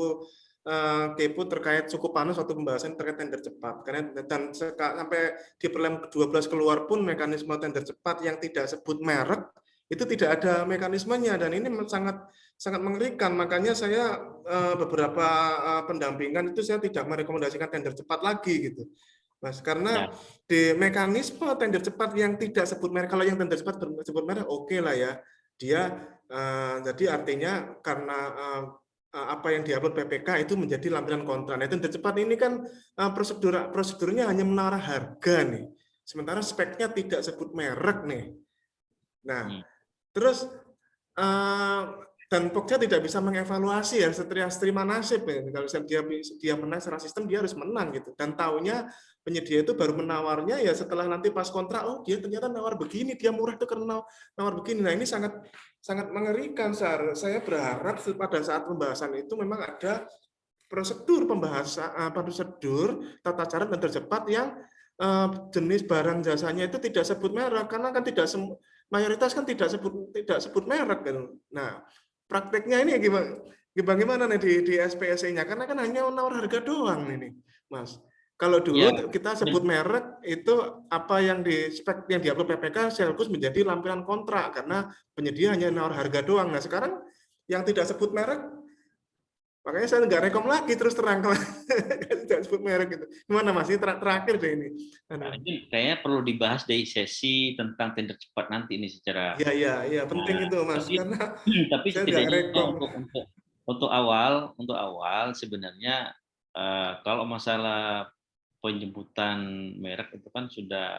kepo terkait cukup panas waktu pembahasan terkait tender cepat. Karena dan sampai di perlem ke-12 keluar pun mekanisme tender cepat yang tidak sebut merek itu tidak ada mekanismenya, dan ini sangat sangat mengerikan. Makanya saya beberapa pendampingan itu saya tidak merekomendasikan tender cepat lagi gitu. Mas, karena Ya. di mekanisme tender cepat yang tidak sebut merek, kalau yang tender cepat sebut merek oke lah ya, dia jadi artinya karena apa yang diupload PPK itu menjadi lampiran kontrak. Nah, tender cepat ini kan prosedurnya hanya menara harga nih, sementara speknya tidak sebut merek nih. Nah, terus dan Pokja tidak bisa mengevaluasi ya terima nasib ya. Kalau dia menang secara sistem dia harus menang gitu. Dan taunya penyedia itu baru menawarnya ya setelah nanti pas kontrak, oh dia ternyata nawar begini, dia murah itu karena nawar begini. Nah ini sangat sangat mengerikan. Saya berharap pada saat pembahasan itu memang ada prosedur pembahasan, prosedur tata cara dan tercepat yang jenis barang jasanya itu tidak sebut merek, karena kan tidak mayoritas kan tidak sebut merek kan. Nah, prakteknya ini gimana nih di SPSE-nya? Karena kan hanya menawar harga doang ini, Mas. Kalau Ya. dulu kita sebut merek itu apa yang di spek yang diupload PPK sekaligus menjadi lampiran kontrak karena penyedia hanya menawar harga doang. Nah, sekarang yang tidak sebut merek, makanya saya nggak rekom lagi terus terang kalau tidak sebut merek gitu. Gimana Mas? Ini terakhir deh ini. Nah, ini kayaknya perlu dibahas dari sesi tentang tender cepat nanti ini secara. Iya, iya, iya, penting Nah, itu Mas, tapi karena tapi saya nggak setidaknya rekom. untuk awal sebenarnya kalau masalah penjemputan merek itu kan sudah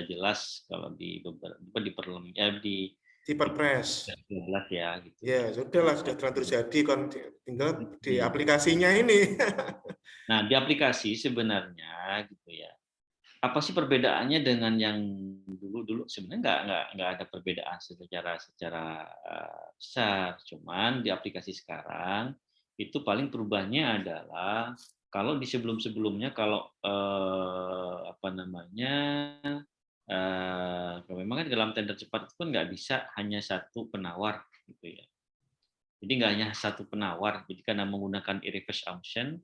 jelas kalau di beberapa di perlem ya Di di Perpres. 12 ya gitu ya. Ya, sudah lah, sudah terlanjur jadi, tinggal di Hmm. aplikasinya ini. Nah, di aplikasi sebenarnya gitu ya. Apa sih perbedaannya dengan yang dulu sebenarnya nggak ada perbedaan secara besar, cuman di aplikasi sekarang itu paling perubahannya adalah kalau di sebelumnya kalau apa namanya memang kan dalam tender cepat itu kan nggak bisa hanya satu penawar gitu ya, jadi nggak hanya satu penawar, jadi karena menggunakan reverse auction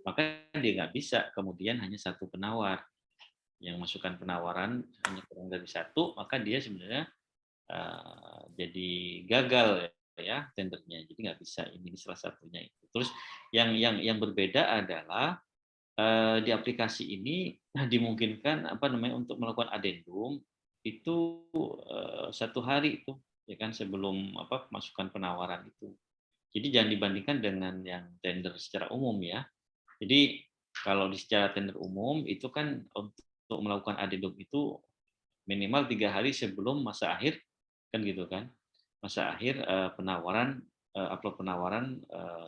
maka dia nggak bisa kemudian hanya satu penawar yang masukkan penawaran hanya kurang dari satu, maka dia sebenarnya jadi gagal ya tendernya. Jadi nggak bisa, ini salah satunya itu. Terus yang berbeda adalah di aplikasi ini dimungkinkan apa namanya untuk melakukan adendum itu 1 hari itu ya kan sebelum apa masukkan penawaran itu. Jadi jangan dibandingkan dengan yang tender secara umum ya. Jadi kalau di secara tender umum itu kan untuk melakukan adendum itu minimal 3 hari sebelum masa akhir kan gitu kan, masa akhir penawaran upload penawaran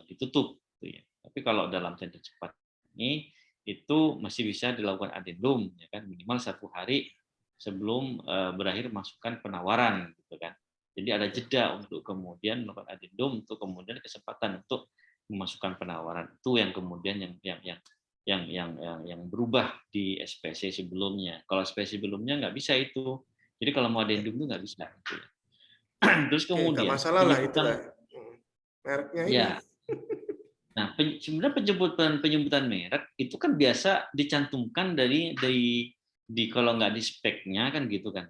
ditutup gitu ya. Tapi kalau dalam tender cepat ini itu masih bisa dilakukan adendum ya kan minimal 1 hari sebelum berakhir masukkan penawaran gitu kan. Jadi ada jeda untuk kemudian melakukan adendum untuk kemudian kesempatan untuk memasukkan penawaran itu yang kemudian yang berubah di SPC sebelumnya. Kalau SPC sebelumnya nggak bisa itu. Jadi kalau mau adendum itu nggak bisa. Gitu. Terus Oke, nggak kemudian masalah lah itulah. penyebutan Mereknya ini. ya. Nah, sebenarnya penyebutan merek itu kan biasa dicantumkan di kalau nggak di speknya kan gitu kan.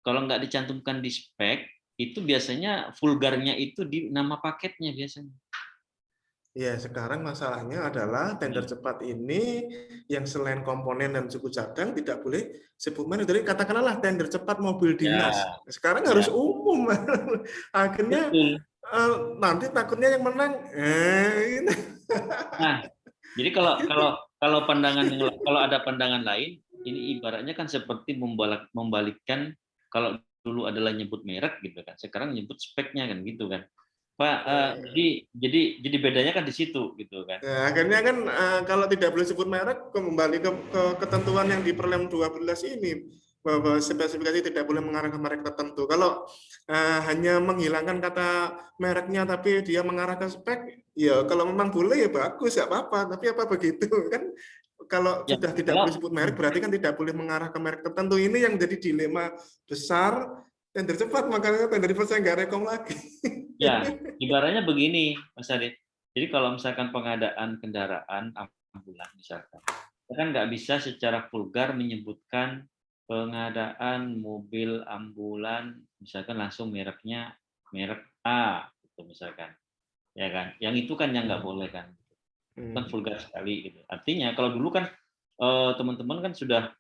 Kalau nggak dicantumkan di spek itu biasanya vulgarnya itu di nama paketnya biasanya. Ya, sekarang masalahnya adalah tender cepat ini yang selain komponen dan suku cadang tidak boleh sebut merek. Jadi katakanlah tender cepat mobil Ya, dinas. Sekarang harus ya, umum. Akhirnya betul. nanti takutnya yang menang ini. Nah, jadi kalau kalau ada pandangan lain, ini ibaratnya kan seperti membalikkan kalau dulu adalah nyebut merek gitu kan, sekarang nyebut speknya kan gitu kan. Pak, jadi bedanya kan di situ gitu kan. Nah, akhirnya kan kalau tidak boleh sebut merek kembali ke ketentuan yang di Perlem 12 ini. bahwa spesifikasi tidak boleh mengarah ke merek tertentu. Kalau hanya menghilangkan kata mereknya tapi dia mengarah ke spek, ya kalau memang boleh ya bagus, ya apa-apa. Tapi apa begitu kan? Kalau Ya, sudah tidak kalau boleh sebut merek, berarti kan tidak boleh mengarah ke merek tertentu. Ini yang jadi dilema besar. Tender cepat, makanya tender cepat saya nggak rekom lagi. ya, ibaratnya begini, Mas Adit. Jadi kalau misalkan pengadaan kendaraan ambulan misalkan, kita kan nggak bisa secara vulgar menyebutkan pengadaan mobil ambulan, misalkan langsung mereknya merek A, gitu misalkan, ya kan? Yang itu kan yang nggak boleh kan, kan vulgar sekali gitu. Artinya kalau dulu kan teman-teman kan sudah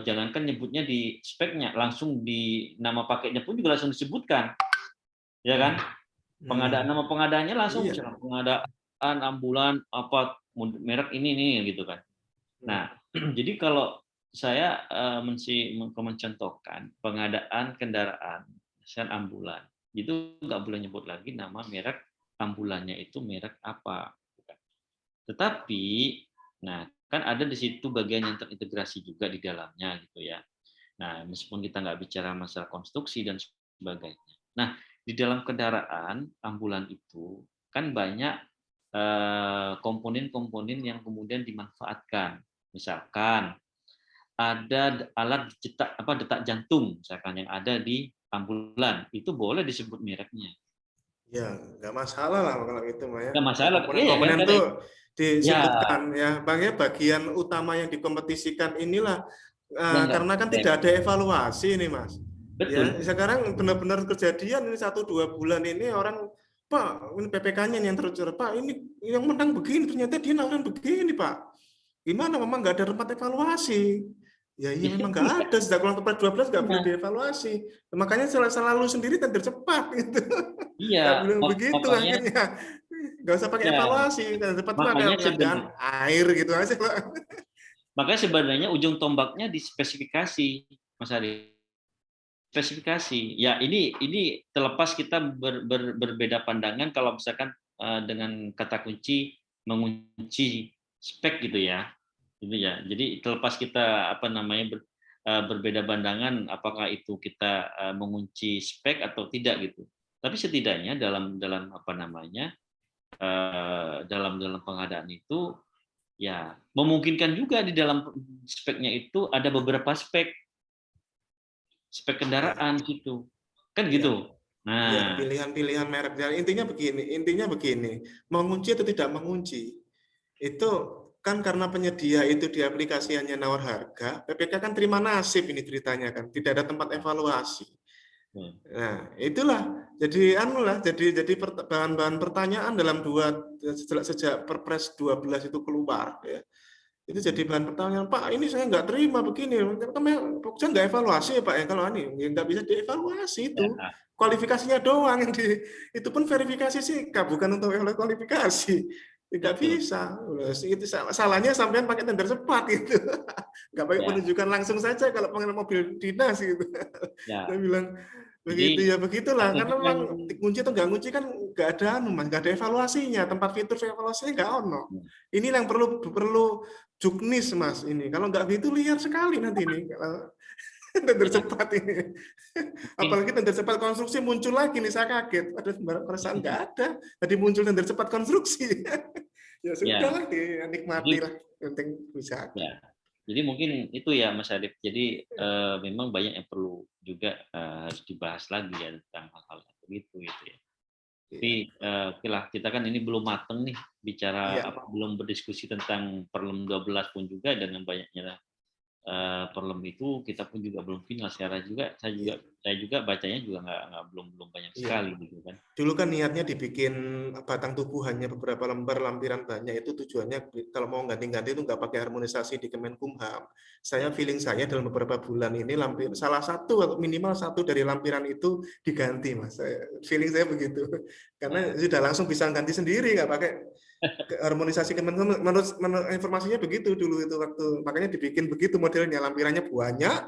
jangankan nyebutnya di speknya, langsung di nama paketnya pun juga langsung disebutkan, ya kan? Nama pengadaannya langsung Iya. misalkan pengadaan ambulan apa merek ini nih gitu kan. Nah, jadi kalau saya mencontohkan pengadaan kendaraan misalkan ambulan, itu nggak boleh nyebut lagi nama merek ambulannya itu merek apa. Tetapi, nah kan ada di situ bagian yang terintegrasi juga di dalamnya gitu ya. Nah, meskipun kita nggak bicara masalah konstruksi dan sebagainya. Nah, di dalam kendaraan ambulan itu kan banyak komponen-komponen yang kemudian dimanfaatkan. Misalkan ada alat detak jantung, misalkan yang ada di ambulan, itu boleh disebut mereknya. Ya, nggak masalah lah kalau itu, Mbak ya. Nggak masalah, iya kan? Komponen-komponen Karena tuh ya, disebutkan ya, makanya bagian utama yang dikompetisikan inilah yang nggak karena kan boleh. tidak ada evaluasi nih, Mas. Ya, Betul. sekarang benar-benar kejadian ini 1-2 bulan ini orang, Pak, ini PPK-nya yang tercurah, Pak, ini yang menang begini, ternyata dia nawarin begini, Pak. Gimana memang nggak ada tempat evaluasi? Ya iya memang nggak ada, sejak ulang kepres 12 nggak boleh Nah, dievaluasi. Makanya selalu sendiri tender cepat gitu. iya, Saya bilang begitu makanya akhirnya. Nggak usah pakai ya, evaluasi, tender cepat cuma makanya kayak pengadaan sebenarnya air gitu aja, Pak. makanya sebenarnya ujung tombaknya di spesifikasi, Mas Ari. Spesifikasi. Ya, ini terlepas kita berbeda pandangan kalau misalkan dengan kata kunci mengunci spek gitu ya. Gitu ya. Jadi terlepas kita berbeda pandangan apakah itu kita mengunci spek atau tidak gitu. Tapi setidaknya dalam apa namanya? Dalam pengadaan itu ya memungkinkan juga di dalam speknya itu ada beberapa spek Ya, kendaraan gitu. Kan ya, gitu. ya, Nah, pilihan-pilihan merek. Dan intinya begini, mengunci atau tidak mengunci. Itu kan karena penyedia itu di aplikasi hanya nawar harga, PPK kan terima nasib ini ceritanya kan, tidak ada tempat evaluasi. Nah, itulah jadi anulah jadi bahan-bahan pertanyaan dalam sejak Perpres 12 itu keluar ya. Itu jadi bahan pertanyaan, Pak, ini saya nggak terima begini. Saya nggak evaluasi ya Pak ya, kalau ini ya nggak bisa dievaluasi itu. ya, Kualifikasinya doang yang itu pun verifikasi sikap, bukan untuk kualifikasi. Tidak betul. bisa. Itu salahnya sampean pakai tender cepat gitu. Nggak pakai Ya, penunjukan langsung saja kalau pengen mobil dinas gitu. ya. Saya bilang begitu Jadi ya begitulah, aku karena juga memang kunci atau nggak kunci kan nggak ada mas, nggak ada evaluasinya, tempat fitur evaluasinya nggak ono. Ini yang perlu perlu juknis mas ini. Kalau nggak gitu liar sekali nanti ini kalau tender ya, cepat ini. mungkin Apalagi tender cepat konstruksi muncul lagi nih, saya kaget. Ada perasaan nggak ada. Tadi muncul tender cepat konstruksi. Ya sudah ya. lah, dinikmati Jadi lah. Penting bisa. ya. Jadi mungkin itu ya Mas Adip. Jadi memang banyak yang perlu juga harus dibahas lagi ya tentang hal-hal begitu gitu ya. Tapi Iya. oke lah, kita kan ini belum mateng nih bicara Iya. belum berdiskusi tentang Perlem 12 pun juga dengan banyaknya Perlem itu kita pun juga belum final secara juga Iya. saya juga bacanya juga nggak belum banyak Iya. sekali gitu kan. Dulu kan niatnya dibikin batang tubuh hanya beberapa lembar, lampiran banyak. Itu tujuannya kalau mau ganti-ganti itu nggak pakai harmonisasi di Kemenkumham. Ya, Feeling saya dalam beberapa bulan ini salah satu atau minimal satu dari lampiran itu diganti, Mas. Feeling saya begitu. Karena ya, sudah langsung bisa ganti sendiri, nggak pakai harmonisasi Kemenkumham. Menurut informasinya begitu dulu itu waktu. Makanya dibikin begitu modelnya, lampirannya banyak,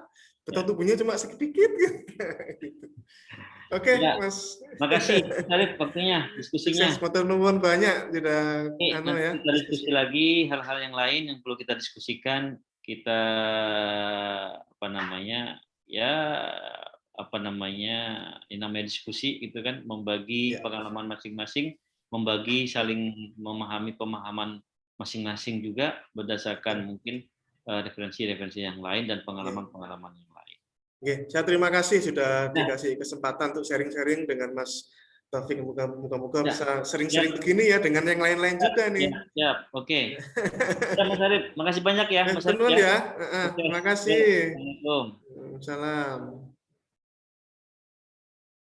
batang ya. tubuhnya cuma sedikit. Gitu. Oke, Ya, Mas. makasih Mas Arif waktunya Sukses, diskusinya. motor nuwun banyak sudah Nanti ya kita diskusi diskusi. lagi hal-hal yang lain yang perlu kita diskusikan. kita apa namanya ya apa namanya ini namanya diskusi gitu kan, membagi Ya. pengalaman masing-masing, membagi saling memahami pemahaman masing-masing juga berdasarkan mungkin referensi-referensi yang lain dan Oke. pengalaman-pengalaman yang lain. Oke, saya terima kasih sudah Ya, dikasih kesempatan untuk sharing-sharing dengan Mas Taufik. Moga-moga ya, bisa ya, sering-sering begini ya dengan yang lain-lain ya, juga ya, nih. siap. Oke. Ya, Mas Arif, makasih banyak ya, Mas Arif Betul ya. ya. Oke, Terima ya, kasih. Assalamualaikum. Salam.